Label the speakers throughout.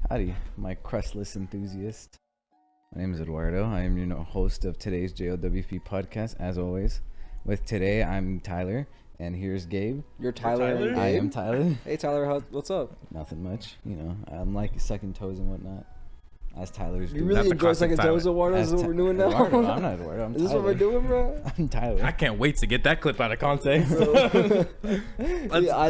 Speaker 1: Howdy, my crustless enthusiast. My name is Eduardo. I am your host of today's JOWP podcast, as always. With today, I'm Tyler, and here's Gabe.
Speaker 2: You're Tyler.
Speaker 1: I am Tyler.
Speaker 2: Hey Tyler, what's up?
Speaker 1: Nothing much, I'm like sucking toes and whatnot. As Tyler's
Speaker 2: You
Speaker 1: doing.
Speaker 2: really enjoy sucking toes, Eduardo? Is what we're doing now?
Speaker 1: Eduardo, I'm not Eduardo. I'm
Speaker 2: Is this
Speaker 1: Tyler.
Speaker 2: what we're doing, bro?
Speaker 1: I'm Tyler.
Speaker 3: I can't wait to get that clip out of context. Let's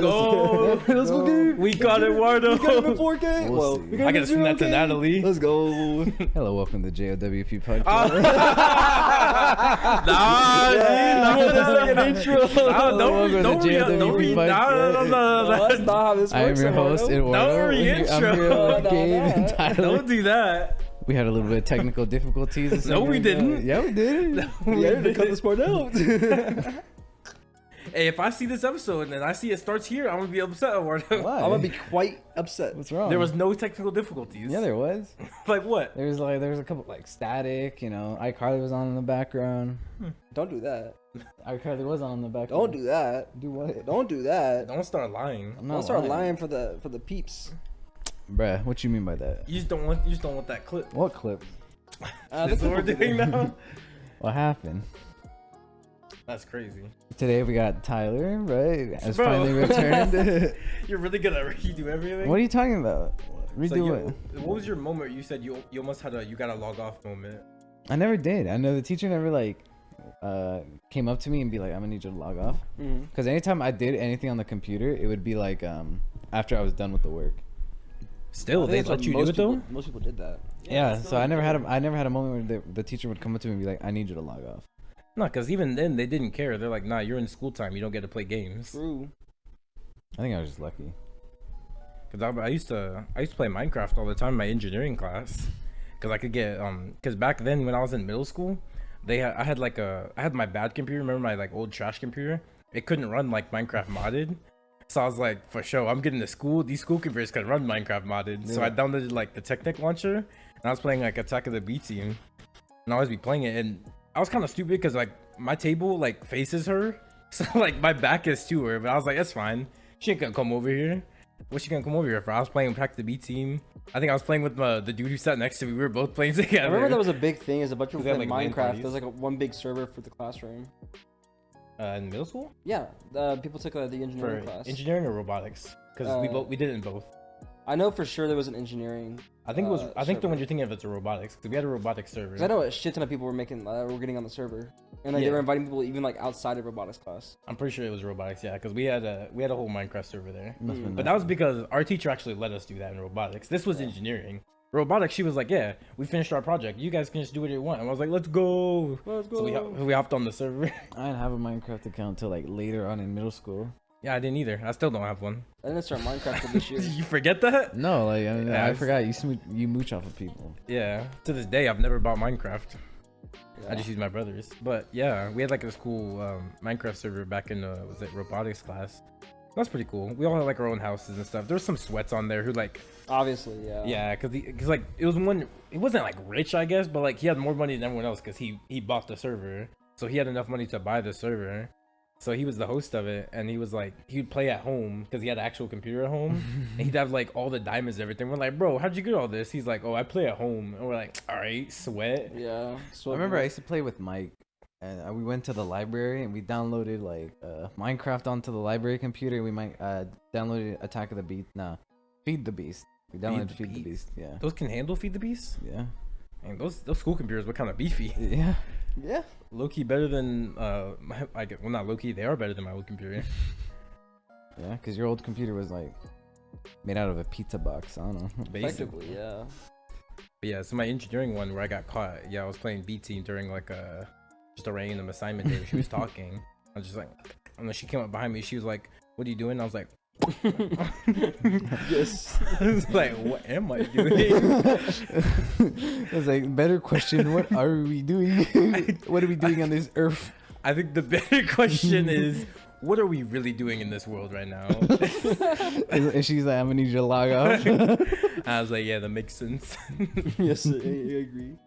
Speaker 3: go.
Speaker 2: Let's go, Gabe.
Speaker 3: We got Eduardo.
Speaker 2: We got him in 4K.
Speaker 1: We'll see.
Speaker 3: I gotta send that to Natalie.
Speaker 2: Let's go.
Speaker 1: Hello, welcome to JOWP podcast.
Speaker 2: That's not how this works.
Speaker 1: I am your host, Eduardo.
Speaker 3: Don't re-intro.
Speaker 1: I'm here with Gabe and Tyler.
Speaker 3: Don't do that.
Speaker 1: We had a little bit of technical difficulties.
Speaker 3: No, we didn't.
Speaker 1: Yeah, we did.
Speaker 2: We had to cut this part out.
Speaker 3: Hey, if I see this episode and then I see it starts here, I'm gonna be upset, Eduardo.
Speaker 1: Why?
Speaker 2: I'm gonna be quite upset.
Speaker 1: What's wrong?
Speaker 3: There was no technical difficulties.
Speaker 1: Yeah, there was.
Speaker 3: Like what?
Speaker 1: There was a couple like static. iCarly was on in the background.
Speaker 2: Don't do that.
Speaker 1: iCarly was on in the background.
Speaker 2: Don't do that.
Speaker 1: Do what?
Speaker 2: Don't do that.
Speaker 3: Don't start lying.
Speaker 1: I'm not
Speaker 2: Don't start lying for the peeps.
Speaker 1: Bruh, what you mean by that?
Speaker 3: You just don't want that clip.
Speaker 1: What clip?
Speaker 3: This is what we're doing now.
Speaker 1: What happened?
Speaker 3: That's crazy.
Speaker 1: Today we got Tyler, right? Has
Speaker 3: Bro.
Speaker 1: finally returned.
Speaker 3: You're really gonna redo everything.
Speaker 1: What are you talking about? Redo it.
Speaker 3: What was your moment? You said you almost had you gotta log off moment.
Speaker 1: I never did. I know the teacher never came up to me and be like, "I'm gonna need you to log off." Because anytime I did anything on the computer, it would be like after I was done with the work.
Speaker 3: Still, they let you do it though.
Speaker 2: Most people did that.
Speaker 1: Yeah. So I never had a moment where the teacher would come up to me and be like, "I need you to log off."
Speaker 3: No, because even then they didn't care. They're like, "Nah, you're in school time. You don't get to play games."
Speaker 2: True.
Speaker 1: I think I was just lucky.
Speaker 3: Because I used to play Minecraft all the time in my engineering class. Because I could get because back then when I was in middle school, I had my bad computer. Remember my like old trash computer? It couldn't run like Minecraft modded. So I was like, for sure, I'm getting to school. These school computers can run Minecraft modded. So I downloaded like the Technic launcher, and I was playing like Attack of the B Team, and I always be playing it. And I was kind of stupid because like my table like faces her, so like my back is to her. But I was like, that's fine. She ain't gonna come over here. What's she gonna come over here for? I was playing Attack of the B Team. I think I was playing with the dude who sat next to me. We were both playing together.
Speaker 2: I remember that was a big thing. Is a bunch of people
Speaker 3: They
Speaker 2: playing
Speaker 3: had, like,
Speaker 2: Minecraft. There was like one big server for the classroom.
Speaker 3: In middle school?
Speaker 2: Yeah, people took the engineering
Speaker 3: For
Speaker 2: class.
Speaker 3: engineering or robotics? Because we did it in both.
Speaker 2: I know for sure there was an engineering.
Speaker 3: I think it was. I think the
Speaker 2: server.
Speaker 3: one you're thinking of it's a robotics. Because we had a robotics server.
Speaker 2: 'Cause I know a shit ton of people were getting on the server, and like they
Speaker 3: Yeah.
Speaker 2: were inviting people even like outside of robotics class.
Speaker 3: I'm pretty sure it was robotics. Yeah, because we had a whole Minecraft server there.
Speaker 1: Must've been
Speaker 3: But that was because our teacher actually let us do that in robotics. This was engineering. Robotics, she was like, "Yeah, we finished our project. You guys can just do what you want." And I was like, "Let's go."
Speaker 2: Let's go.
Speaker 3: So we hopped on the server.
Speaker 1: I didn't have a Minecraft account until like later on in middle school.
Speaker 3: Yeah, I didn't either. I still don't have one.
Speaker 2: I didn't start Minecraft till this year.
Speaker 3: Did you forget that?
Speaker 1: No, like
Speaker 3: Yeah,
Speaker 1: I forgot you mooch off of people.
Speaker 3: Yeah. To this day, I've never bought Minecraft.
Speaker 2: Yeah.
Speaker 3: I just use my brother's. But yeah, we had like this cool Minecraft server back in was it robotics class. That's pretty cool. We all had like our own houses and stuff. There was some sweats on there who like
Speaker 2: Obviously, yeah.
Speaker 3: yeah, because like it wasn't like rich, I guess, but like he had more money than everyone else because he bought the server, so he had enough money to buy the server. So he was the host of it, and he was like he'd play at home because he had an actual computer at home, and he'd have like all the diamonds and everything. We're like, bro, how'd you get all this? He's like, oh, I play at home, and we're like, all right, sweat.
Speaker 2: Yeah. So
Speaker 1: I remember I used to play with Mike, and we went to the library and we downloaded like Minecraft onto the library computer. We downloaded Attack of the Beast. Nah, Feed the Beast. We downloaded Feed the Beast. Yeah.
Speaker 3: Those can handle Feed the Beast.
Speaker 1: Yeah.
Speaker 3: And those school computers were kind of beefy.
Speaker 1: Yeah.
Speaker 2: Yeah.
Speaker 3: Low key better than well, not low key. They are better than my old computer.
Speaker 1: Yeah, because your old computer was like made out of a pizza box. I don't know.
Speaker 2: Effectively, yeah.
Speaker 3: But yeah, so my engineering one where I got caught. Yeah, I was playing B Team during like just a random assignment day. She was talking. I was just like, and then she came up behind me. She was like, "What are you doing?" I was like,
Speaker 2: Yes.
Speaker 3: I was like, "What am I doing?"
Speaker 1: It was like, better question. What are we doing? What are we doing on this earth?
Speaker 3: I think the better question is, what are we really doing in this world right now?
Speaker 1: And she's like, I'm gonna need you to log off.
Speaker 3: I was like, yeah, that makes sense.
Speaker 2: Yes, I agree.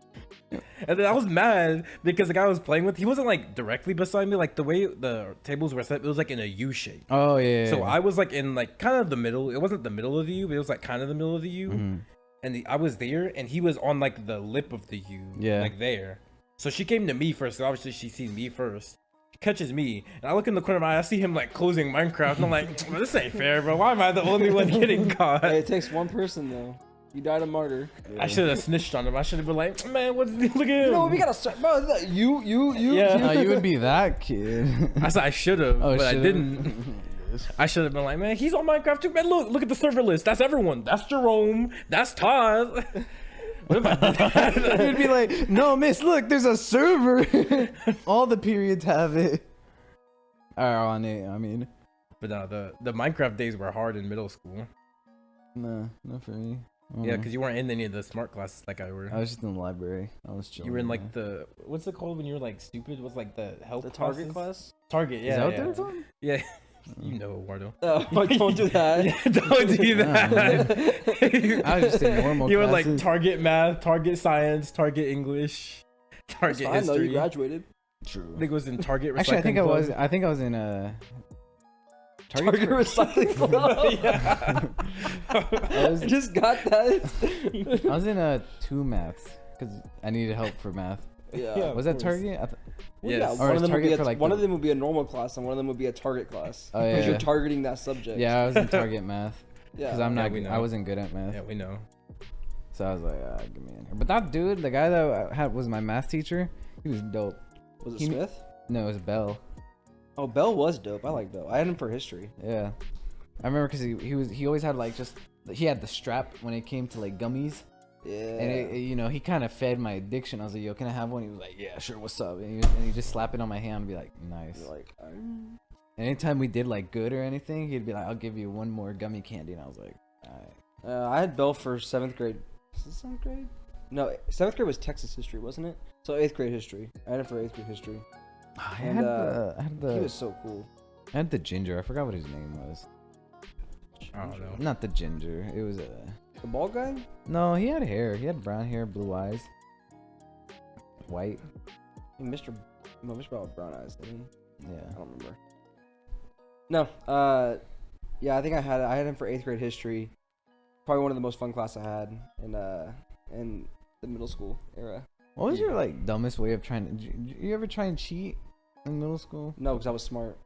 Speaker 3: And then I was mad because the guy I was playing with, he wasn't like directly beside me. Like the way the tables were set, it was like in a U shape.
Speaker 1: Oh yeah.
Speaker 3: So I was like in like kind of the middle. It wasn't the middle of the U, but it was like kind of the middle of the U. and I was there, and he was on like the lip of the U, like there. So she came to me first. So obviously, she sees me first. She catches me, and I look in the corner of my eye. I see him like closing Minecraft, and I'm like, well, this ain't fair, bro. Why am I the only one getting caught?
Speaker 2: Hey, it takes one person though. You died a martyr.
Speaker 3: I should have snitched on him. I should have been like, man, look at him.
Speaker 2: No, we gotta start. Bro, you.
Speaker 3: Yeah.
Speaker 1: No, you would be that kid.
Speaker 3: I said I should have, but I didn't. I should have been like, man, he's on Minecraft too. Man, look at the server list. That's everyone. That's Jerome. That's Todd. What if I did that?
Speaker 1: You'd be like, no, miss, look, there's a server. All the periods have it. Are on it, I mean.
Speaker 3: But no, the Minecraft days were hard in middle school.
Speaker 1: Nah, not for me.
Speaker 3: Yeah, because you weren't in any of the smart classes like I were.
Speaker 1: I was just in the library. I was chilling.
Speaker 3: You were in like the, what's it called when you were like stupid? What's like the health
Speaker 2: The target
Speaker 3: classes?
Speaker 2: class?
Speaker 3: Target, yeah.
Speaker 1: Is that what
Speaker 3: yeah.
Speaker 1: they're called?
Speaker 3: Yeah. You know, Eduardo.
Speaker 2: Oh, don't do that.
Speaker 3: Yeah, don't do that.
Speaker 1: I was just in normal
Speaker 3: You were
Speaker 1: classes.
Speaker 3: like target math, target science, target English, target
Speaker 2: That's fine, though.
Speaker 3: history.
Speaker 2: You graduated.
Speaker 1: True.
Speaker 3: I think it was in target recycling.
Speaker 1: Actually, I think I
Speaker 3: club.
Speaker 1: was. I think I was in a
Speaker 2: Target recycling club.
Speaker 3: Yeah.
Speaker 2: I just got that.
Speaker 1: I was in a 2 maths because I needed help for math.
Speaker 2: Yeah.
Speaker 1: Was that
Speaker 3: course.
Speaker 1: Target?
Speaker 2: Well,
Speaker 3: Yes.
Speaker 2: yeah,
Speaker 3: Or
Speaker 2: one
Speaker 1: is
Speaker 2: of them would
Speaker 1: Target
Speaker 2: be
Speaker 1: for, like,
Speaker 2: one
Speaker 1: the-
Speaker 2: of them would be a normal class, and one of them would be a target class.
Speaker 1: Oh,
Speaker 2: Because
Speaker 1: yeah.
Speaker 2: you're targeting that subject.
Speaker 1: Yeah, I was in Target math
Speaker 2: Yeah.
Speaker 1: because I'm
Speaker 3: Yeah,
Speaker 1: not.
Speaker 3: we know.
Speaker 1: I wasn't good at math.
Speaker 3: Yeah, we know.
Speaker 1: So I was like, give me in here. But that dude, the guy that was my math teacher, he was dope.
Speaker 2: Was it
Speaker 1: He-
Speaker 2: Smith?
Speaker 1: No, it was Bell.
Speaker 2: Oh, Bell was dope. I like Bell. I had him for history.
Speaker 1: Yeah, I remember because he always had like he had the strap when it came to like gummies,
Speaker 2: Yeah.
Speaker 1: and you know, he kind of fed my addiction. I was like, yo, can I have one? He was like, yeah, sure, what's up? And he just slap it on my hand and be like, nice.
Speaker 2: You're like,
Speaker 1: And anytime we did like good or anything, he'd be like, I'll give you one more gummy candy, and I was like, alright.
Speaker 2: I had Bell for 7th grade. Was it 7th grade? No, 7th grade was Texas history, wasn't it? So 8th grade history. I had him for 8th grade history.
Speaker 1: I
Speaker 2: And,
Speaker 1: had
Speaker 2: He was so cool.
Speaker 1: I had the ginger. I forgot what his name was.
Speaker 3: I don't know.
Speaker 1: Not the ginger. It was
Speaker 2: The bald guy?
Speaker 1: no. He had hair. He had brown hair, blue eyes, white.
Speaker 2: Mr. Bell had brown eyes, didn't he?
Speaker 1: Yeah.
Speaker 2: I don't remember. No, yeah, I think I had him for 8th grade history. Probably one of the most fun class I had in the middle school era.
Speaker 1: What was your like dumbest way of trying to? Did you ever try and cheat in middle school?
Speaker 2: No, because I was smart.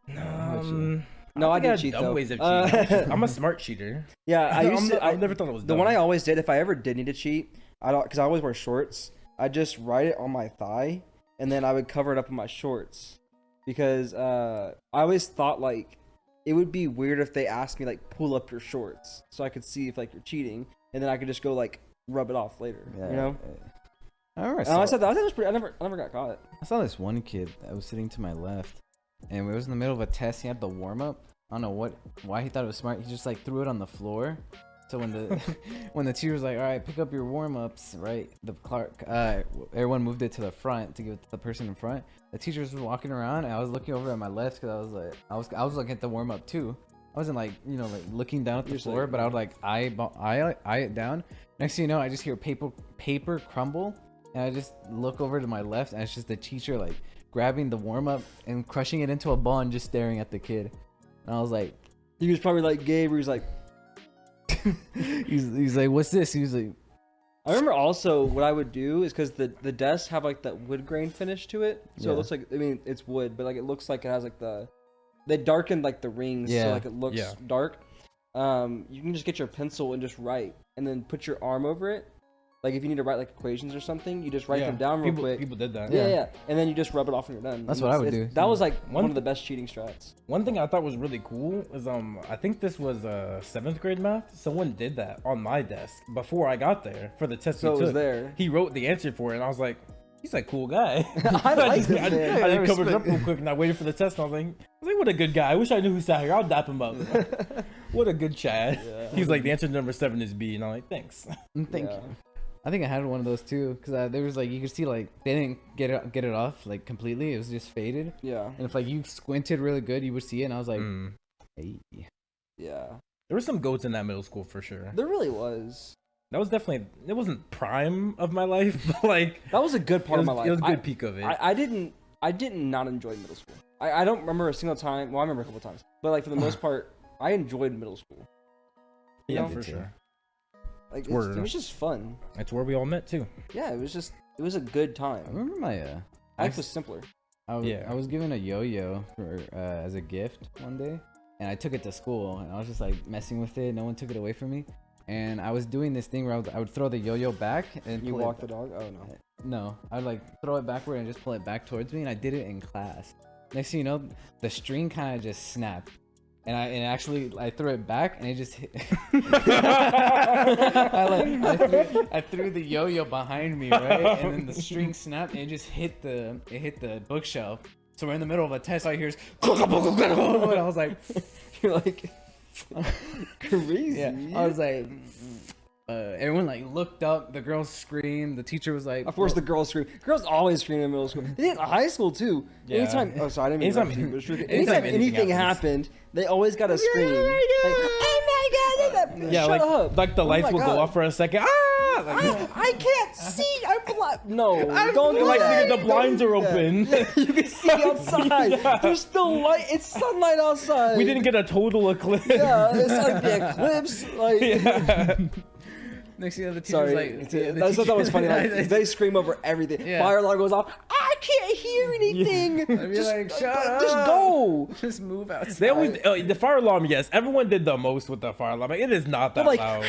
Speaker 3: No,
Speaker 2: I
Speaker 3: think
Speaker 2: did
Speaker 3: had
Speaker 2: cheat,
Speaker 3: dumb
Speaker 2: though.
Speaker 3: ways of cheating. I'm a smart cheater.
Speaker 2: Yeah, I used to.
Speaker 3: I never thought it was
Speaker 2: The
Speaker 3: dumb.
Speaker 2: one I always did, if I ever did need to cheat, because I always wear shorts, I just write it on my thigh, and then I would cover it up in my shorts, because I always thought like it would be weird if they asked me like pull up your shorts so I could see if like you're cheating, and then I could just go like rub it off later.
Speaker 1: Yeah.
Speaker 2: You know.
Speaker 1: I remember.
Speaker 2: And I said that. I think it was pretty. I never got caught.
Speaker 1: I saw this one kid that was sitting to my left, and it was in the middle of a test. He had the warm up. I don't know why he thought it was smart. He just like threw it on the floor. So when the when the teacher was like, "All right, pick up your warm ups," right? Everyone moved it to the front to give it to the person in front. The teacher was walking around, and I was looking over at my left because I was like, I was looking at the warm up too. I wasn't like like looking down at the floor, but I would like eye it down. Next thing you know, I just hear paper crumble. And I just look over to my left, and it's just the teacher like grabbing the warm up and crushing it into a ball and just staring at the kid. And I was like,
Speaker 2: He was probably like Gabe, or he's like.
Speaker 1: he's like, what's this? He was like,
Speaker 2: I remember also what I would do is because the desks have like that wood grain finish to it, so
Speaker 1: Yeah.
Speaker 2: it looks like, I mean it's wood, but like it looks like it has like they darkened like the rings, so
Speaker 1: Yeah.
Speaker 2: like it looks dark. You can just get your pencil and just write, and then put your arm over it. Like if you need to write like equations or something, you just write them down real quick.
Speaker 3: People did that.
Speaker 2: Yeah, and then you just rub it off when you're done.
Speaker 1: That's
Speaker 2: And
Speaker 1: what I would do.
Speaker 2: That was like one
Speaker 3: One-
Speaker 2: of the best cheating strats.
Speaker 3: One thing I thought was really cool is I think this was 7th grade math. Someone did that on my desk before I got there for the test.
Speaker 2: So
Speaker 3: we
Speaker 2: it was
Speaker 3: took.
Speaker 2: there.
Speaker 3: He wrote the answer for it, and I was like, he's a cool guy.
Speaker 2: I like
Speaker 3: just,
Speaker 2: this
Speaker 3: I,
Speaker 2: man.
Speaker 3: I just covered it up real quick, and I waited for the test. And I was like, what a good guy. I wish I knew who sat here. I'll dap him up. What a good Chad.
Speaker 2: Yeah.
Speaker 3: He's like, the answer to number 7 is B, and I'm like, thanks.
Speaker 1: thank
Speaker 2: Yeah.
Speaker 1: you. I think I had one of those too, because there was like you could see like they didn't get it off like completely. It was just faded.
Speaker 2: Yeah,
Speaker 1: And if like you squinted really good, you would see it. And I was like,
Speaker 3: Mm.
Speaker 1: hey.
Speaker 2: yeah.
Speaker 3: There were some goats in that middle school for sure.
Speaker 2: There really was.
Speaker 3: That was definitely, it wasn't prime of my life, but like,
Speaker 2: That was a good part
Speaker 3: it was,
Speaker 2: of my life.
Speaker 3: it was a good peak of it.
Speaker 2: I did not enjoy middle school. I don't remember a single time. Well, I remember a couple times, but like for the most part, I enjoyed middle school. You
Speaker 3: yeah,
Speaker 2: know?
Speaker 3: for
Speaker 1: too.
Speaker 3: sure.
Speaker 2: Like it
Speaker 3: Word.
Speaker 2: was just fun.
Speaker 3: That's where we all met too.
Speaker 2: Yeah, it was a good time.
Speaker 1: I remember my
Speaker 2: Life was simpler.
Speaker 1: I was given a yo-yo for as a gift one day, and I took it to school, and I was just like messing with it. No one took it away from me, and I was doing this thing where I would throw the yo-yo back and
Speaker 2: You
Speaker 1: pull
Speaker 2: walk the dog? Oh no.
Speaker 1: No, I would like throw it backward and just pull it back towards me, and I did it in class. Next thing you know, the string kind of just snapped, and I threw it back, and it just hit. I threw the yo-yo behind me, right, and then the string snapped, and it just hit the bookshelf. So we're in the middle of a test. All I hear is, and I was like,
Speaker 2: You're like crazy.
Speaker 1: yeah. I was like. Everyone like looked up. The girls screamed. The teacher was like,
Speaker 2: Of course, the girls scream. Girls always scream in middle school. They did in high school too.
Speaker 3: Yeah.
Speaker 2: Anytime. Oh, sorry, I didn't mean
Speaker 3: Anytime-
Speaker 2: to interrupt you.
Speaker 3: anytime
Speaker 2: Anytime anything happened, they always got to scream. Like, oh my god!
Speaker 3: Yeah,
Speaker 2: Shut up.
Speaker 3: like the
Speaker 2: Oh
Speaker 3: lights
Speaker 2: my
Speaker 3: will
Speaker 2: God.
Speaker 3: go off for a second. Ah! Like,
Speaker 2: I can't see. I'm blind. No, don't do
Speaker 3: like
Speaker 2: that.
Speaker 3: nigga, the blinds are
Speaker 2: Don't do that.
Speaker 3: open.
Speaker 2: You can see outside.
Speaker 3: Yeah.
Speaker 2: There's still light. It's sunlight outside.
Speaker 3: We didn't get a total eclipse.
Speaker 2: Yeah, it's like the eclipse. Like.
Speaker 3: Yeah.
Speaker 1: next thing you know, the teacher's
Speaker 2: Sorry,
Speaker 1: like,
Speaker 2: that's what I thought was funny. Like, they scream over everything.
Speaker 1: Yeah.
Speaker 2: Fire alarm goes off. I can't hear anything.
Speaker 1: I'd be like, shut
Speaker 2: just
Speaker 1: up.
Speaker 2: go.
Speaker 1: just move outside.
Speaker 3: They always the fire alarm. Yes, everyone did the most with the fire alarm. Like, it is not that
Speaker 2: They're like,
Speaker 3: loud.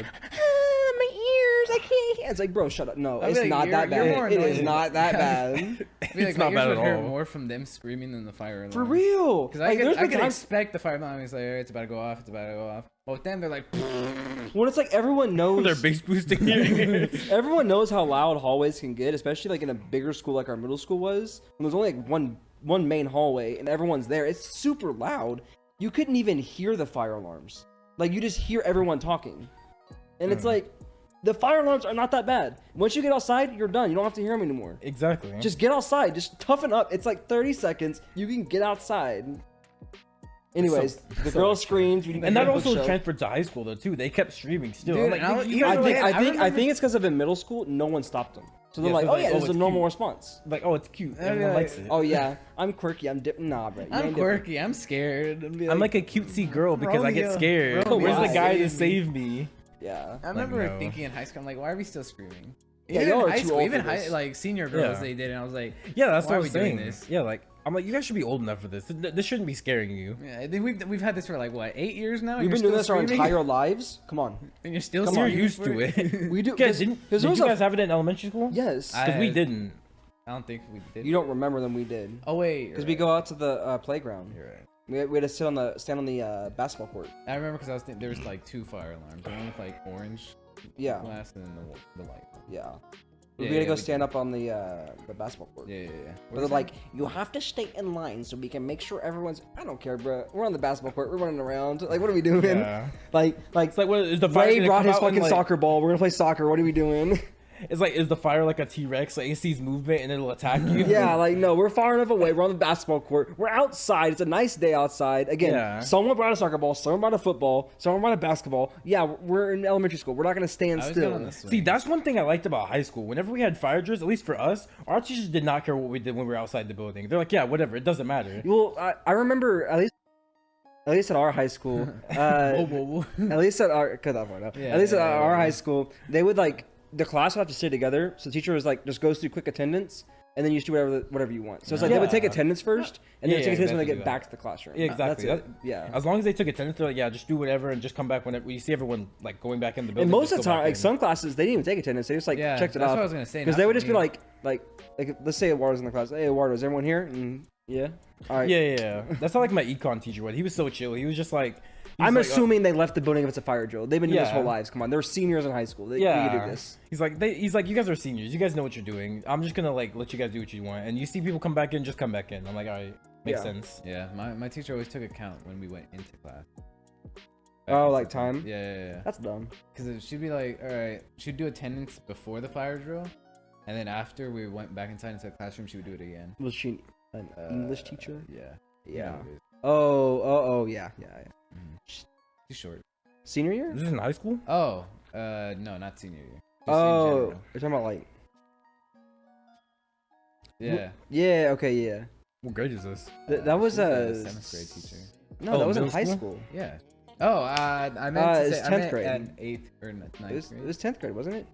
Speaker 2: My ears, I can't hear. It's like, bro, shut up. No,
Speaker 1: I'd be
Speaker 2: it's
Speaker 1: like,
Speaker 2: not that
Speaker 1: you're
Speaker 2: bad.
Speaker 1: more
Speaker 2: It is
Speaker 1: annoying.
Speaker 2: not that bad.
Speaker 1: I feel
Speaker 3: It's
Speaker 1: like my
Speaker 3: not
Speaker 1: ears
Speaker 3: bad
Speaker 1: would
Speaker 3: at
Speaker 1: hurt
Speaker 3: all.
Speaker 1: more from them screaming than the fire alarm.
Speaker 2: For real.
Speaker 1: Because
Speaker 2: Like,
Speaker 1: I
Speaker 2: there's
Speaker 1: could
Speaker 2: been times
Speaker 1: expect the fire alarm. It's like, all right, it's about to go off. It's about to go off. But with them, they're like,
Speaker 2: when it's like everyone knows.
Speaker 3: They're bass boosting your ears.
Speaker 2: Everyone knows how loud hallways can get, especially like in a bigger school like our middle school was. When there's only like one main hallway and everyone's there, it's super loud. You couldn't even hear the fire alarms. Like you just hear everyone talking, and it's like the fire alarms are not that bad. Once you get outside, you're done. You don't have to hear them anymore.
Speaker 3: Exactly.
Speaker 2: Just get outside. Just toughen up. It's like 30 seconds. You can get outside. Anyways, the
Speaker 3: so
Speaker 2: girl
Speaker 3: much
Speaker 2: screams.
Speaker 3: and that also transferred to high school though too. They kept streaming still.
Speaker 1: Dude,
Speaker 3: I'm like,
Speaker 1: and I was-
Speaker 3: you
Speaker 1: you
Speaker 3: guys
Speaker 1: guys
Speaker 3: are
Speaker 1: were
Speaker 3: like,
Speaker 1: like-
Speaker 2: I think it's because of in middle school, no one stopped them. So they're
Speaker 3: Yeah,
Speaker 2: like,
Speaker 3: so
Speaker 2: oh
Speaker 3: like,
Speaker 2: yeah,
Speaker 3: oh,
Speaker 2: this is a
Speaker 3: it's
Speaker 2: normal
Speaker 3: cute.
Speaker 2: response.
Speaker 3: oh, it's cute.
Speaker 1: I'd be
Speaker 3: Everyone
Speaker 1: like,
Speaker 3: likes it.
Speaker 2: Oh yeah, I'm quirky. I'm nah, bro. You
Speaker 1: I'm
Speaker 2: ain't different.
Speaker 1: quirky. I'm scared. I'd be
Speaker 3: I'm like a cutesy girl because I get
Speaker 1: Romeo.
Speaker 3: scared.
Speaker 1: Romeo,
Speaker 3: Where's the guy to
Speaker 1: save
Speaker 3: save me?
Speaker 2: Yeah.
Speaker 1: I remember
Speaker 3: no.
Speaker 1: thinking in high school, I'm like, why are we still screaming?
Speaker 2: Yeah,
Speaker 1: Even
Speaker 2: y'all
Speaker 1: in
Speaker 2: are
Speaker 1: high
Speaker 2: too
Speaker 1: school,
Speaker 2: old
Speaker 1: even
Speaker 2: for this.
Speaker 1: like senior girls,
Speaker 3: Yeah.
Speaker 1: they did it. And I was like,
Speaker 3: Yeah, that's
Speaker 1: why
Speaker 3: what I
Speaker 1: are
Speaker 3: was
Speaker 1: we doing
Speaker 3: saying.
Speaker 1: this?
Speaker 3: Yeah, like I'm like, you guys should be old enough for this. This shouldn't be scaring you.
Speaker 1: Yeah, I think we've had this for like what 8 years now.
Speaker 2: We've
Speaker 1: You're
Speaker 2: been doing this
Speaker 1: still
Speaker 2: our
Speaker 1: screaming?
Speaker 2: entire lives. Come on.
Speaker 1: And you're still
Speaker 2: Come
Speaker 3: You're
Speaker 2: on.
Speaker 1: screaming
Speaker 3: used
Speaker 1: for
Speaker 3: to it.
Speaker 2: We do.
Speaker 3: Guys, did
Speaker 2: there
Speaker 3: you
Speaker 2: was a-
Speaker 3: guys have it in elementary school?
Speaker 2: Yes.
Speaker 3: Because we
Speaker 1: I-
Speaker 3: didn't.
Speaker 1: I don't think we did.
Speaker 2: You don't remember them. We did.
Speaker 1: Oh wait,
Speaker 2: Because we go out to the playground.
Speaker 1: You're right.
Speaker 2: We had to stand on the basketball court.
Speaker 1: I remember because I was there was like 2 fire alarms. One with like orange
Speaker 2: Yeah.
Speaker 1: glass and then the white.
Speaker 2: Yeah.
Speaker 1: Yeah,
Speaker 2: We had to
Speaker 1: yeah,
Speaker 2: go
Speaker 1: we
Speaker 2: stand
Speaker 1: did.
Speaker 2: up on the basketball court.
Speaker 1: Yeah.
Speaker 2: But they're like, you have to stay in line so we can make sure everyone's. I don't care, bro. We're on the basketball court. We're running around. Like, what are we doing?
Speaker 3: Yeah.
Speaker 2: Like,
Speaker 3: It's like, what is the fire
Speaker 2: Ray
Speaker 3: gonna
Speaker 2: brought
Speaker 3: come
Speaker 2: his
Speaker 3: out and,
Speaker 2: fucking
Speaker 3: like-
Speaker 2: soccer ball. We're gonna play soccer. What are we doing?
Speaker 3: It's like, is the fire like a T-Rex? Like it sees movement and it'll attack you.
Speaker 2: Yeah, like no, we're far enough away. We're on the basketball court. We're outside. It's a nice day outside. Again,
Speaker 3: Yeah.
Speaker 2: someone brought a soccer ball. Someone brought a football. Someone brought a basketball. Yeah, we're in elementary school. We're not gonna stand
Speaker 1: I was
Speaker 2: still.
Speaker 1: going on the swing.
Speaker 3: See, that's one thing I liked about high school. Whenever we had fire drills, at least for us, our teachers did not care what we did when we were outside the building. They're like, yeah, whatever, it doesn't matter.
Speaker 2: Well, I remember at least at our high school.
Speaker 1: Whoa.
Speaker 2: At least at our cut that part out.
Speaker 1: Yeah,
Speaker 2: At least at
Speaker 1: yeah,
Speaker 2: our
Speaker 1: yeah.
Speaker 2: high school, they would like the class would have to stay together. So the teacher was like, just goes through quick attendance, and then you just do whatever you want. So it's like they would take
Speaker 3: Yeah.
Speaker 2: attendance first, and then
Speaker 3: Yeah,
Speaker 2: take attendance when they
Speaker 3: exactly
Speaker 2: get
Speaker 3: that.
Speaker 2: back to the classroom.
Speaker 3: Yeah, exactly.
Speaker 2: That's it. Yeah.
Speaker 3: As long as they took attendance, they're like, yeah, just do whatever and just come back whenever you see everyone like going back in the building.
Speaker 2: And most
Speaker 3: just
Speaker 2: of the
Speaker 3: go
Speaker 2: time,
Speaker 3: back
Speaker 2: like
Speaker 3: in.
Speaker 2: some classes, they didn't even take attendance. They just like
Speaker 1: Yeah,
Speaker 2: checked it
Speaker 1: that's
Speaker 2: off.
Speaker 1: what I was gonna say,
Speaker 2: Because
Speaker 1: not
Speaker 2: they
Speaker 1: for
Speaker 2: would just be
Speaker 1: me.
Speaker 2: like, let's say Eduardo's in the class. Hey, Eduardo, is everyone here? And yeah. All right.
Speaker 3: Yeah. That's how like my econ teacher was. He was so chill. He was just like,
Speaker 2: I'm assuming they left the building if it's a fire drill. They've been doing this
Speaker 3: Yeah.
Speaker 2: whole lives. Come on, they're seniors in high school. They
Speaker 3: yeah.
Speaker 2: can do this.
Speaker 3: He's like, you guys are seniors. You guys know what you're doing. I'm just gonna like let you guys do what you want. And you see people come back in, just come back in. I'm like, all right, makes
Speaker 2: Yeah.
Speaker 3: sense.
Speaker 1: Yeah, my teacher always took account when we went into class.
Speaker 2: Oh, like time?
Speaker 1: Yeah.
Speaker 2: That's dumb.
Speaker 1: Because she'd be like, all right, she'd do attendance before the fire drill, and then after we went back inside into the classroom, she would do it again.
Speaker 2: Was she an English teacher?
Speaker 1: Yeah.
Speaker 2: Yeah.
Speaker 1: You know what it is.
Speaker 2: Oh, yeah.
Speaker 1: Too short.
Speaker 2: Senior year?
Speaker 3: Is this in high school?
Speaker 1: Oh, no, not senior year. Just in
Speaker 2: Oh,
Speaker 1: general.
Speaker 2: you're talking about like.
Speaker 1: Yeah.
Speaker 2: Yeah. Okay. Yeah.
Speaker 3: What grade is this?
Speaker 2: That was
Speaker 1: she
Speaker 2: a
Speaker 1: 7th grade teacher.
Speaker 2: No,
Speaker 3: Oh,
Speaker 2: that was in
Speaker 3: middle
Speaker 2: high
Speaker 3: school?
Speaker 2: school.
Speaker 1: Yeah. Oh, I meant to
Speaker 2: it's
Speaker 1: say
Speaker 2: 10th
Speaker 1: I
Speaker 2: grade.
Speaker 1: meant at 8th or 9th grade.
Speaker 2: It was 10th grade, wasn't it?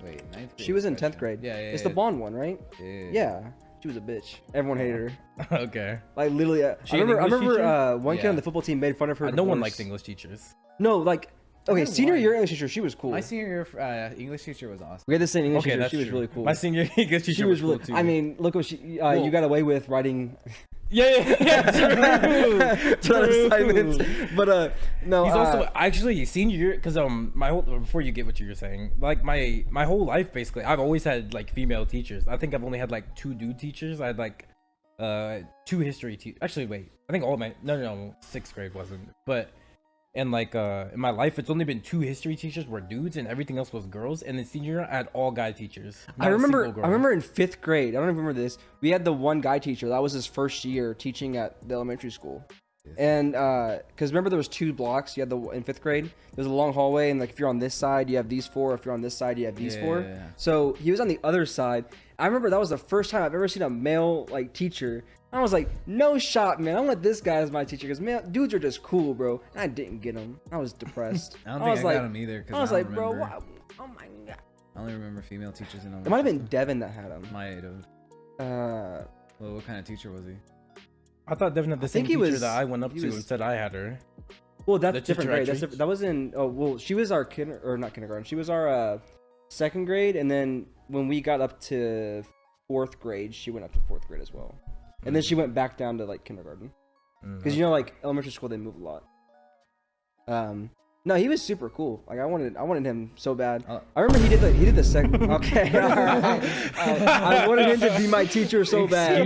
Speaker 1: Wait, 9th grade.
Speaker 2: She was in 10th
Speaker 1: freshman.
Speaker 2: grade.
Speaker 1: Yeah,
Speaker 2: It's the blonde one, right?
Speaker 1: Yeah.
Speaker 2: Yeah. She was a bitch. Everyone hated her.
Speaker 3: Okay.
Speaker 2: Like literally,
Speaker 3: She
Speaker 2: I
Speaker 3: an
Speaker 2: remember
Speaker 3: English teacher?
Speaker 2: one kid on the football team made fun of her.
Speaker 3: No one
Speaker 2: divorce.
Speaker 3: likes English teachers.
Speaker 2: No, like okay,
Speaker 1: Remember
Speaker 2: senior
Speaker 1: one.
Speaker 2: year English teacher, she was cool.
Speaker 1: My senior year English teacher was awesome.
Speaker 2: We had the same English
Speaker 3: Okay,
Speaker 2: teacher.
Speaker 3: that's
Speaker 2: She was
Speaker 3: true.
Speaker 2: really cool.
Speaker 3: My senior English teacher
Speaker 2: She was really.
Speaker 3: cool too.
Speaker 2: I mean, look what she. You got away with writing.
Speaker 3: yeah. True.
Speaker 2: assignments. But no.
Speaker 3: He's also actually senior year because my whole before you get what you were saying, like my whole life basically I've always had like female teachers. I think I've only had like 2 dude teachers. I had like 2 history teachers. Actually, wait, I think all my no 6th grade wasn't, but and like in my life it's only been 2 history teachers were dudes and everything else was girls. And then senior year I had all guy teachers.
Speaker 2: I remember in 5th grade. I don't remember this. We had the one guy teacher. That was his first year teaching at the elementary school. And because remember there was 2 blocks. You had in 5th grade. There's a long hallway, and like if you're on this side, you have these 4. If you're on this side, you have these 4.
Speaker 1: Yeah.
Speaker 2: So he was on the other side. I remember that was the first time I've ever seen a male like teacher. I was like, no shot, man. I want this guy as my teacher because man, dudes are just cool, bro. And I didn't get him. I was depressed.
Speaker 1: I don't think I got him either.
Speaker 2: I was like, bro, wow. Oh my god.
Speaker 1: I only remember female teachers in.
Speaker 2: It might have been Devin that had him.
Speaker 1: My dude.
Speaker 2: Uh,
Speaker 1: Well, what kind of teacher was he?
Speaker 3: I thought Devin had the same
Speaker 2: think he
Speaker 3: teacher
Speaker 2: was-
Speaker 3: that I went up
Speaker 2: he
Speaker 3: to
Speaker 2: was-
Speaker 3: and said I had her.
Speaker 2: well, that's
Speaker 3: The
Speaker 2: different
Speaker 3: teacher I
Speaker 2: grade.
Speaker 3: treat?
Speaker 2: That was in. Oh, well, she was our not kindergarten. She was our 2nd grade, and then when we got up to 4th grade, she went up to 4th grade as well. And then she went back down to like kindergarten because you know like elementary school they move a lot. No, he was super cool. Like I wanted him so bad. I remember he did the second. Okay, all right. I wanted him to be my teacher so bad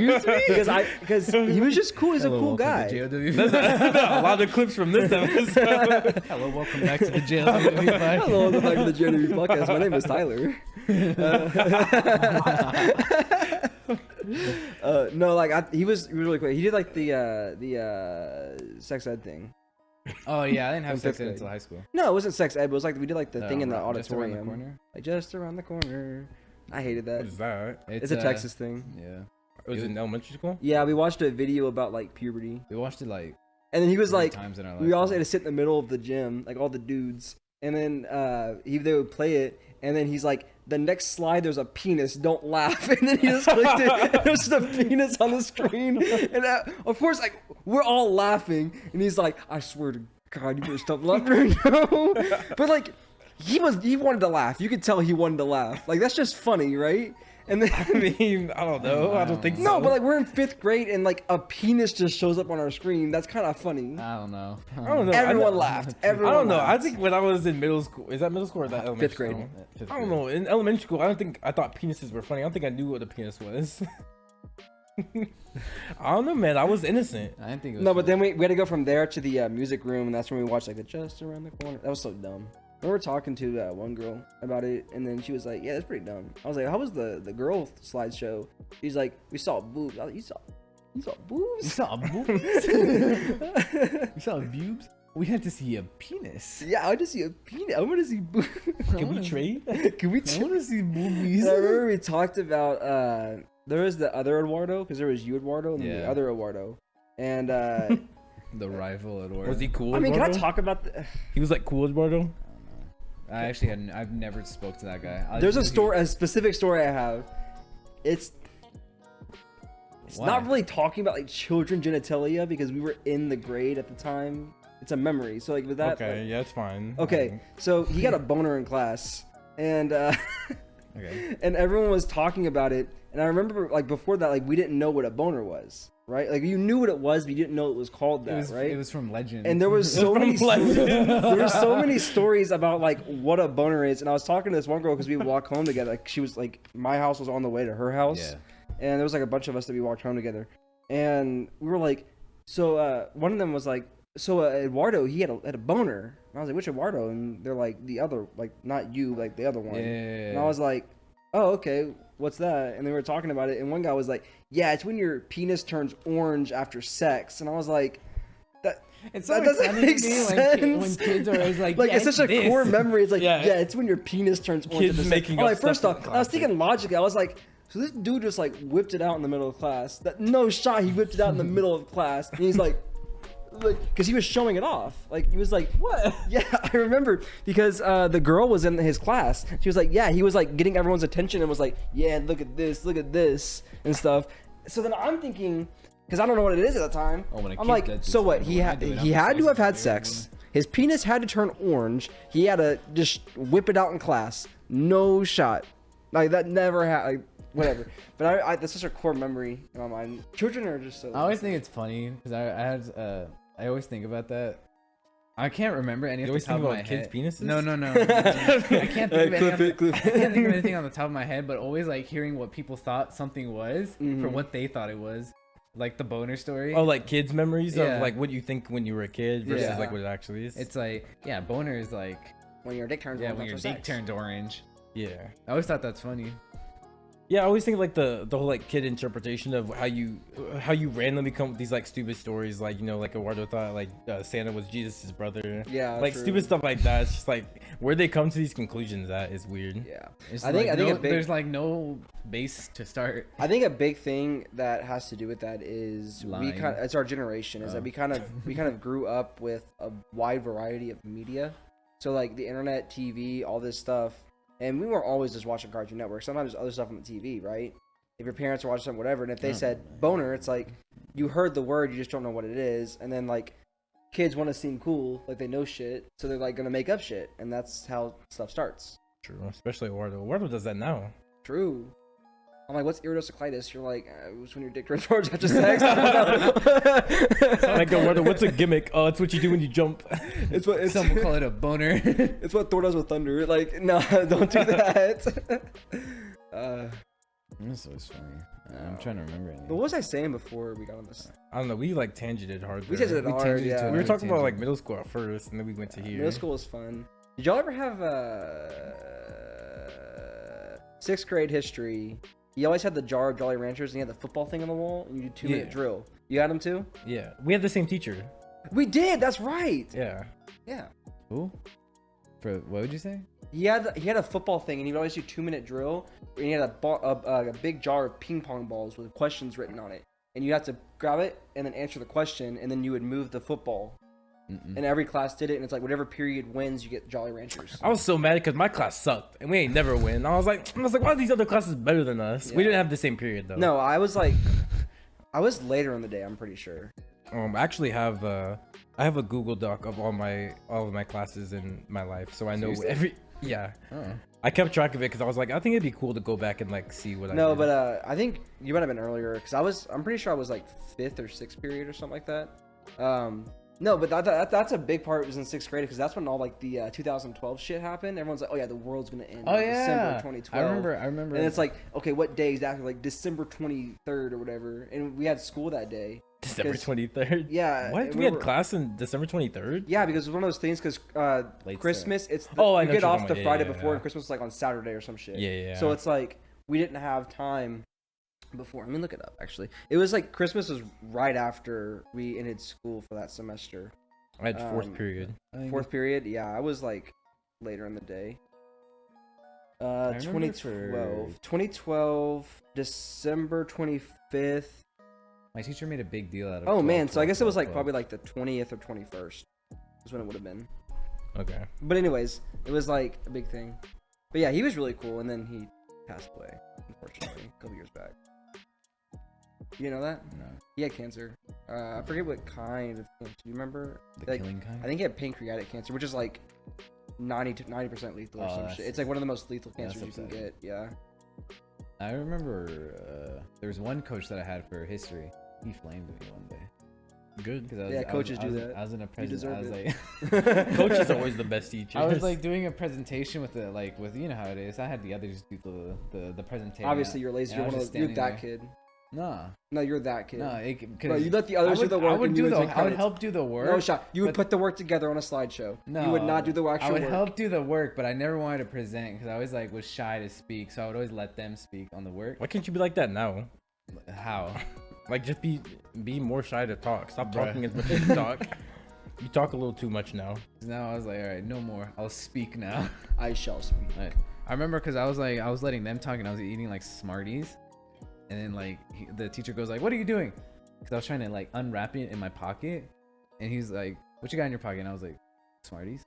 Speaker 2: because he was just cool. He's a cool guy.
Speaker 3: A lot of clips from this episode.
Speaker 1: Hello, welcome back to the JLW.
Speaker 2: Hello, welcome back to the JLW podcast. My name is Tyler. No, like he was really cool. He did like the sex ed thing.
Speaker 1: Oh yeah, I didn't have
Speaker 2: In
Speaker 1: sex
Speaker 2: fifth
Speaker 1: ed until
Speaker 2: grade.
Speaker 1: high school.
Speaker 2: No, it wasn't sex ed, but it was like we did like the thing in the
Speaker 1: Just around the
Speaker 2: auditorium.
Speaker 1: corner?
Speaker 2: Like just around the corner. I hated that.
Speaker 3: What is that?
Speaker 2: It's a Texas thing.
Speaker 1: Yeah,
Speaker 3: Was it in elementary school?
Speaker 2: Yeah, we watched a video about like puberty.
Speaker 1: we watched it like
Speaker 2: And then he was
Speaker 1: 3
Speaker 2: like,
Speaker 1: times in our life.
Speaker 2: we also had to sit in the middle of the gym, like all the dudes. And then they would play it, and then he's like, the next slide, there's a penis, don't laugh. And then he just clicked it, and there's just a penis on the screen. And of course, like, we're all laughing. And he's like, I swear to God, you better stop laughing. No. But like, he wanted to laugh. You could tell he wanted to laugh. Like, that's just funny, right? And then,
Speaker 3: I mean, I don't know. I don't think so.
Speaker 2: no, but like we're in 5th grade and like a penis just shows up on our screen. That's kind of funny.
Speaker 1: I don't know.
Speaker 3: I don't know.
Speaker 2: Everyone laughed. Everyone
Speaker 3: I don't know.
Speaker 2: laughed.
Speaker 3: I think when I was in middle school, is that middle school or is that elementary
Speaker 2: 5th grade.
Speaker 3: school? I don't know. In elementary school, I thought penises were funny. I don't think I knew what a penis was. I don't know, man. I was innocent.
Speaker 1: I didn't think it was.
Speaker 2: No, but then we had to go from there to the music room, and that's when we watched like the Just Around the Corner. That was so dumb. We were talking to one girl about it, and then she was like, "Yeah, that's pretty dumb." I was like, "How was the girl slideshow?" She's like, "We saw boobs." I was like, you saw boobs?
Speaker 1: You saw boobs? You saw boobs? We had to see a penis.
Speaker 2: Yeah, I want to see a penis. I want to see boobs.
Speaker 3: Can we trade?
Speaker 2: Can we?
Speaker 1: I want to see boobies.
Speaker 2: I remember we talked about there was the other Eduardo because there was you Eduardo and then the
Speaker 1: Yeah.
Speaker 2: other Eduardo, and
Speaker 1: The rival Eduardo.
Speaker 3: Was he cool?
Speaker 2: I mean, can I
Speaker 3: Eduardo?
Speaker 2: talk about the?
Speaker 3: He was like cool, Eduardo.
Speaker 1: I actually I've never spoke to that guy.
Speaker 2: There's a specific story I have. It's
Speaker 1: Why?
Speaker 2: not really talking about like children genitalia because we were in the grade at the time. It's a memory. So like with that.
Speaker 3: Okay, yeah, it's fine.
Speaker 2: Okay, so he got a boner in class, and
Speaker 1: Okay.
Speaker 2: and everyone was talking about it. And I remember like before that, like we didn't know what a boner was, right? Like you knew what it was, but you didn't know it was called that, right?
Speaker 1: It was from Legend.
Speaker 2: And there was so many
Speaker 3: Legend.
Speaker 2: there were so many stories about like what a boner is. And I was talking to this one girl because we walked home together. Like she was like my house was on the way to her house,
Speaker 1: Yeah.
Speaker 2: and there was like a bunch of us that we walked home together. And we were like, so one of them was like, so Eduardo, he had a boner. And I was like, which Eduardo? And they're like the other, like not you, like the other one.
Speaker 1: Yeah.
Speaker 2: And I was like, oh, okay, what's that? And they were talking about it, and one guy was like, yeah, it's when your penis turns orange after sex. And I was like,
Speaker 1: It's
Speaker 2: that
Speaker 1: so
Speaker 2: doesn't
Speaker 1: funny
Speaker 2: make
Speaker 1: to me
Speaker 2: sense.
Speaker 1: when kids are always like,
Speaker 2: like
Speaker 1: yeah,
Speaker 2: it's such a
Speaker 1: this.
Speaker 2: core memory. It's like,
Speaker 3: Yeah.
Speaker 2: yeah, it's when your penis turns orange
Speaker 3: Kids
Speaker 2: after sex.
Speaker 3: making
Speaker 2: I'm
Speaker 3: up
Speaker 2: like, first
Speaker 3: stuff
Speaker 2: off,
Speaker 3: in
Speaker 2: I was
Speaker 3: class.
Speaker 2: thinking logically, I was like, so this dude just like whipped it out in the middle of class. That no shot, he whipped it out in the middle of class, and he's like, like, because he was showing it off. Like, he was like, what? Yeah, I remember because the girl was in his class. She was like, yeah, he was like getting everyone's attention and was like, yeah, look at this, and stuff. So then I'm thinking, because I don't know what it is at the time.
Speaker 1: Oh, when a
Speaker 2: I'm
Speaker 1: kid
Speaker 2: like,
Speaker 1: does
Speaker 2: so
Speaker 1: this,
Speaker 2: what?
Speaker 1: when
Speaker 2: He
Speaker 1: I do it, I'm
Speaker 2: had to have had
Speaker 1: supposed to
Speaker 2: sex. His penis had to turn orange. He had to just whip it out in class. No shot. Like, that never happened. Like, whatever. But that's such a core memory in my mind. Children are just so.
Speaker 1: I always think it's funny because I always think about that. I can't remember any
Speaker 3: You
Speaker 1: off the
Speaker 3: always
Speaker 1: top
Speaker 3: think
Speaker 1: of my
Speaker 3: about kids'
Speaker 1: head.
Speaker 3: penises?
Speaker 1: No. I can't think of
Speaker 2: Clip it.
Speaker 1: I can't think of anything on the top of my head, but always like hearing what people thought something was for what they thought it was. Like the boner story.
Speaker 3: Oh, like kids' memories
Speaker 1: Yeah.
Speaker 3: of like what you think when you were a kid versus
Speaker 1: Yeah.
Speaker 3: like what it actually is.
Speaker 1: It's like, yeah, boner is like,
Speaker 2: When your dick turns orange.
Speaker 1: when your dick turns orange.
Speaker 3: yeah.
Speaker 1: I always thought that's funny.
Speaker 3: Yeah, I always think like the whole like kid interpretation of how you randomly come with these like stupid stories, like, you know, like Eduardo thought like Santa was Jesus' brother.
Speaker 2: Yeah,
Speaker 3: like
Speaker 2: true.
Speaker 3: stupid stuff like that. It's just like where they come to these conclusions at is weird.
Speaker 2: Yeah.
Speaker 1: It's
Speaker 2: I think
Speaker 1: there's like no base to start.
Speaker 2: I think a big thing that has to do with that is
Speaker 1: Lying.
Speaker 2: it's our generation is that we kind of grew up with a wide variety of media. So like the internet, TV, all this stuff, and we weren't always just watching Cartoon Network. Sometimes there's other stuff on the TV, right? If your parents are watching something, whatever, and if they said boner, it's like you heard the word, you just don't know what it is, and then like kids want to seem cool, like they know shit, so they're like gonna make up shit, and that's how stuff starts.
Speaker 3: True, especially Eduardo. Eduardo does that now.
Speaker 2: True. I'm like, what's iridocyclitis? You're like, it was when your dick turns orange after sex. I don't know.
Speaker 3: Like Eduardo, what's a gimmick? Oh, it's what you do when you jump.
Speaker 1: Some will call it a boner.
Speaker 2: It's what Thor does with thunder. Like, no, don't do that.
Speaker 1: This was funny. I'm trying to remember anything.
Speaker 2: But what was I saying before we got on this?
Speaker 3: I don't know. We like tangented hard.
Speaker 2: We tangented hard,
Speaker 1: tangented
Speaker 2: yeah.
Speaker 1: to
Speaker 3: We were
Speaker 1: another
Speaker 3: talking about like
Speaker 1: tangent.
Speaker 3: middle school at first, and then we went to here.
Speaker 2: Middle school was fun. Did y'all ever have 6th grade history? You always had the jar of Jolly Ranchers, and you had the football thing on the wall, and you did 2-minute
Speaker 3: Yeah.
Speaker 2: drill. You had them too?
Speaker 3: Yeah, we had the same teacher.
Speaker 2: We did. That's right.
Speaker 3: Yeah.
Speaker 2: Yeah.
Speaker 1: Who? For what would you say?
Speaker 2: He had a football thing, and he'd always do 2-minute drill. And he had a big jar of ping pong balls with questions written on it, and you had to grab it and then answer the question, and then you would move the football. And every class did it, and it's like whatever period wins, you get Jolly Ranchers.
Speaker 3: I was so mad because my class sucked, and we ain't never win. I was like, why are these other classes better than us? We
Speaker 2: Yeah.
Speaker 3: didn't have the same period though.
Speaker 2: No, I was later in the day. I'm pretty sure.
Speaker 3: I actually have I have a Google Doc of all of my classes in my life, so I know
Speaker 2: Seriously?
Speaker 3: every. Yeah.
Speaker 1: Oh.
Speaker 3: I kept track of it because I was like, I think it'd be cool to go back and like see what I
Speaker 2: No,
Speaker 3: did.
Speaker 2: but I think you might have been earlier because I'm pretty sure I was like 5th or 6th period or something like that. No, but that's a big part was in 6th grade because that's when all like the 2012 shit happened. Everyone's like, oh yeah, the world's gonna end.
Speaker 1: Oh
Speaker 2: in December
Speaker 1: yeah.
Speaker 2: 2012.
Speaker 1: I remember.
Speaker 2: And it's like, okay, what day exactly? Like December 23rd or whatever. And we had school that day.
Speaker 3: December
Speaker 2: 'cause-
Speaker 3: 23rd.
Speaker 2: Yeah.
Speaker 3: What?
Speaker 2: and
Speaker 3: We had
Speaker 2: were-
Speaker 3: class in December 23rd.
Speaker 2: Yeah, because it was one of those things because
Speaker 1: Late
Speaker 2: Christmas, it's
Speaker 3: Oh, I
Speaker 2: you
Speaker 3: know
Speaker 2: get
Speaker 3: what you're
Speaker 2: off
Speaker 3: talking
Speaker 2: the
Speaker 3: about.
Speaker 2: Friday
Speaker 3: Yeah,
Speaker 2: before,
Speaker 3: yeah.
Speaker 2: and Christmas is like on Saturday or some shit.
Speaker 3: Yeah.
Speaker 2: So it's like we didn't have time before. Let me look it up. Actually, it was like Christmas was right after we ended school for that semester.
Speaker 3: I had fourth period.
Speaker 2: Fourth period. Yeah, I was like later in the day.
Speaker 1: remember
Speaker 2: 2012, December 25th.
Speaker 1: My teacher made a big deal out of.
Speaker 2: Oh
Speaker 1: 12,
Speaker 2: man, so I
Speaker 1: 12,
Speaker 2: guess it was
Speaker 1: 12,
Speaker 2: like probably like the 20th or 21st is when it would have been.
Speaker 3: Okay.
Speaker 2: But anyways, it was like a big thing. But yeah, he was really cool, and then he passed away, unfortunately, a couple years back. You know that?
Speaker 1: No.
Speaker 2: He had cancer. I forget what kind of cancer. Do you remember?
Speaker 1: The
Speaker 2: Like,
Speaker 1: killing kind.
Speaker 2: I think he had pancreatic cancer, which is like 90% lethal or
Speaker 1: Oh,
Speaker 2: some
Speaker 1: that's-
Speaker 2: shit. It's like one of the most lethal
Speaker 1: that's
Speaker 2: cancers you can
Speaker 1: upsetting.
Speaker 2: get. Yeah.
Speaker 1: I remember there was one coach that I had for history. He flamed me one day.
Speaker 3: Good.
Speaker 1: Because
Speaker 2: Yeah, coaches do that.
Speaker 1: I was in a
Speaker 2: You deserve
Speaker 1: presentation. I was like,
Speaker 3: Coach is always the best teacher.
Speaker 1: I was like doing a presentation with you know how it is. I had the others do the presentation.
Speaker 2: Obviously, you're lazy.
Speaker 1: and I
Speaker 2: You're,
Speaker 1: was just
Speaker 2: you're
Speaker 1: standing
Speaker 2: that
Speaker 1: there.
Speaker 2: kid.
Speaker 1: Nah,
Speaker 2: No, you're that kid.
Speaker 1: no.
Speaker 2: Bro, you let the others do the work.
Speaker 1: I would
Speaker 2: and
Speaker 1: do
Speaker 2: you
Speaker 1: the.
Speaker 2: take
Speaker 1: I would
Speaker 2: credit.
Speaker 1: help do the work.
Speaker 2: No shot. You would
Speaker 1: but-
Speaker 2: put the work together on a slideshow.
Speaker 1: No,
Speaker 2: You would not do the actual
Speaker 1: I would
Speaker 2: work.
Speaker 1: help do the work, but I never wanted to present because I always like was shy to speak. So I would always let them speak on the work.
Speaker 3: Why can't you be like that now?
Speaker 1: How?
Speaker 3: Like just be more shy to talk. Stop
Speaker 1: Bruh.
Speaker 3: talking as much as you talk. You talk a little too much now.
Speaker 1: Now I was like, all right, no more. I'll speak now.
Speaker 2: I shall speak.
Speaker 1: I remember because I was letting them talk and I was eating like Smarties, and then like the teacher goes like, "What are you doing?" Because I was trying to like unwrap it in my pocket, and he's like, "What you got in your pocket?" And I was like, "Smarties."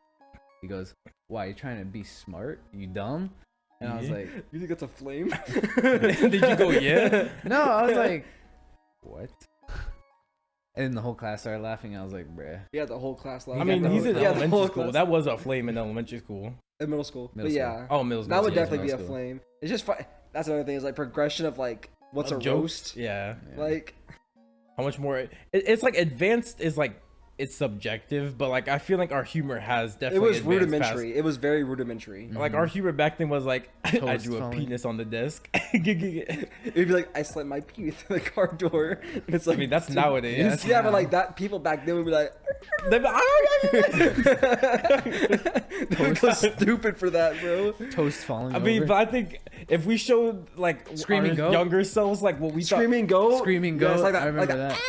Speaker 1: He goes, "Why, you trying to be smart? You dumb?" And I was like,
Speaker 2: "You think it's a flame?"
Speaker 3: Did you go, yeah?
Speaker 1: No, I was like, "What?" And then the whole class started laughing. I was like, "Bruh."
Speaker 2: Yeah, the whole class laughed.
Speaker 3: I mean, he's in elementary school.
Speaker 2: Class.
Speaker 3: That was a flame in elementary school.
Speaker 2: In middle school.
Speaker 1: Middle
Speaker 2: But
Speaker 1: school.
Speaker 2: yeah.
Speaker 3: Oh, middle school.
Speaker 2: That would
Speaker 1: yeah,
Speaker 2: definitely be a
Speaker 1: middle school.
Speaker 2: flame. It's just fun. That's another thing is like progression of like what's a
Speaker 3: Jokes?
Speaker 2: roast.
Speaker 3: Yeah.
Speaker 2: Like
Speaker 3: How much more? It's like advanced is like it's subjective, but like I feel like our humor has
Speaker 2: it
Speaker 3: definitely.
Speaker 2: was
Speaker 3: advanced
Speaker 2: rudimentary. It was very rudimentary.
Speaker 3: Like our humor back then was like I
Speaker 1: Toast
Speaker 3: drew a
Speaker 1: falling.
Speaker 3: penis on the desk.
Speaker 2: It'd be like I slammed my pee through the car door. And it's
Speaker 3: I
Speaker 2: like
Speaker 3: mean that's nowadays.
Speaker 2: yeah, but like that people back then would be like
Speaker 3: They'd be,
Speaker 2: they would go stupid for that, bro.
Speaker 1: Toast falling.
Speaker 3: I mean,
Speaker 1: over.
Speaker 3: but I think if we showed like
Speaker 1: Screaming
Speaker 3: our
Speaker 1: goat?
Speaker 3: younger selves like what we
Speaker 2: Screaming goat.
Speaker 1: Screaming
Speaker 2: Yeah,
Speaker 1: goat.
Speaker 2: it's like that,
Speaker 1: I remember
Speaker 2: like
Speaker 1: that.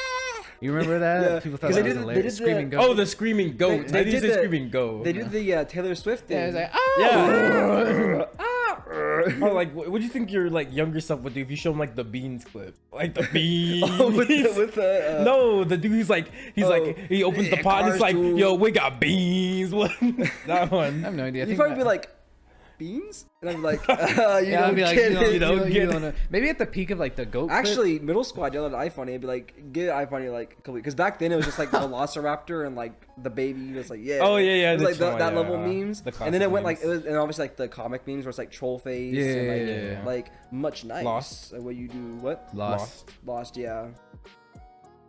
Speaker 1: You remember that?
Speaker 2: Yeah,
Speaker 1: People thought
Speaker 2: 'cause
Speaker 1: that
Speaker 2: they
Speaker 1: was
Speaker 2: did- they
Speaker 1: hilarious.
Speaker 2: did the-
Speaker 1: Screaming goat.
Speaker 3: Oh, the screaming goat.
Speaker 2: They
Speaker 3: They
Speaker 2: did
Speaker 3: used to
Speaker 2: the-
Speaker 3: screaming goat.
Speaker 2: They did the Taylor Swift thing.
Speaker 1: Yeah, it was like, oh.
Speaker 3: Yeah. Or like, what do you think your like younger self would do if you show him like the beans clip, like the beans?
Speaker 2: Oh, with the
Speaker 3: no, the dude he's like he opens the
Speaker 2: yeah,
Speaker 3: pot and he's
Speaker 2: cars
Speaker 3: like,
Speaker 2: too.
Speaker 3: yo, we got beans. That
Speaker 1: I
Speaker 3: one.
Speaker 1: have no idea. I
Speaker 2: You'd
Speaker 1: think
Speaker 2: probably
Speaker 1: that-
Speaker 2: be like, beans? And I'm like, you
Speaker 1: yeah, I'd
Speaker 2: don't
Speaker 1: be like,
Speaker 2: get
Speaker 1: you
Speaker 2: it.
Speaker 1: don't,
Speaker 3: get it.
Speaker 1: know. Maybe at the peak of like the goat. clip.
Speaker 2: Actually, middle school, I downloaded iFunny. I'd be like, get iFunny like a couple because back then it was just like the Velociraptor and like the baby was like, yeah.
Speaker 3: Oh, yeah,
Speaker 2: It was
Speaker 3: the
Speaker 2: like
Speaker 3: troll,
Speaker 2: that
Speaker 3: yeah,
Speaker 2: level memes.
Speaker 3: the
Speaker 2: And then it
Speaker 3: classic
Speaker 2: went like,
Speaker 3: memes.
Speaker 2: it was, and obviously like the comic memes where it's like troll face
Speaker 1: Yeah,
Speaker 2: and like,
Speaker 1: yeah.
Speaker 2: like much nice.
Speaker 3: Lost.
Speaker 2: What you do, what?
Speaker 1: Lost.
Speaker 2: Lost, yeah.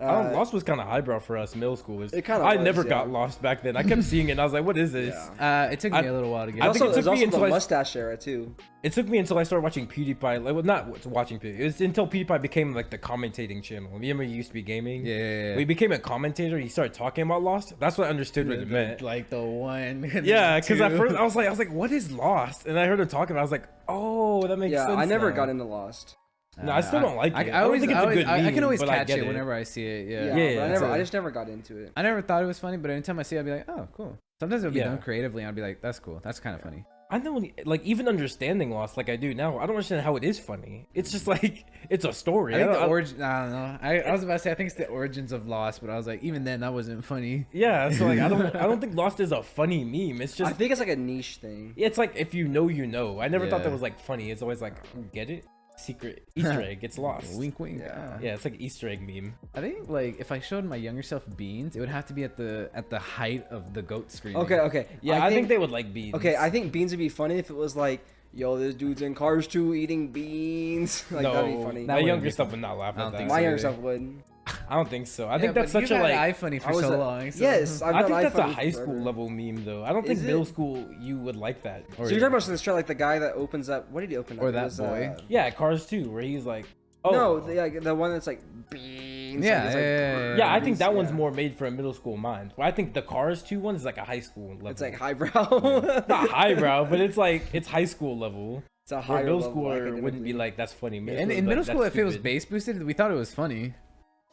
Speaker 3: Lost was kind of highbrow for us middle schoolers.
Speaker 2: It kinda
Speaker 3: I
Speaker 2: was,
Speaker 3: never
Speaker 2: yeah.
Speaker 3: got lost back then. I kept seeing it and I was like, what is this?
Speaker 2: Yeah.
Speaker 1: It took me a little while to get.
Speaker 3: I
Speaker 2: It
Speaker 3: think
Speaker 2: also,
Speaker 3: it took
Speaker 2: it was
Speaker 3: me
Speaker 2: also the
Speaker 3: until I-
Speaker 2: mustache era too.
Speaker 3: It took me until I started watching PewDiePie. Like, well, not watching PewDiePie. It was until PewDiePie became like the commentating channel. Remember, he used to be gaming.
Speaker 1: Yeah.
Speaker 3: When he became a commentator, he started talking about Lost. That's what I understood what it meant.
Speaker 1: Like the one. and
Speaker 3: Yeah,
Speaker 1: the
Speaker 3: because at
Speaker 1: two.
Speaker 3: first I was like, what is Lost? And I heard him talking. I was like, oh, that makes
Speaker 2: Yeah,
Speaker 3: sense.
Speaker 2: I never
Speaker 3: now.
Speaker 2: got into Lost.
Speaker 3: No, I still don't like it. I
Speaker 1: I
Speaker 3: don't
Speaker 1: always,
Speaker 3: think it's a good
Speaker 1: I can
Speaker 3: meme,
Speaker 1: always
Speaker 3: but I
Speaker 1: catch
Speaker 3: get
Speaker 1: it
Speaker 3: it.
Speaker 1: whenever I see it.
Speaker 2: Yeah,
Speaker 1: Yeah.
Speaker 2: but
Speaker 3: Yeah.
Speaker 2: I just never got into it.
Speaker 1: I never thought it was funny, but anytime I see it, I'd be like, oh, cool. Sometimes it'll be
Speaker 3: Yeah.
Speaker 1: done creatively, and I'd be like, that's cool. That's kind of funny.
Speaker 3: I know, like even understanding Lost, like I do now, I don't understand how it is funny. It's just like it's a story.
Speaker 1: I think the
Speaker 3: don't-
Speaker 1: origin. I don't know. I was about to say I think it's the origins of Lost, but I was like, even then, that wasn't funny.
Speaker 3: Yeah, so like I don't think Lost is a funny meme. It's
Speaker 2: I
Speaker 3: just
Speaker 2: think it's like a niche thing.
Speaker 3: it's like if you know, you know. I never thought that
Speaker 1: Yeah.
Speaker 3: was like funny. It's always like get it secret Easter egg. It's Lost.
Speaker 1: Wink, wink.
Speaker 2: Yeah.
Speaker 3: Yeah, it's like Easter egg meme.
Speaker 1: I think like if I showed my younger self beans, it would have to be at the height of the goat screaming.
Speaker 2: Okay.
Speaker 3: Yeah, I think they would like beans.
Speaker 2: Okay, I think beans would be funny if it was like, yo, this dude's in Cars 2 eating beans. Like,
Speaker 3: no,
Speaker 2: that'd be funny.
Speaker 1: That
Speaker 3: my
Speaker 1: wouldn't
Speaker 3: younger
Speaker 1: be
Speaker 3: stuff
Speaker 1: funny.
Speaker 3: would not laugh
Speaker 1: I
Speaker 3: at
Speaker 1: don't
Speaker 3: that.
Speaker 1: think
Speaker 2: My
Speaker 1: so
Speaker 2: younger
Speaker 1: either.
Speaker 2: self would.
Speaker 3: I don't think so. I
Speaker 1: Yeah,
Speaker 3: think that's
Speaker 1: but
Speaker 3: such
Speaker 1: you've
Speaker 3: a
Speaker 1: had
Speaker 3: like.
Speaker 1: iFunny
Speaker 2: I
Speaker 1: for
Speaker 2: was
Speaker 1: so
Speaker 2: a-
Speaker 1: long. So.
Speaker 2: Yes, I've
Speaker 3: I
Speaker 2: done
Speaker 3: think that's a
Speaker 2: iFunny
Speaker 3: high school
Speaker 2: forever.
Speaker 3: level meme though. I don't think
Speaker 2: Is
Speaker 3: middle
Speaker 2: it?
Speaker 3: school you would like that.
Speaker 1: Or
Speaker 2: So you're talking about this show, like the guy that opens up. What did he open up?
Speaker 1: Or
Speaker 2: It
Speaker 1: that
Speaker 2: was,
Speaker 1: boy.
Speaker 3: Yeah, Cars 2, where he's like, oh
Speaker 2: No, the one that's like beans.
Speaker 1: Yeah,
Speaker 2: like, it's like,
Speaker 1: yeah.
Speaker 3: yeah, I think
Speaker 2: beans,
Speaker 3: that one's
Speaker 2: yeah.
Speaker 3: more made for a middle school mind. But I think the Cars 2 one is like a high school level.
Speaker 2: It's like highbrow.
Speaker 3: not highbrow, but it's like it's high school level.
Speaker 2: It's a
Speaker 3: Where
Speaker 2: higher
Speaker 3: middle
Speaker 2: level
Speaker 3: schooler wouldn't be
Speaker 2: academically.
Speaker 3: like that's funny.
Speaker 1: In
Speaker 3: Like,
Speaker 1: middle school,
Speaker 3: that's
Speaker 1: if it was
Speaker 3: stupid.
Speaker 1: bass boosted, we thought it was funny.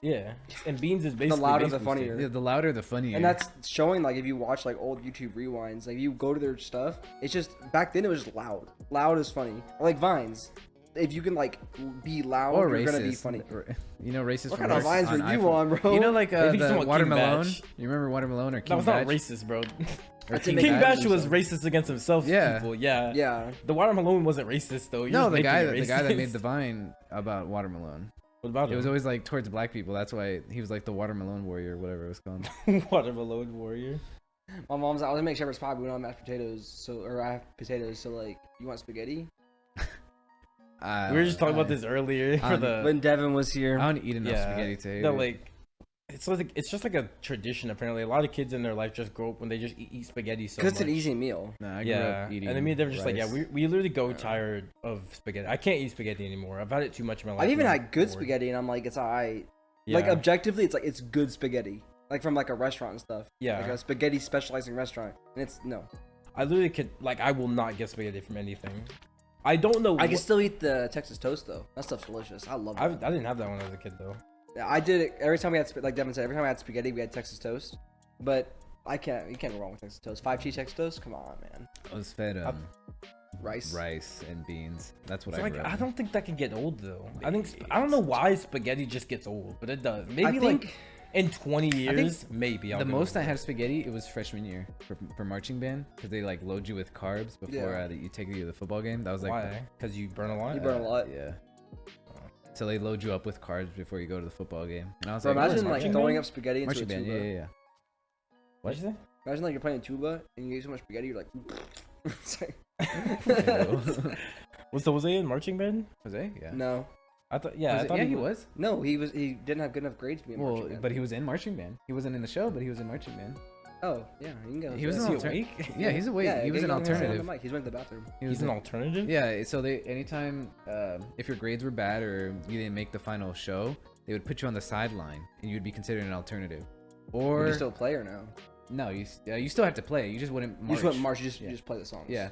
Speaker 3: Yeah, and Beans is basically
Speaker 2: louder
Speaker 3: bass
Speaker 2: the
Speaker 3: boosted.
Speaker 2: funnier.
Speaker 1: Yeah, the louder, the funnier.
Speaker 2: And that's showing like if you watch like old YouTube rewinds, like you go to their stuff, it's just back then it was just loud. Loud is funny. Or like vines. If you can like be loud,
Speaker 1: or
Speaker 2: you're
Speaker 1: racist.
Speaker 2: gonna be funny.
Speaker 1: You know, racist.
Speaker 2: What
Speaker 1: from
Speaker 2: kind of
Speaker 1: Racist
Speaker 2: vines were you
Speaker 1: iPhone.
Speaker 2: on, bro?
Speaker 1: You know, like
Speaker 3: Maybe
Speaker 1: the
Speaker 3: someone King
Speaker 1: Watermelon.
Speaker 3: Batch.
Speaker 1: You remember Watermelon or
Speaker 3: That
Speaker 1: King
Speaker 3: was not
Speaker 1: Batch?
Speaker 3: racist, bro.
Speaker 1: Or
Speaker 2: King
Speaker 3: King
Speaker 2: Batch
Speaker 3: Bash was
Speaker 2: himself.
Speaker 3: racist against himself.
Speaker 1: Yeah.
Speaker 3: People. Yeah.
Speaker 2: Yeah.
Speaker 3: The Watermelon wasn't racist though. You're
Speaker 1: No,
Speaker 3: just
Speaker 1: the
Speaker 3: making
Speaker 1: guy,
Speaker 3: it
Speaker 1: the guy that
Speaker 3: racist.
Speaker 1: made the vine about Watermelon.
Speaker 3: What about
Speaker 1: It was
Speaker 3: him?
Speaker 1: always like towards black people. That's why he was like the Watermelon warrior, whatever it was called.
Speaker 3: Watermelon warrior.
Speaker 2: My mom's like, I was gonna make shepherd's pie, but we don't have mashed potatoes, or I have potatoes, so like, you want spaghetti?
Speaker 3: We were just talking about this earlier for the.
Speaker 2: When Devin was here.
Speaker 1: I don't eat enough
Speaker 3: Yeah,
Speaker 1: spaghetti to hate
Speaker 3: no,
Speaker 1: it.
Speaker 3: like it's just like a tradition. Apparently, a lot of kids in their life just grow up when they just eat spaghetti so
Speaker 2: Because
Speaker 3: much.
Speaker 2: it's an easy meal.
Speaker 1: Nah, I grew
Speaker 3: Yeah,
Speaker 1: up eating
Speaker 3: and I mean they're just like, yeah,
Speaker 1: rice.
Speaker 3: we literally go tired of spaghetti. I can't eat spaghetti anymore. I've had it too much in my life.
Speaker 2: I've even
Speaker 3: and I'm
Speaker 2: had good
Speaker 3: bored.
Speaker 2: spaghetti, and I'm like, it's alright.
Speaker 3: Yeah.
Speaker 2: Like objectively, it's like it's good spaghetti, like from like a restaurant and stuff.
Speaker 3: Yeah.
Speaker 2: Like a spaghetti specializing restaurant, and it's no.
Speaker 3: I literally could like I will not get spaghetti from anything. I don't know.
Speaker 2: I can still eat the Texas toast though. That stuff's delicious. I love
Speaker 3: I
Speaker 2: it.
Speaker 3: didn't have that when I was a kid though.
Speaker 2: I did it every time we had like Devin said. Every time I had spaghetti, we had Texas toast. But you can't go wrong with Texas toast. 5 cheese Texas toast. Come on, man.
Speaker 1: I was fed
Speaker 2: Rice.
Speaker 1: rice and beans. That's what
Speaker 3: So,
Speaker 1: I
Speaker 3: like
Speaker 1: grew up
Speaker 3: I
Speaker 1: with.
Speaker 3: don't think that can get old though. I don't know why spaghetti just gets old, but it does. Maybe
Speaker 2: I think
Speaker 3: like in 20 years, maybe.
Speaker 1: The most I had spaghetti, it was freshman year for marching band, because they like load you with carbs before you take you to the football game. That was like
Speaker 3: why? Because you burn a lot.
Speaker 2: You burn a lot.
Speaker 1: Yeah. So they load you up with carbs before you go to the football game. And I was
Speaker 2: Bro,
Speaker 1: like,
Speaker 2: imagine like throwing up spaghetti into a
Speaker 1: marching
Speaker 2: tuba.
Speaker 1: band. Yeah.
Speaker 3: What'd you say?
Speaker 2: Imagine like you're playing tuba and you get so much spaghetti, you're like. It's like-
Speaker 3: Was the Jose in marching band?
Speaker 1: Jose? Yeah.
Speaker 2: No,
Speaker 3: I thought. Yeah, I thought
Speaker 1: he was.
Speaker 2: no, he didn't have good enough grades to be in marching band.
Speaker 1: But he was in marching band. He wasn't in the show, but he was in marching band.
Speaker 2: Oh yeah, you can go.
Speaker 1: He was
Speaker 3: Is
Speaker 1: an
Speaker 3: he
Speaker 1: alternative.
Speaker 3: awake?
Speaker 1: Yeah, he's awake.
Speaker 2: Yeah,
Speaker 1: he was an
Speaker 2: get him on the
Speaker 1: alternative.
Speaker 2: mic. He's went to the bathroom.
Speaker 3: He's an alternative.
Speaker 1: Yeah, so they anytime if your grades were bad or you didn't make the final show, they would put you on the sideline and you'd be considered an alternative. Or
Speaker 2: Would you still play or no?
Speaker 1: no, you still have to play. You just wouldn't march.
Speaker 2: You just went march. You just play the songs.
Speaker 1: Yeah.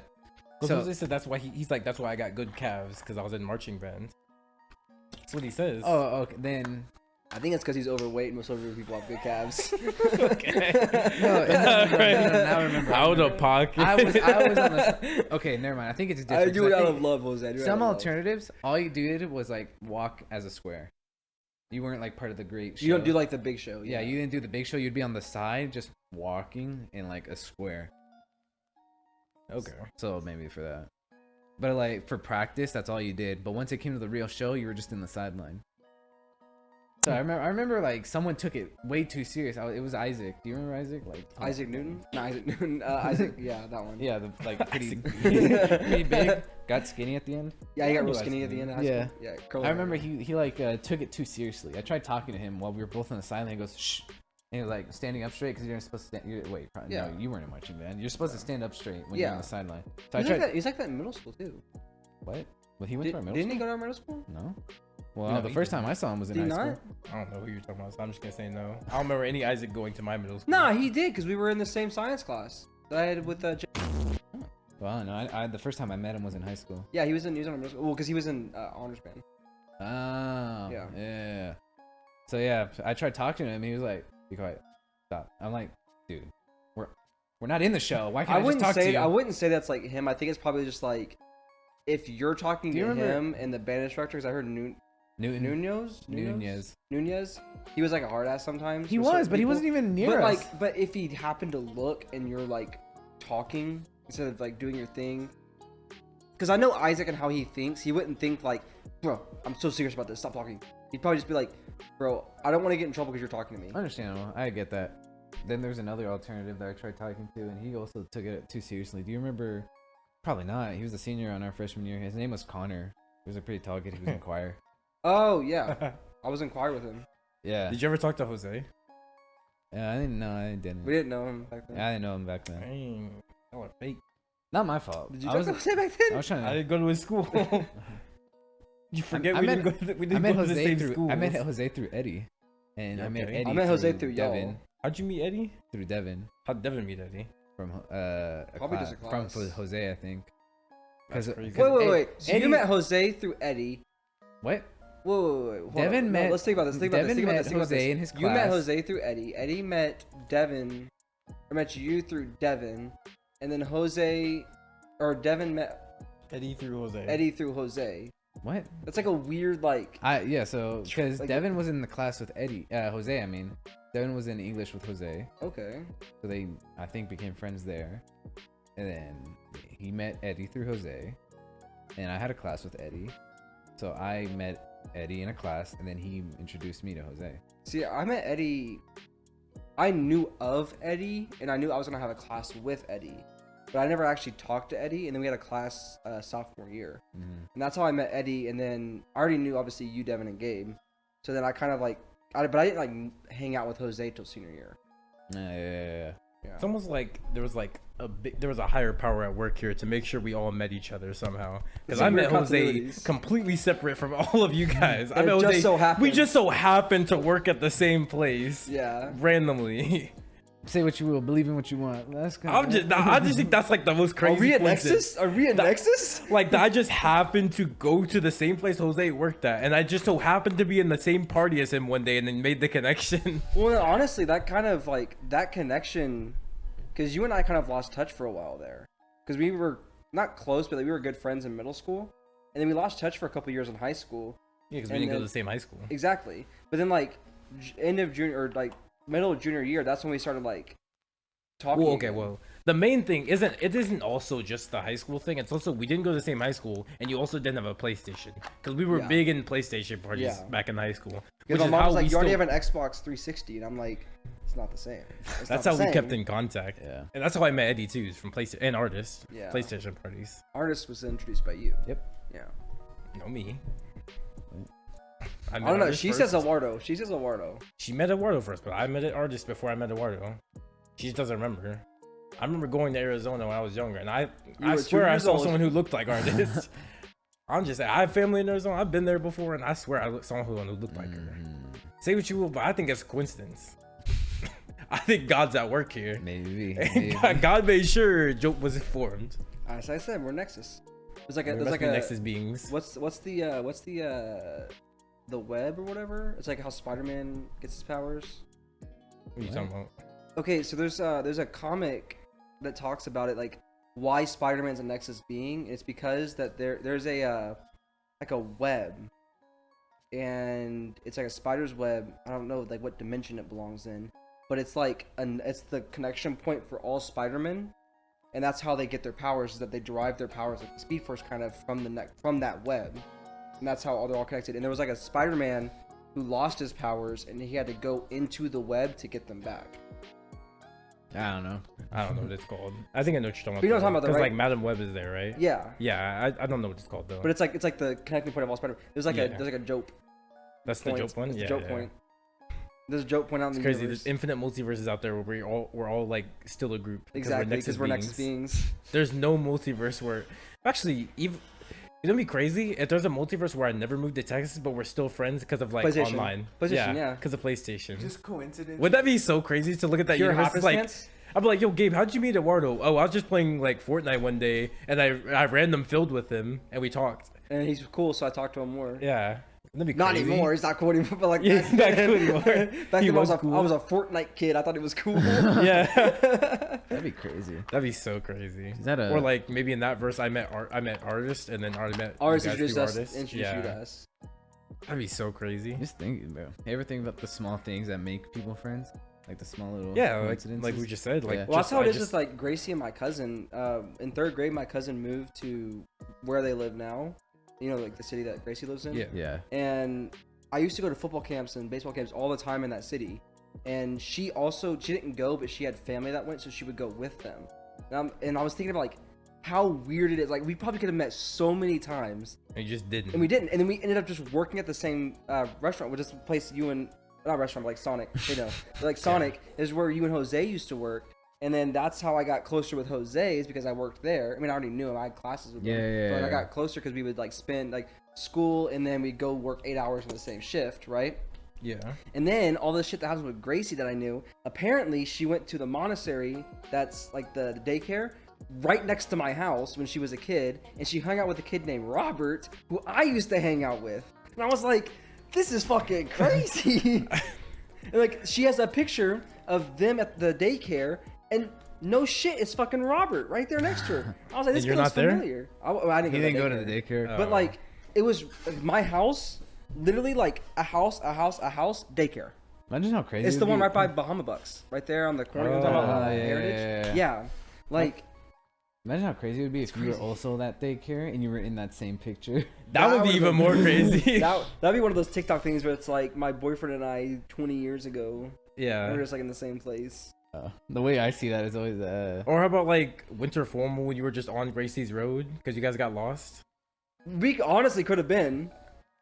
Speaker 3: So
Speaker 1: So
Speaker 3: Jose said that's why he's like that's why I got good calves because I was in marching band. That's what he says.
Speaker 1: oh, okay. Then
Speaker 2: I think it's because he's overweight and most overweight people have good calves.
Speaker 3: Okay.
Speaker 1: no, now I remember.
Speaker 3: Out of pocket.
Speaker 1: I was on the. Okay, never mind. I think it's different.
Speaker 2: I do it
Speaker 1: 'cause
Speaker 2: out
Speaker 1: think
Speaker 2: of love, Jose. I do it out
Speaker 1: Some
Speaker 2: of love.
Speaker 1: alternatives, all you did was like walk as a square. You weren't like part of the great show.
Speaker 2: You don't do like the big show.
Speaker 1: Yeah, you didn't do the big show. You'd be on the side, just walking in like a square.
Speaker 3: Okay.
Speaker 1: So maybe for that. But like for practice, that's all you did. But once it came to the real show, you were just in the sideline. So I remember like someone took it way too serious. It was Isaac. Do you remember Isaac? Like
Speaker 2: Isaac Newton? No, Isaac Newton. Isaac, yeah, that one.
Speaker 1: Yeah, the like pretty big, got skinny at the end.
Speaker 2: Yeah, he got
Speaker 3: I
Speaker 2: real
Speaker 3: knew
Speaker 2: skinny
Speaker 3: Isaac
Speaker 2: at the end of high
Speaker 1: Yeah.
Speaker 2: school. Yeah, curly
Speaker 1: I
Speaker 2: hair.
Speaker 1: remember he like took it too seriously. I tried talking to him while we were both on the sideline. He goes shh, and he was like standing up straight because you're supposed to stand. Wait,
Speaker 2: Yeah.
Speaker 1: no, you weren't in marching band. You're supposed to stand up straight when you're on
Speaker 2: Yeah.
Speaker 1: the sideline. So
Speaker 2: He's
Speaker 1: I tried.
Speaker 2: like that, he's like that in middle school too.
Speaker 1: What? Well, he went to our middle
Speaker 2: Didn't he
Speaker 1: school.
Speaker 2: go to our middle school?
Speaker 1: No. Well,
Speaker 3: No,
Speaker 1: the
Speaker 3: he
Speaker 1: first
Speaker 3: didn't.
Speaker 1: time I saw him was in
Speaker 2: Did he
Speaker 1: high
Speaker 2: not?
Speaker 1: school.
Speaker 3: I don't know who you're talking about, so I'm just gonna say no. I don't remember any Isaac going to my middle school.
Speaker 2: Nah, he did because we were in the same science class that I had with.
Speaker 1: Well, no, I the first time I met him was in high school.
Speaker 2: Yeah, he was on our middle school. Well, because he was in honors band.
Speaker 1: Oh.
Speaker 2: Yeah.
Speaker 1: Yeah. So yeah, I tried talking to him. He was like, "Be quiet, stop." I'm like, "Dude, we're not in the show. Why can't I, just
Speaker 2: wouldn't
Speaker 1: talk to
Speaker 2: say
Speaker 1: you?"
Speaker 2: I wouldn't say that's like him. I think it's probably just like if you're talking
Speaker 1: Do you
Speaker 2: to
Speaker 1: remember-
Speaker 2: him and the band instructors. I heard Nunez. He was like a hard ass sometimes.
Speaker 1: He
Speaker 2: with
Speaker 1: was,
Speaker 2: certain
Speaker 1: but he
Speaker 2: people.
Speaker 1: wasn't even near
Speaker 2: But
Speaker 1: us.
Speaker 2: but if he happened to look and you're like talking instead of like doing your thing, because I know Isaac and how he thinks. He wouldn't think like, bro, I'm so serious about this. Stop talking. He'd probably just be like, bro, I don't want to get in trouble because you're talking to me.
Speaker 1: Understandable. I get that. Then there's another alternative that I tried talking to, and he also took it too seriously. Do you remember? Probably not. He was a senior on our freshman year. His name was Connor. He was a pretty tall kid. He was in choir.
Speaker 2: Oh yeah, I was in choir with him.
Speaker 1: Yeah.
Speaker 3: Did you ever talk to Jose?
Speaker 1: Yeah, I didn't know. I didn't.
Speaker 2: We didn't know him back then.
Speaker 1: I didn't know him back then.
Speaker 3: Dang, that was fake.
Speaker 1: Not my fault.
Speaker 2: Did you
Speaker 1: I
Speaker 2: talk
Speaker 1: was,
Speaker 2: to Jose back
Speaker 1: I
Speaker 2: then?
Speaker 1: was trying
Speaker 3: I
Speaker 1: to.
Speaker 3: didn't go to his school. You forget
Speaker 1: I
Speaker 3: we
Speaker 1: met-
Speaker 3: didn't go to, we
Speaker 1: I
Speaker 3: didn't
Speaker 1: met
Speaker 3: go to the
Speaker 1: Jose
Speaker 3: same
Speaker 1: through.
Speaker 3: schools.
Speaker 1: I met Jose through Eddie, and I met
Speaker 3: Okay.
Speaker 1: Eddie.
Speaker 2: I met Jose through y'all.
Speaker 1: Devin.
Speaker 3: How'd you meet Eddie?
Speaker 1: Through Devin
Speaker 3: How'd Devin meet Eddie?
Speaker 1: from
Speaker 2: Probably just a
Speaker 1: from
Speaker 2: class.
Speaker 1: Jose, I think.
Speaker 3: That's
Speaker 1: 'Cause-
Speaker 3: crazy.
Speaker 1: 'cause
Speaker 2: Wait. So
Speaker 1: Eddie-
Speaker 2: you met Jose through Eddie.
Speaker 1: What?
Speaker 2: Wait. Hold
Speaker 1: Devin
Speaker 2: on.
Speaker 1: met.
Speaker 2: No, let's think about this.
Speaker 1: Devin met Jose in his class.
Speaker 2: You met Jose through Eddie. Eddie met Devin. I met you through Devin, and then Devin met
Speaker 3: Eddie through Jose.
Speaker 2: Eddie through Jose.
Speaker 1: What?
Speaker 2: That's like a weird like.
Speaker 1: Yeah. So because
Speaker 2: Like-
Speaker 1: Devin was in the class with Eddie, Jose. I mean, Devin was in English with Jose,
Speaker 2: Okay.
Speaker 1: so they I think became friends there, and then he met Eddie through Jose, and I had a class with Eddie, so I met Eddie in a class, and then he introduced me to Jose.
Speaker 2: See, I met Eddie. I knew of Eddie, and I knew I was gonna have a class with Eddie, but I never actually talked to Eddie. And then we had a class sophomore year,
Speaker 1: Mhm.
Speaker 2: and that's how I met Eddie. And then I already knew obviously you, Devin, and Gabe. So then I kind of like, but I didn't like hang out with Jose till senior year.
Speaker 1: Yeah.
Speaker 2: Yeah.
Speaker 3: It's almost like there was a higher power at work here to make sure we all met each other somehow. Because
Speaker 2: Some
Speaker 3: I met
Speaker 2: weird
Speaker 3: Jose
Speaker 2: continuities.
Speaker 3: completely separate from all of you guys. I
Speaker 2: It
Speaker 3: met
Speaker 2: just
Speaker 3: Jose.
Speaker 2: so happened.
Speaker 3: We just so happened to work at the same place
Speaker 2: Yeah.
Speaker 3: randomly.
Speaker 1: Say what you will, believe in what you want. That's kind
Speaker 3: I just think that's like the most crazy.
Speaker 2: Are we at
Speaker 3: coincidence.
Speaker 2: Nexus? Are we at Nexus?
Speaker 3: Like I just happened to go to the same place Jose worked at, and I just so happened to be in the same party as him one day, and then made the connection.
Speaker 2: Well, honestly, that kind of like that connection, because you and I kind of lost touch for a while there, because we were not close, but like, we were good friends in middle school, and then we lost touch for a couple years in high school.
Speaker 3: Yeah, because we
Speaker 2: And
Speaker 3: didn't go
Speaker 2: then-
Speaker 3: to the same high school.
Speaker 2: Exactly. But then like end of junior or like middle of junior year, that's when we started like talking.
Speaker 3: Well, okay,
Speaker 2: again.
Speaker 3: well, the main thing isn't also just the high school thing. It's also we didn't go to the same high school, and you also didn't have a PlayStation because we were big in PlayStation parties back in high school.
Speaker 2: Because my mom was like, "You already have an Xbox 360," and I'm like, "It's not the same."
Speaker 3: That's how we kept in contact.
Speaker 1: Yeah.
Speaker 3: And that's how I met Eddie too, is from PlayStation and Artist.
Speaker 2: Yeah.
Speaker 3: PlayStation parties.
Speaker 2: Artist was introduced by you.
Speaker 1: Yep.
Speaker 2: Yeah.
Speaker 3: No me.
Speaker 2: I don't know.
Speaker 3: Artist
Speaker 2: She
Speaker 3: first.
Speaker 2: says Eduardo. She says Eduardo.
Speaker 3: She met Eduardo first, but I met an Artist before I met Eduardo. She just doesn't remember. I remember going to Arizona when I was younger, and I swear I saw someone who looked like Artist. I'm just saying, I have family in Arizona. I've been there before, and I swear I saw someone who looked like her. Say what you will, but I think it's a coincidence. I think God's at work here.
Speaker 1: Maybe.
Speaker 3: God made sure Jowp was informed.
Speaker 2: As I said, we're Nexus. There's like a
Speaker 3: Nexus beings.
Speaker 2: What's the web or whatever? It's like how Spider-Man gets his powers.
Speaker 3: What are you talking about?
Speaker 2: Okay, so there's a comic that talks about it, like why Spider-Man's a Nexus being. It's because that there's a like a web, and it's like a spider's web. I don't know like what dimension it belongs in, but it's like it's the connection point for all Spider-Men, and that's how they get their powers. Is that they derive their powers, like the Speed Force, kind of from that web, and that's how they're all connected. And there was like a Spider-Man who lost his powers, and he had to go into the web to get them back.
Speaker 1: I don't know
Speaker 3: what it's called. I think I know what you're talking about.
Speaker 2: You know what I'm talking about, though,
Speaker 3: Because
Speaker 2: right?
Speaker 3: like Madam Web is there, right?
Speaker 2: Yeah.
Speaker 3: Yeah, I don't know what it's called though.
Speaker 2: But it's like the connecting point of all Spider-Man. There's like
Speaker 3: Yeah.
Speaker 2: there's like a Jowp.
Speaker 3: That's the Jowp one.
Speaker 2: It's
Speaker 3: Yeah,
Speaker 2: the Jowp
Speaker 3: yeah.
Speaker 2: point. There's a Jowp point out in
Speaker 3: It's
Speaker 2: the
Speaker 3: crazy.
Speaker 2: universe.
Speaker 3: There's infinite multiverses out there where we're all like still a group.
Speaker 2: Exactly, because we're Nexus beings.
Speaker 3: There's no multiverse where actually even. It'd be crazy if there's a multiverse where I never moved to Texas, but we're still friends because of like
Speaker 2: PlayStation.
Speaker 3: online.
Speaker 2: PlayStation, yeah.
Speaker 3: Because of PlayStation.
Speaker 1: Just coincidence.
Speaker 3: Would that be so crazy to look at that
Speaker 2: Pure
Speaker 3: universe? It's like,
Speaker 2: happenstance?
Speaker 3: I'd be like, yo, Gabe, how'd you meet Eduardo? Oh, I was just playing like Fortnite one day, and I random filled with him, and we talked.
Speaker 2: And he's cool, so I talked to him more.
Speaker 3: Yeah, that'd be
Speaker 2: Not
Speaker 3: crazy.
Speaker 2: anymore. He's not cool anymore. But like
Speaker 3: Yeah,
Speaker 2: back
Speaker 3: not
Speaker 2: then,
Speaker 3: cool anymore.
Speaker 2: back
Speaker 3: He
Speaker 2: then
Speaker 3: was
Speaker 2: I
Speaker 3: cool.
Speaker 2: was a Fortnite kid. I thought it was cool.
Speaker 3: Yeah,
Speaker 1: That'd be crazy.
Speaker 3: that'd be so crazy.
Speaker 1: Is that a-
Speaker 3: Or like maybe in that verse, I met Artist, and then Artist met
Speaker 2: Ours
Speaker 3: you guys
Speaker 2: introduced
Speaker 3: through
Speaker 2: us.
Speaker 3: Artist.
Speaker 2: Introduced you to
Speaker 3: Yeah,
Speaker 2: us.
Speaker 3: that'd be so crazy.
Speaker 1: Just thinking, bro. You ever think about the small things that make people friends? Like the small little
Speaker 3: Yeah,
Speaker 1: coincidences?
Speaker 3: like we just said, like
Speaker 1: Yeah.
Speaker 2: Well, that's how it
Speaker 3: I
Speaker 2: is with like Gracie and my cousin. In third grade, my cousin moved to where they live now. You know, like the city that Gracie lives in.
Speaker 3: Yeah.
Speaker 1: Yeah.
Speaker 2: And I used to go to football camps and baseball camps all the time in that city. And she didn't go, but she had family that went, so she would go with them. And I was thinking about like how weird it is. Like we probably could have met so many times,
Speaker 3: And you just didn't.
Speaker 2: and we didn't. And then we ended up just working at the same restaurant, which is the place you and not restaurant, but like Sonic. You know, like Sonic is where you and Jose used to work. And then that's how I got closer with Jose, is because I worked there. I mean, I already knew him. I had classes with him.
Speaker 1: Yeah,
Speaker 2: But I
Speaker 1: yeah.
Speaker 2: got closer because we would like spend like school, and then we'd go work 8 hours in the same shift, right?
Speaker 3: Yeah.
Speaker 2: And then all this shit that happens with Gracie that I knew, apparently she went to the monastery that's like the daycare right next to my house when she was a kid, and she hung out with a kid named Robert, who I used to hang out with. And I was like, this is fucking crazy. And like she has a picture of them at the daycare, and no shit, it's fucking Robert right there next to her. I was like, this
Speaker 3: And you're
Speaker 2: kid looks
Speaker 3: not there?
Speaker 2: familiar. I didn't
Speaker 1: He
Speaker 2: go
Speaker 1: didn't
Speaker 2: to
Speaker 1: go to the daycare.
Speaker 2: But like, it was like, my house, literally like a house, daycare.
Speaker 1: Imagine how crazy.
Speaker 2: It's
Speaker 1: it
Speaker 2: the
Speaker 1: would
Speaker 2: one
Speaker 1: be.
Speaker 2: right by Bahama Bucks, right there on the corner.
Speaker 3: Oh,
Speaker 2: You're talking about
Speaker 1: yeah,
Speaker 2: Heritage.
Speaker 1: yeah.
Speaker 2: Like
Speaker 1: Imagine how crazy it would be if you were
Speaker 2: crazy.
Speaker 1: also that daycare and you were in that same picture.
Speaker 3: That would be
Speaker 2: would've
Speaker 3: even
Speaker 2: been-
Speaker 3: more crazy.
Speaker 2: that'd be one of those TikTok things where it's like my boyfriend and I 20 years ago.
Speaker 3: Yeah.
Speaker 2: We're just like in the same place.
Speaker 1: The way I see that is always
Speaker 3: Or how about like winter formal when you were just on Gracie's Road because you guys got lost
Speaker 2: We honestly could have been.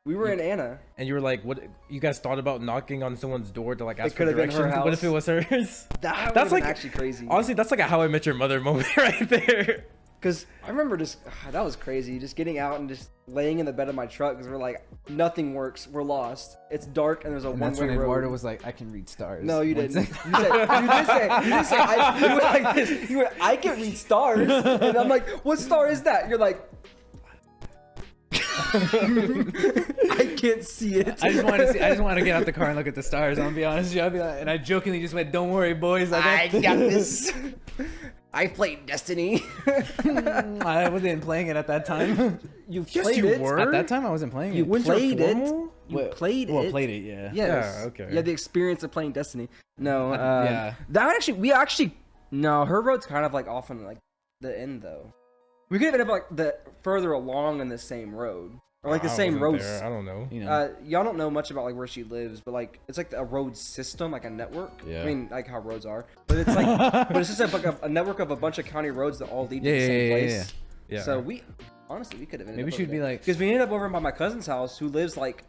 Speaker 2: We were in Anna.
Speaker 3: and you were like, what? You guys thought about knocking on someone's door to like ask for
Speaker 2: could have been
Speaker 3: directions.
Speaker 2: her
Speaker 3: What if
Speaker 2: house.
Speaker 3: it was hers?
Speaker 2: That's
Speaker 3: That's like
Speaker 2: actually crazy.
Speaker 3: Honestly, that's like a How I Met Your Mother moment right there.
Speaker 2: Because I remember just, that was crazy. Just getting out and just laying in the bed of my truck because we're like, nothing works. We're lost. It's dark and there's a
Speaker 1: and that's
Speaker 2: one-way
Speaker 1: when
Speaker 2: road.
Speaker 1: Eduardo was like, I can read stars.
Speaker 2: No, you
Speaker 1: One
Speaker 2: didn't.
Speaker 1: second.
Speaker 2: You did say, you went like this. You went, I can read stars. And I'm like, what star is that? You're like, I can't see it.
Speaker 1: I just wanted to see. I just wanted to get out the car and look at the stars. I'll be honest with you. I'll be like, and I jokingly just went, "Don't worry, boys. I got
Speaker 2: this. I played Destiny.
Speaker 1: I wasn't playing it at that time.
Speaker 2: You
Speaker 3: Yes,
Speaker 2: played
Speaker 3: you
Speaker 2: it.
Speaker 3: were.
Speaker 1: At that time, I wasn't playing
Speaker 2: You
Speaker 1: it.
Speaker 2: winter
Speaker 3: Winter
Speaker 2: played
Speaker 3: formal?
Speaker 2: it. played it.
Speaker 1: Played it, yeah.
Speaker 2: Yes.
Speaker 3: Yeah, okay.
Speaker 2: You had the experience of playing Destiny. No.
Speaker 1: Yeah.
Speaker 2: We actually. No, her road's kind of like off on like the end though. We could have ended up like further along in the same road. Or like the same roads.
Speaker 3: I don't know.
Speaker 1: You know.
Speaker 2: Y'all don't know much about like where she lives, but like it's like a road system, like a network.
Speaker 1: Yeah.
Speaker 2: I mean, like how roads are, but it's like, but it's just like a network of a bunch of county roads that all lead to the same place.
Speaker 3: Yeah.
Speaker 2: So we could have ended
Speaker 1: Maybe
Speaker 2: up
Speaker 1: she'd be like,
Speaker 2: because we ended up over by my cousin's house, who lives like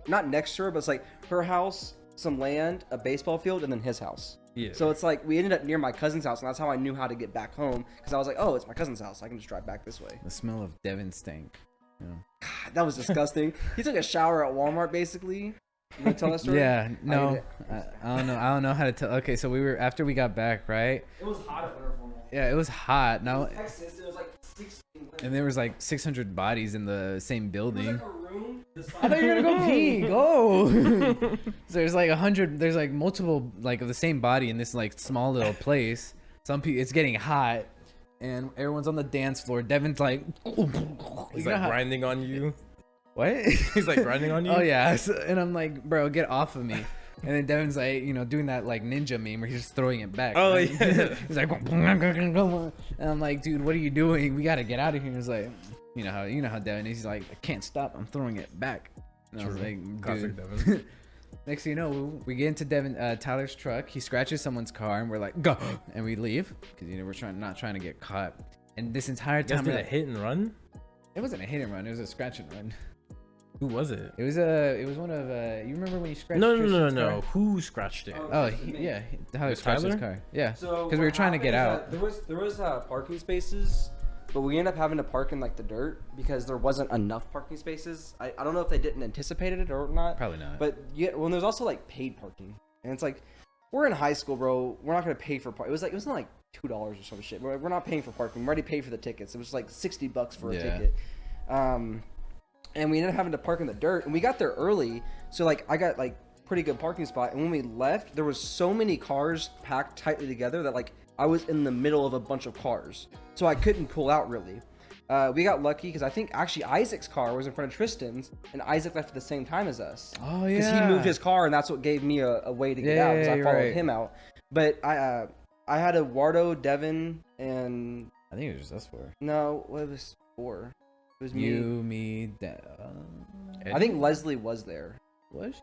Speaker 2: not next to her, but it's like her house, some land, a baseball field, and then his house.
Speaker 3: Yeah.
Speaker 2: So it's like we ended up near my cousin's house, and that's how I knew how to get back home, because I was like, oh, it's my cousin's house, I can just drive back this way.
Speaker 1: the smell of Devin stank. Yeah.
Speaker 2: God, that was disgusting. He took a shower at Walmart, basically. You want to tell that story?
Speaker 1: Yeah, no, I don't know. I don't know how to tell. Okay, so we were after we got back, right?
Speaker 2: It was hot at Winter Formal.
Speaker 1: Yeah, it was hot. Now,
Speaker 2: Texas, it was like 16.
Speaker 1: and there was like 600 bodies in the same building.
Speaker 2: It was like a room.
Speaker 1: I thought you were gonna go pee. Go. So there's like 100. There's like multiple like of the same body in this like small little place. Some people, it's getting hot, and everyone's on the dance floor. Devin's like,
Speaker 3: He's like grinding on you.
Speaker 1: what?
Speaker 3: He's like grinding on you.
Speaker 1: Oh yeah, and I'm like, bro, get off of me. And then Devin's like, doing that like ninja meme where he's just throwing it back.
Speaker 3: Oh,
Speaker 1: right?
Speaker 3: yeah.
Speaker 1: He's like, and I'm like, dude, what are you doing? We gotta get out of here. He's like, you know how Devin is. He's like, I can't stop. I'm throwing it back. And I was like,
Speaker 3: Classic
Speaker 1: dude.
Speaker 3: Devin.
Speaker 1: Next thing you know, we get into Tyler's truck. He scratches someone's car, and we're like, go, and we leave because we're not trying to get caught. And this entire
Speaker 3: You guys
Speaker 1: time,
Speaker 3: did a hit and run.
Speaker 1: it wasn't a hit and run. It was a scratch and run.
Speaker 3: Who was it?
Speaker 1: It was one of you remember when you scratched?
Speaker 3: No.
Speaker 1: Tristan's car?
Speaker 3: Who scratched it?
Speaker 1: Oh, Tyler scratched his car. Yeah, because we were trying to get out.
Speaker 2: There was parking spaces, but we ended up having to park in like the dirt because there wasn't enough parking spaces. I don't know if they didn't anticipate it or not.
Speaker 1: Probably not.
Speaker 2: But yeah, well, there's also like paid parking, and it's like we're in high school, bro. We're not gonna pay for parking. It was like $2 or some shit. We're not paying for parking. We already paid for the tickets. It was like $60 for a ticket. And we ended up having to park in the dirt, and we got there early, so like I got like pretty good parking spot. And when we left, there was so many cars packed tightly together that like I was in the middle of a bunch of cars, so I couldn't pull out really. We got lucky because I think actually Isaac's car was in front of Tristan's, and Isaac left at the same time as us.
Speaker 1: Oh yeah.
Speaker 2: Because he moved his car, and that's what gave me a way to get out because I followed him out. But I had Eduardo, Devin, and
Speaker 1: I think it was just us four.
Speaker 2: no, it was 4. It was me.
Speaker 1: You, me,
Speaker 2: I think Leslie was there.
Speaker 1: Was she?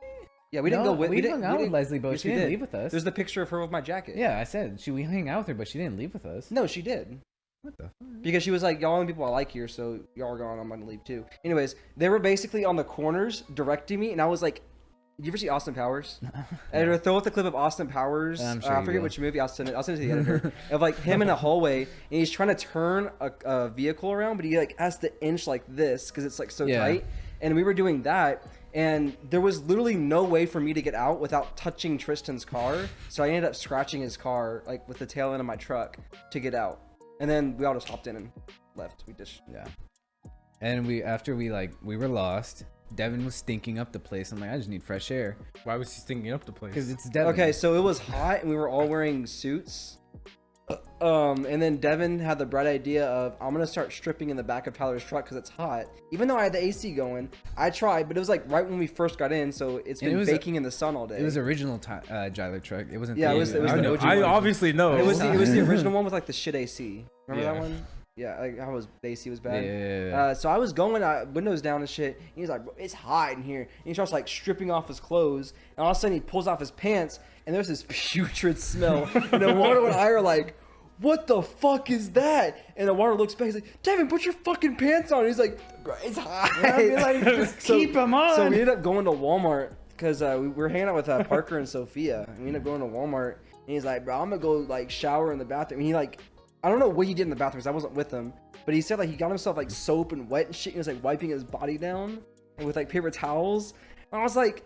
Speaker 2: Yeah, we didn't go with.
Speaker 1: We hung out with Leslie, but
Speaker 2: yes,
Speaker 1: she
Speaker 2: we
Speaker 1: didn't
Speaker 2: did.
Speaker 1: leave with us.
Speaker 2: There's the picture of her with my jacket.
Speaker 1: Yeah, I said we hung out with her, but she didn't leave with us.
Speaker 2: No, she did.
Speaker 1: What the fuck?
Speaker 2: Because she was like, y'all are the people I like here, so y'all are gone. I'm gonna leave too. Anyways, they were basically on the corners directing me, and I was like, "Did you ever see Austin Powers?" And they're throwing the clip of Austin Powers.
Speaker 1: I'm sure
Speaker 2: I forget which movie. I'll send it to the editor. Of like him in a hallway, and he's trying to turn a vehicle around, but he like has to inch like this because it's like so tight. And we were doing that, and there was literally no way for me to get out without touching Tristan's car. So I ended up scratching his car like with the tail end of my truck to get out. And then we all just hopped in and left. We just
Speaker 1: And we were lost. Devin was stinking up the place. I'm like, I just need fresh air
Speaker 3: Why was he stinking up the place?
Speaker 1: because it's Devin.
Speaker 2: okay. So it was hot, and we were all wearing suits. And then Devin had the bright idea of I'm gonna start stripping in the back of Tyler's truck because it's hot. Even though I had the AC going, I tried, but it was like right when we first got in, so it's been baking in the sun all day.
Speaker 1: It was original Tyler truck. It wasn't.
Speaker 2: Yeah, it was the OG one.
Speaker 3: I obviously know.
Speaker 2: It was the original one with like the shit AC. Remember that
Speaker 3: Yeah.
Speaker 2: one? Yeah, like how the AC was bad.
Speaker 1: Yeah.
Speaker 2: So I was going windows down and shit. And he's like, "Bro, it's hot in here." And he starts like stripping off his clothes, and all of a sudden he pulls off his pants, and there's this putrid smell. And Eduardo and I are like, "What the fuck is that?" And Eduardo looks back. He's like, "Devin, put your fucking pants on." And he's like, "Bro, it's hot."
Speaker 1: I'd be like, just keep them on.
Speaker 2: So we ended up going to Walmart because we were hanging out with Parker and Sophia. And we ended up going to Walmart, and he's like, "Bro, I'm gonna go like shower in the bathroom." And he like, I don't know what he did in the bathroom because I wasn't with him, but he said like he got himself like soap and wet and shit. And he was like wiping his body down and with like paper towels. And I was like,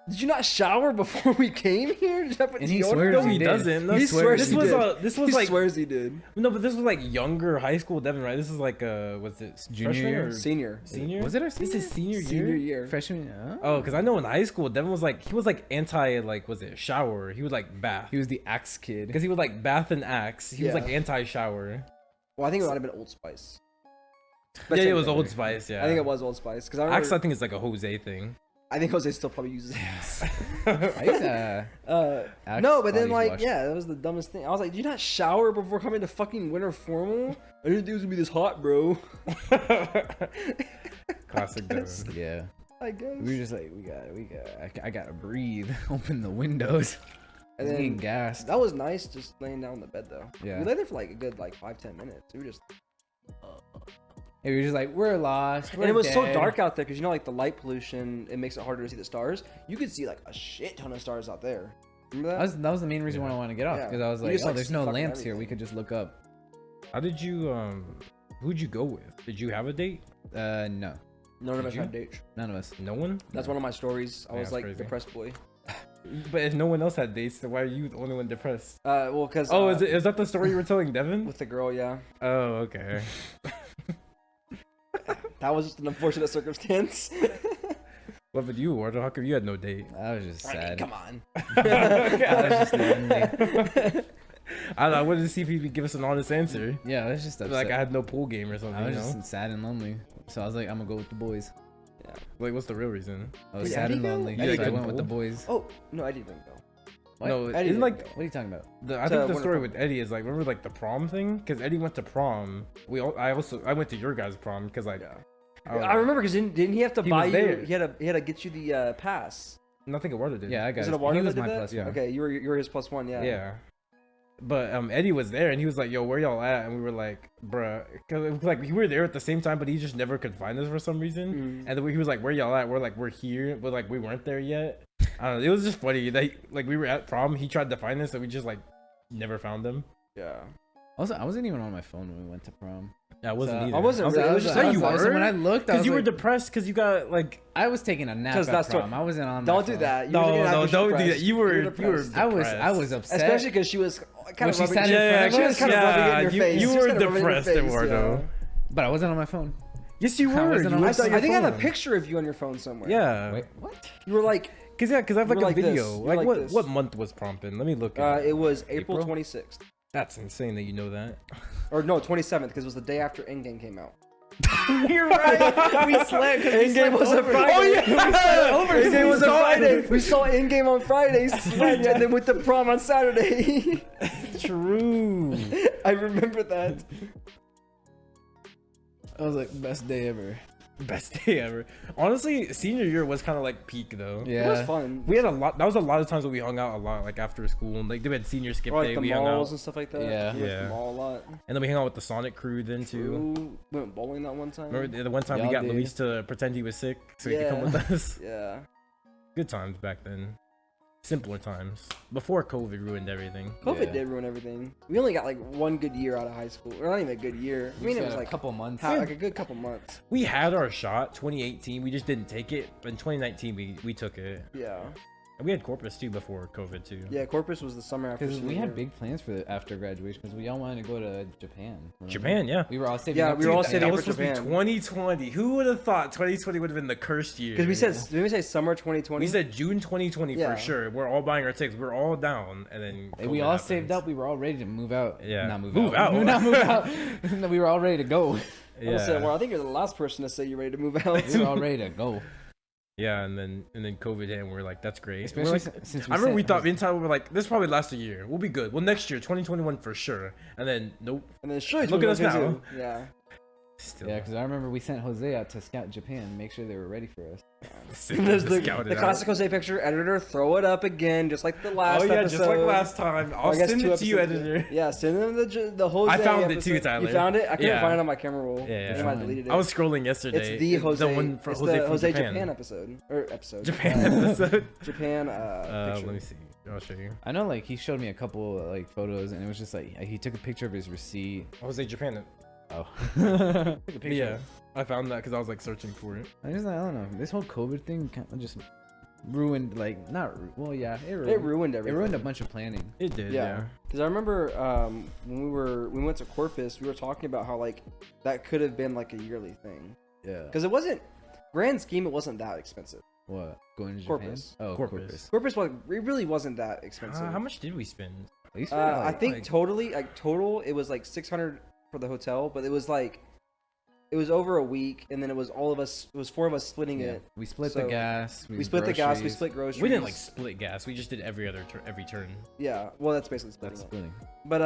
Speaker 2: "Did you not shower before we came here?" Did you not put
Speaker 1: And he
Speaker 2: deodorant
Speaker 1: swears
Speaker 2: on?"
Speaker 3: No, he
Speaker 1: did.
Speaker 3: doesn't. No,
Speaker 2: He swears
Speaker 3: this
Speaker 2: he
Speaker 3: was
Speaker 2: did.
Speaker 3: this was
Speaker 2: He
Speaker 3: like
Speaker 2: swears he did.
Speaker 3: no, but this was like younger high school Devin, right? This is like was it
Speaker 1: Junior
Speaker 3: freshman
Speaker 1: year?
Speaker 3: or
Speaker 2: Senior.
Speaker 3: senior?
Speaker 1: Was it our senior?
Speaker 3: This is senior year.
Speaker 2: Senior year.
Speaker 1: Freshman.
Speaker 3: Oh, because I know in high school Devin was like anti like was it shower? He was like bath.
Speaker 1: He was the axe kid.
Speaker 3: Because he was like bath and axe. He was
Speaker 2: Yeah.
Speaker 3: like anti shower.
Speaker 2: Well, I think it might have been Old Spice.
Speaker 3: Yeah, it was Old Spice. Yeah,
Speaker 2: I think it was Old Spice because I remember.
Speaker 3: Axe I think it's like a Jose thing.
Speaker 2: I think Jose still probably uses it.
Speaker 1: I used to,
Speaker 2: No, but then
Speaker 1: Axe
Speaker 2: like,
Speaker 1: body wash.
Speaker 2: yeah, that was the dumbest thing. I was like, "Do you not shower before coming to fucking winter formal?" I didn't think it was gonna be this hot, bro.
Speaker 3: Classic though.
Speaker 1: Yeah.
Speaker 2: I guess.
Speaker 1: We were just like, I gotta breathe. Open the windows.
Speaker 2: And
Speaker 1: And
Speaker 2: then-
Speaker 1: getting gassed.
Speaker 2: That was nice, just laying down on the bed though.
Speaker 1: Yeah.
Speaker 2: We lay there for like a good 5-10 minutes. We were just,
Speaker 1: And we were just like, we're lost.
Speaker 2: and it was so
Speaker 1: dead.
Speaker 2: dark out there because like the light pollution, it makes it harder to see the stars. You could see like a shit ton of stars out there. Remember that?
Speaker 1: That was the main reason why I wanted to get off,
Speaker 2: Yeah.
Speaker 1: because I was
Speaker 2: You
Speaker 1: like,
Speaker 2: just,
Speaker 1: oh,
Speaker 2: like,
Speaker 1: there's
Speaker 2: see
Speaker 1: no
Speaker 2: fucking
Speaker 1: lamps here. We
Speaker 2: everything.
Speaker 1: could just look up.
Speaker 3: How did you who'd you go with? Did you have a date?
Speaker 1: No,
Speaker 2: None of
Speaker 3: Did
Speaker 2: us
Speaker 3: you?
Speaker 2: had dates.
Speaker 1: none of us.
Speaker 3: No one?
Speaker 2: That's one of my stories. I
Speaker 3: Yeah,
Speaker 2: was
Speaker 3: that's
Speaker 2: like
Speaker 3: crazy.
Speaker 2: depressed boy.
Speaker 3: But if no one else had dates, then why are you the only one depressed?
Speaker 2: Well, because
Speaker 3: Oh, is that the story you were telling Devin?
Speaker 2: with the girl? Yeah,
Speaker 3: Oh, okay.
Speaker 2: that was just an unfortunate circumstance.
Speaker 3: What about you, Eduardo? How come you had no date?
Speaker 1: I was just
Speaker 2: I mean,
Speaker 1: sad.
Speaker 2: come on.
Speaker 1: I was just lonely.
Speaker 3: I wanted to see if he could give us an honest answer.
Speaker 1: Yeah, I was just upset.
Speaker 3: Like I had no pool game or something.
Speaker 1: I was
Speaker 3: you know?
Speaker 1: just sad and lonely. So I was like, I'm gonna go with the boys.
Speaker 3: Like, what's the real reason?
Speaker 1: I was
Speaker 2: Did
Speaker 1: sad
Speaker 2: Eddie
Speaker 1: and
Speaker 2: go?
Speaker 1: lonely.
Speaker 2: Eddie
Speaker 1: So I
Speaker 3: couldn't
Speaker 1: went with the
Speaker 3: go?
Speaker 1: boys.
Speaker 2: Oh no, I didn't go.
Speaker 1: What?
Speaker 3: No,
Speaker 2: Eddie
Speaker 3: isn't
Speaker 2: didn't
Speaker 3: like
Speaker 2: go.
Speaker 1: What are you talking about?
Speaker 3: I think the
Speaker 2: Winter
Speaker 3: story
Speaker 2: Prom.
Speaker 3: with Eddie is like, remember like the prom thing? Because Eddie went to prom. I went to your guys' prom because like
Speaker 2: I remember because didn't he have to
Speaker 3: He
Speaker 2: buy
Speaker 3: was
Speaker 2: you?
Speaker 3: there.
Speaker 2: He had to get you the pass.
Speaker 3: nothing Eduardo did.
Speaker 1: Yeah, I got
Speaker 2: Is
Speaker 1: it.
Speaker 2: it Eduardo
Speaker 1: He was
Speaker 2: that
Speaker 1: my
Speaker 2: did that?
Speaker 1: plus one.
Speaker 3: Yeah.
Speaker 2: Okay, you were his +1. Yeah.
Speaker 3: Yeah. But Eddie was there and he was like, "Yo, where y'all at?" And we were like, "Bruh," because it was like we were there at the same time, but he just never could find us for some reason.
Speaker 2: Mm.
Speaker 3: And then he was like, "Where y'all at?" We're like, "We're here," but like we weren't there yet. I don't know. It was just funny that like we were at prom. He tried to find us, and we just like never found him.
Speaker 2: Yeah.
Speaker 1: Also, I wasn't even on my phone when we went to prom.
Speaker 3: Yeah, I wasn't either.
Speaker 2: I wasn't
Speaker 1: was-
Speaker 2: really.
Speaker 1: I
Speaker 2: It
Speaker 1: was-
Speaker 2: was just
Speaker 1: I
Speaker 3: Yeah,
Speaker 1: was-
Speaker 3: you
Speaker 1: I was-
Speaker 3: were?
Speaker 1: When I looked, I
Speaker 3: Because
Speaker 1: was
Speaker 3: you were
Speaker 1: like,
Speaker 3: depressed because you got like.
Speaker 1: I was taking a nap
Speaker 2: 'Cause
Speaker 1: at
Speaker 2: that's what-
Speaker 1: prom. I wasn't on. my
Speaker 2: Don't do
Speaker 1: phone.
Speaker 2: that. You
Speaker 3: No,
Speaker 2: were taking
Speaker 3: no,
Speaker 2: active
Speaker 3: don't do
Speaker 2: depressed.
Speaker 3: that. You were
Speaker 2: depressed.
Speaker 1: I was
Speaker 3: depressed.
Speaker 1: upset.
Speaker 2: Especially because she was kind
Speaker 1: When
Speaker 2: of
Speaker 1: she
Speaker 2: rubbing.
Speaker 1: sat in front of
Speaker 2: she was
Speaker 1: us,
Speaker 2: kind of rubbing it in your
Speaker 3: you,
Speaker 2: face.
Speaker 3: you
Speaker 2: She was
Speaker 3: were
Speaker 2: kinda rubbing it in your
Speaker 3: depressed,
Speaker 2: face,
Speaker 3: Eduardo.
Speaker 1: But I wasn't on my phone.
Speaker 3: Yes, you
Speaker 1: I
Speaker 3: were.
Speaker 1: wasn't
Speaker 3: You
Speaker 1: on
Speaker 3: were
Speaker 1: my
Speaker 3: on
Speaker 1: phone.
Speaker 3: your
Speaker 2: I think I have a
Speaker 3: phone.
Speaker 2: picture of you on your phone somewhere.
Speaker 3: Yeah.
Speaker 1: Wait, what?
Speaker 2: You were like,
Speaker 3: Because I have
Speaker 2: You
Speaker 3: like
Speaker 2: were
Speaker 3: a
Speaker 2: like this.
Speaker 3: video.
Speaker 2: You were
Speaker 3: Like,
Speaker 2: like
Speaker 3: what
Speaker 2: this.
Speaker 3: what month was prom in? Let me look.
Speaker 2: it was April
Speaker 1: April?
Speaker 2: 26th.
Speaker 3: That's insane that you know that.
Speaker 2: Or no, 27th, because it was the day after Endgame came out.
Speaker 3: You're right. We slept.
Speaker 2: Endgame was a Friday.
Speaker 3: Oh yeah.
Speaker 2: Endgame was a
Speaker 3: saw it.
Speaker 2: Friday. We saw Endgame on Friday, slept, and then went to prom on Saturday.
Speaker 3: True.
Speaker 2: I remember that.
Speaker 1: I was like, best day ever.
Speaker 3: Best day ever. Honestly, senior year was kind of like peak though.
Speaker 1: Yeah.
Speaker 2: It was fun.
Speaker 3: We had a lot. That was a lot of times when we hung out a lot, like after school, and like they had senior skip
Speaker 2: Or
Speaker 3: day.
Speaker 2: like the
Speaker 3: We hung
Speaker 2: malls
Speaker 3: out,
Speaker 2: and stuff like that.
Speaker 1: Yeah.
Speaker 2: We went to
Speaker 3: Yeah.
Speaker 2: the mall a lot.
Speaker 3: and then we hung out with the Sonic crew then too.
Speaker 2: Ooh, we went bowling that one time.
Speaker 3: Remember the one time
Speaker 1: Y'all
Speaker 3: we got
Speaker 1: did.
Speaker 3: Luis to pretend he was sick so he could come
Speaker 2: Yeah.
Speaker 3: with us.
Speaker 2: Yeah.
Speaker 3: Good times back then. Simpler times before COVID ruined everything.
Speaker 2: COVID
Speaker 1: Yeah.
Speaker 2: did ruin everything. We only got like one good year out of high school. Or not even a good year. I mean, it was like
Speaker 1: a couple months.
Speaker 2: like a good couple months.
Speaker 3: We had our shot 2018. We just didn't take it. But in 2019, we took it.
Speaker 2: Yeah.
Speaker 3: And we had Corpus too before COVID too.
Speaker 2: Yeah, Corpus was the summer after.
Speaker 1: Because we
Speaker 2: senior
Speaker 1: had
Speaker 2: year.
Speaker 1: big plans for after graduation. Because we all wanted to go to Japan. remember?
Speaker 3: Japan, yeah.
Speaker 1: We were all saving.
Speaker 2: Yeah,
Speaker 1: up
Speaker 2: we
Speaker 1: to
Speaker 2: were all
Speaker 1: that.
Speaker 2: saving
Speaker 3: That
Speaker 2: up
Speaker 3: was
Speaker 2: for
Speaker 3: supposed to be
Speaker 2: Japan.
Speaker 3: 2020. Who would have thought 2020 would have been the cursed year?
Speaker 2: Because we said, didn't we say summer 2020?
Speaker 3: we said June 2020
Speaker 2: Yeah.
Speaker 3: for sure. We're all buying our tickets. We're all down, and then
Speaker 1: Hey, we
Speaker 3: COVID
Speaker 1: all
Speaker 3: happens.
Speaker 1: saved up. We were all ready to move out.
Speaker 3: Yeah.
Speaker 1: Not move,
Speaker 3: Move
Speaker 1: out.
Speaker 3: out.
Speaker 1: Not move out. No, we were all ready to go.
Speaker 3: Yeah.
Speaker 2: I said, well, I think you're the last person to say you're ready to move out.
Speaker 1: We were all ready to go.
Speaker 3: Yeah, and then COVID hit, and we're like, that's great. We're
Speaker 1: Especially
Speaker 3: like,
Speaker 1: since
Speaker 3: I remember we
Speaker 1: sent-
Speaker 3: thought in time we were like, this probably lasts a year. We'll be good. Well, next year, 2021 for sure. And then nope.
Speaker 2: And then sure,
Speaker 3: Look at us now.
Speaker 2: 2022. Yeah.
Speaker 3: Still.
Speaker 1: Yeah, because I remember we sent Jose out to scout Japan, make sure they were ready for us.
Speaker 2: There's the
Speaker 3: Scouted out.
Speaker 2: classic Jose picture. Editor, throw it up again, just like the last
Speaker 3: Oh yeah,
Speaker 2: episode.
Speaker 3: just like last time. I'll
Speaker 2: I guess
Speaker 3: send
Speaker 2: 2
Speaker 3: it to you,
Speaker 2: episodes ago.
Speaker 3: editor.
Speaker 2: Yeah, send them the Jose
Speaker 3: I found it too,
Speaker 2: episode.
Speaker 3: Tyler.
Speaker 2: You found it? I couldn't
Speaker 3: Yeah.
Speaker 2: find it on my camera roll.
Speaker 3: Yeah,
Speaker 2: I
Speaker 3: yeah.
Speaker 2: might have deleted it.
Speaker 3: I was scrolling yesterday.
Speaker 2: It's the Jose.
Speaker 3: The one for
Speaker 2: it's
Speaker 3: Jose
Speaker 2: the
Speaker 3: from
Speaker 2: Jose
Speaker 3: Japan.
Speaker 2: episode. Or episode.
Speaker 3: Japan episode.
Speaker 2: Japan
Speaker 3: Let
Speaker 2: picture.
Speaker 3: me see. I'll show you.
Speaker 1: I know, like, he showed me a couple, like, photos, and it was just, like, he took a picture of his receipt.
Speaker 3: Jose Japan.
Speaker 1: Oh. Took a picture.
Speaker 3: Yeah, I found that because I was like searching for it.
Speaker 1: I don't know. This whole COVID thing kind of just ruined, like, well, yeah, it ruined,
Speaker 2: It ruined
Speaker 1: it
Speaker 2: everything.
Speaker 1: ruined a bunch of planning.
Speaker 3: It did.
Speaker 2: Yeah,
Speaker 3: Yeah.
Speaker 2: because I remember when we went to Corpus, we were talking about how like that could have been like a yearly thing
Speaker 1: Yeah.
Speaker 2: because it wasn't grand scheme. It wasn't that expensive.
Speaker 1: What? Going to Japan?
Speaker 2: Corpus.
Speaker 1: Oh,
Speaker 3: Corpus.
Speaker 1: Corpus.
Speaker 2: Corpus was it really wasn't that expensive.
Speaker 3: How much did we spend?
Speaker 1: At least
Speaker 2: I think
Speaker 3: like-
Speaker 2: total it was like 600 for the hotel, but it was like it was over a week, and then it was all of us. It was 4 of us splitting it.
Speaker 1: We split
Speaker 2: So,
Speaker 1: the gas.
Speaker 2: We split the gas. We
Speaker 1: groceries.
Speaker 2: split groceries.
Speaker 3: We didn't like split gas. We just did every turn.
Speaker 2: Yeah. Well, that's basically splitting.
Speaker 1: That's
Speaker 2: It.
Speaker 1: splitting.
Speaker 2: But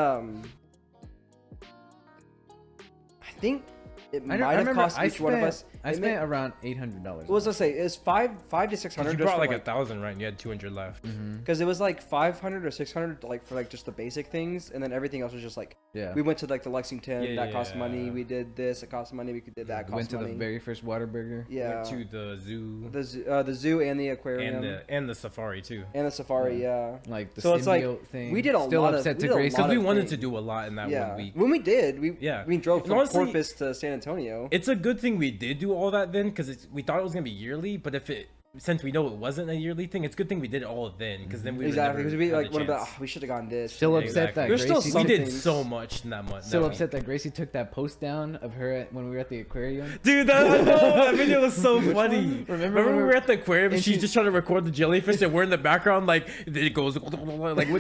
Speaker 2: I think it
Speaker 1: I
Speaker 2: might
Speaker 1: don't- I
Speaker 2: have
Speaker 1: remember
Speaker 2: cost
Speaker 1: I
Speaker 2: each one of
Speaker 1: spent-
Speaker 2: us.
Speaker 1: I spent around $800.
Speaker 2: What was I say? It was five to 600.
Speaker 3: You brought like 1,000, right? And you had 200 left.
Speaker 2: Because it was like 500 or 600 like for like just the basic things, and then everything else was just like
Speaker 1: Yeah.
Speaker 2: we went to like the Lexington, that cost money.
Speaker 3: Yeah.
Speaker 2: We did this, it cost money. We did that,
Speaker 1: We went
Speaker 2: cost
Speaker 1: to
Speaker 2: money.
Speaker 1: the very first Whataburger.
Speaker 2: Yeah.
Speaker 3: Went to the zoo
Speaker 2: The zoo and the aquarium
Speaker 3: and the safari too.
Speaker 2: and the safari. Yeah.
Speaker 1: Like the
Speaker 2: So it's like,
Speaker 1: symbiote thing.
Speaker 2: we did a
Speaker 1: Still
Speaker 2: lot of-
Speaker 1: upset
Speaker 2: we
Speaker 1: to
Speaker 2: did a
Speaker 1: Grace.
Speaker 2: lot
Speaker 3: Because we
Speaker 2: of
Speaker 3: wanted
Speaker 2: things.
Speaker 3: to do a lot in that
Speaker 2: Yeah.
Speaker 3: 1 week.
Speaker 2: When we did, we drove
Speaker 3: And
Speaker 2: from
Speaker 3: honestly,
Speaker 2: Corpus to San Antonio.
Speaker 3: It's a good thing we did do all that then, because we thought it was gonna be yearly. But since we know it wasn't a yearly thing, it's a good thing we did it all then, because then we
Speaker 2: Exactly, because we like one of the
Speaker 3: chance.
Speaker 2: we should have gone this.
Speaker 1: Still
Speaker 2: and-
Speaker 1: upset that
Speaker 2: There's still
Speaker 1: Gracie.
Speaker 2: some
Speaker 3: We did
Speaker 2: things.
Speaker 3: so much in that month.
Speaker 1: Still upset that Gracie took that post down of her when we were at the aquarium.
Speaker 3: Dude, that video was so funny.
Speaker 1: one?
Speaker 3: Remember when we were at the aquarium and
Speaker 1: and
Speaker 3: she's
Speaker 1: she-
Speaker 3: just trying to record the jellyfish and we're in the background like it goes like what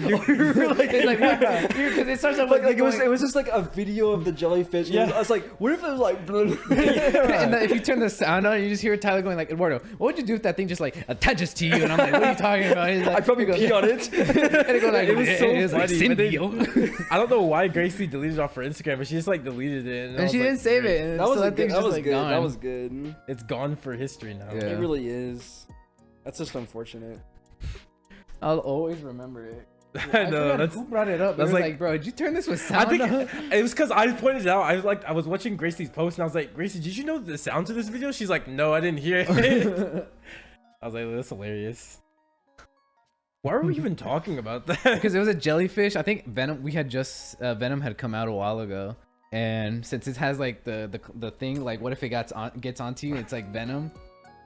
Speaker 3: do
Speaker 1: It's like what? Because it starts off
Speaker 2: Like,
Speaker 1: with
Speaker 2: it was just like a video of the jellyfish.
Speaker 3: Yeah.
Speaker 2: I was like, what if it was like?
Speaker 1: and then if you turn the sound on, you just hear Tyler going like, Eduardo, what would you do if that thing just like attaches to you? And I'm like, what are you talking about? He's like,
Speaker 2: I probably
Speaker 1: he goes,
Speaker 2: pee on it.
Speaker 1: And it goes like,
Speaker 3: It was so
Speaker 1: it was like
Speaker 3: funny, but then-
Speaker 1: symbiote.
Speaker 3: I don't know why Gracie deleted it off her Instagram, but she just like deleted it.
Speaker 1: And
Speaker 3: I
Speaker 1: she
Speaker 3: was
Speaker 1: didn't
Speaker 3: like,
Speaker 1: save
Speaker 3: great.
Speaker 1: it. And
Speaker 2: That was
Speaker 1: so
Speaker 2: a
Speaker 1: that
Speaker 2: good.
Speaker 1: thing's
Speaker 2: That
Speaker 1: just
Speaker 2: was
Speaker 1: like
Speaker 2: good.
Speaker 1: gone.
Speaker 2: That was good.
Speaker 3: It's gone for history now.
Speaker 1: Yeah.
Speaker 2: It really is. That's just unfortunate.
Speaker 1: I'll always remember it.
Speaker 3: I know,
Speaker 1: forgot
Speaker 3: that's
Speaker 1: who brought it up.
Speaker 3: that's
Speaker 1: It was
Speaker 3: like-
Speaker 1: like, bro, did you turn this with
Speaker 3: I
Speaker 1: sound
Speaker 3: think
Speaker 1: on?
Speaker 3: it was because I pointed it out. I was watching Gracie's post and I was like, Gracie, did you know the sound to this video? She's like, no, I didn't hear it. I was like, that's hilarious. Why were we even talking about that?
Speaker 1: Because it was a jellyfish. I think Venom. We had just Venom had come out a while ago, and since it has like the thing, like what if it gets onto you? It's like Venom.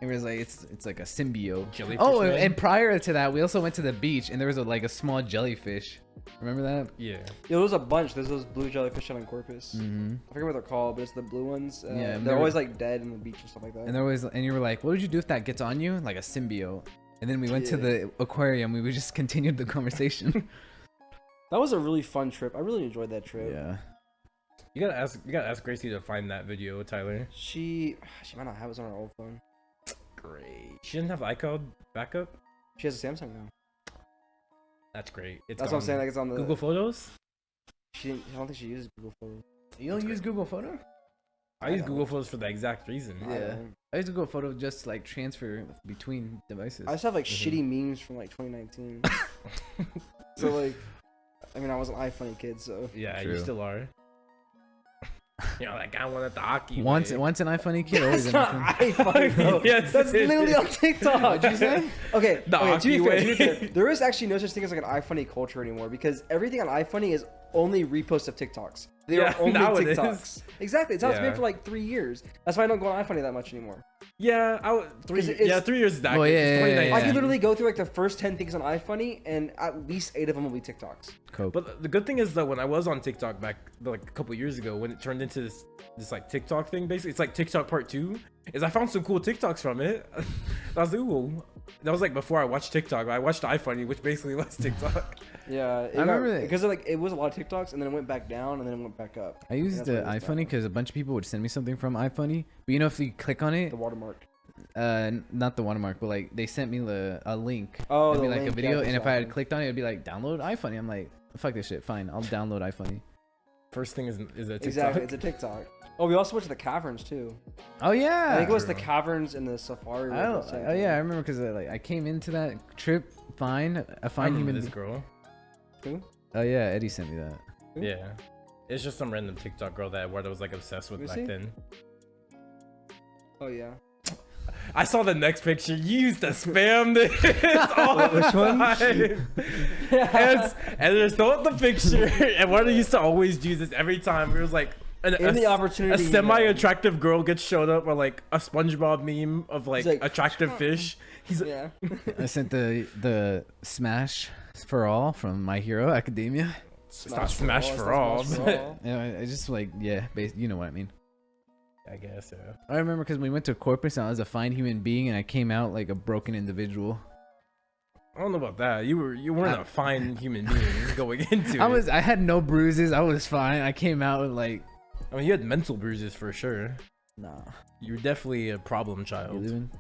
Speaker 1: It was like it's like a symbiote.
Speaker 3: Jellyfish
Speaker 1: Oh,
Speaker 3: man?
Speaker 1: and prior to that, we also went to the beach, and there was like a small jellyfish. Remember that?
Speaker 3: Yeah.
Speaker 2: Yeah, there was a bunch. There's those blue jellyfish out on Corpus.
Speaker 1: Mm-hmm.
Speaker 2: I forget what they're called, but it's the blue ones.
Speaker 1: Yeah,
Speaker 2: They're
Speaker 1: and they were-
Speaker 2: always like dead in the beach and stuff like that.
Speaker 1: And there was, and you were like, what would you do if that gets on you? Like a symbiote. And then we went to
Speaker 2: Yeah.
Speaker 1: the aquarium. We just continued the conversation.
Speaker 2: That was a really fun trip. I really enjoyed that trip.
Speaker 1: Yeah.
Speaker 3: You gotta ask Gracie to find that video, Tyler.
Speaker 2: She might not have it on her old phone.
Speaker 3: Great. She didn't have iCloud backup?
Speaker 2: She has a Samsung now.
Speaker 3: That's great. It's
Speaker 2: That's what I'm saying. Like it's on the
Speaker 3: Google Photos?
Speaker 2: I don't think she uses Google Photos.
Speaker 1: You don't use Google Photo?
Speaker 3: I use
Speaker 2: don't.
Speaker 3: Google Photos for the exact reason.
Speaker 2: I
Speaker 1: Yeah.
Speaker 2: don't.
Speaker 1: I use Google Photo just to, like transfer between devices.
Speaker 2: I just have like shitty memes from like 2019. So like, I mean, I was an iFunny kid, so
Speaker 3: Yeah, you
Speaker 1: True.
Speaker 3: still are. You know, that guy wanted the hockey.
Speaker 1: once
Speaker 3: way.
Speaker 1: an iFunny kid, always
Speaker 2: that's
Speaker 1: an
Speaker 2: not
Speaker 1: iFunny.
Speaker 2: iFunny, bro.
Speaker 3: Yes,
Speaker 2: That's
Speaker 3: it
Speaker 2: literally
Speaker 3: is.
Speaker 2: on TikTok.
Speaker 1: What'd you say?
Speaker 2: Okay,
Speaker 3: The
Speaker 2: okay, to be
Speaker 3: hockey
Speaker 2: fair, to be
Speaker 3: way.
Speaker 2: fair, there is actually no such thing as like an iFunny culture anymore because everything on iFunny is only reposts of TikToks. They
Speaker 3: Yeah,
Speaker 2: are only
Speaker 3: now it
Speaker 2: TikToks.
Speaker 3: is.
Speaker 2: Exactly. It's how it's
Speaker 3: Yeah.
Speaker 2: been for like 3 years. That's why I don't go on iFunny that much anymore.
Speaker 3: Yeah, 3
Speaker 2: 'Cause it's-
Speaker 3: 3 years back.
Speaker 1: Well,
Speaker 3: It's
Speaker 1: yeah,
Speaker 3: 2019.
Speaker 2: I can literally go through like the first 10 things on iFunny, and at least 8 of them will be TikToks.
Speaker 1: Coke.
Speaker 3: But the good thing is that when I was on TikTok back like a couple years ago, when it turned into this like TikTok thing, basically it's like TikTok part 2. Is I found some cool TikToks from it. I was like, ooh. That was like before I watched TikTok. I watched iFunny, which basically was TikTok.
Speaker 2: Yeah,
Speaker 1: I remember that.
Speaker 2: because like it was a lot of TikToks, and then it went back down, and then it went back up.
Speaker 1: I used
Speaker 2: That's
Speaker 1: the
Speaker 2: what it was
Speaker 1: iFunny because a bunch of people would send me something from iFunny. But you know, if you click on it,
Speaker 2: The watermark.
Speaker 1: not the watermark, but like they sent me a link.
Speaker 2: Oh,
Speaker 1: It'd be
Speaker 2: the
Speaker 1: like
Speaker 2: link,
Speaker 1: a video,
Speaker 2: yeah,
Speaker 1: and if I had
Speaker 2: exactly.
Speaker 1: clicked on it, it'd be like download iFunny. I'm like, fuck this shit. Fine, I'll download iFunny.
Speaker 3: First thing is a TikTok.
Speaker 2: Exactly, it's a TikTok. Oh, we also went to the caverns too.
Speaker 1: Oh yeah.
Speaker 2: I think it was the
Speaker 3: True.
Speaker 2: caverns and the safari.
Speaker 1: I don't- oh yeah, I remember because like I came into that trip fine, a
Speaker 3: I
Speaker 1: fine
Speaker 3: remember
Speaker 1: human.
Speaker 3: this girl.
Speaker 2: Who?
Speaker 1: Oh yeah, Eddie sent me that.
Speaker 2: Who?
Speaker 3: Yeah. It's just some random TikTok girl that Eduardo was like obsessed with
Speaker 2: Let me
Speaker 3: back
Speaker 2: see.
Speaker 3: then.
Speaker 2: Oh yeah.
Speaker 3: I saw the next picture. You used to spam this all the
Speaker 2: Which one?
Speaker 3: time. And there's no the picture. And Eduardo used to always use this every time. It was like
Speaker 2: In the opportunity,
Speaker 3: a semi-attractive girl gets showed up, or like a SpongeBob meme of like,
Speaker 2: He's like,
Speaker 3: attractive fish. He's like,
Speaker 2: Yeah.
Speaker 1: I sent the Smash for All from My Hero Academia.
Speaker 3: It's not Smash for all.
Speaker 2: Smash for all.
Speaker 1: Yeah, I just like you know what I mean.
Speaker 3: I guess yeah.
Speaker 1: I remember because we went to Corpus and I was a fine human being and I came out like a broken individual.
Speaker 3: I don't know about that. You weren't a fine human being going into it.
Speaker 1: I had no bruises. I was fine. I came out with like
Speaker 3: I mean, you had mental bruises for sure.
Speaker 1: Nah.
Speaker 3: You're definitely a problem
Speaker 1: You
Speaker 3: child.
Speaker 1: leaving?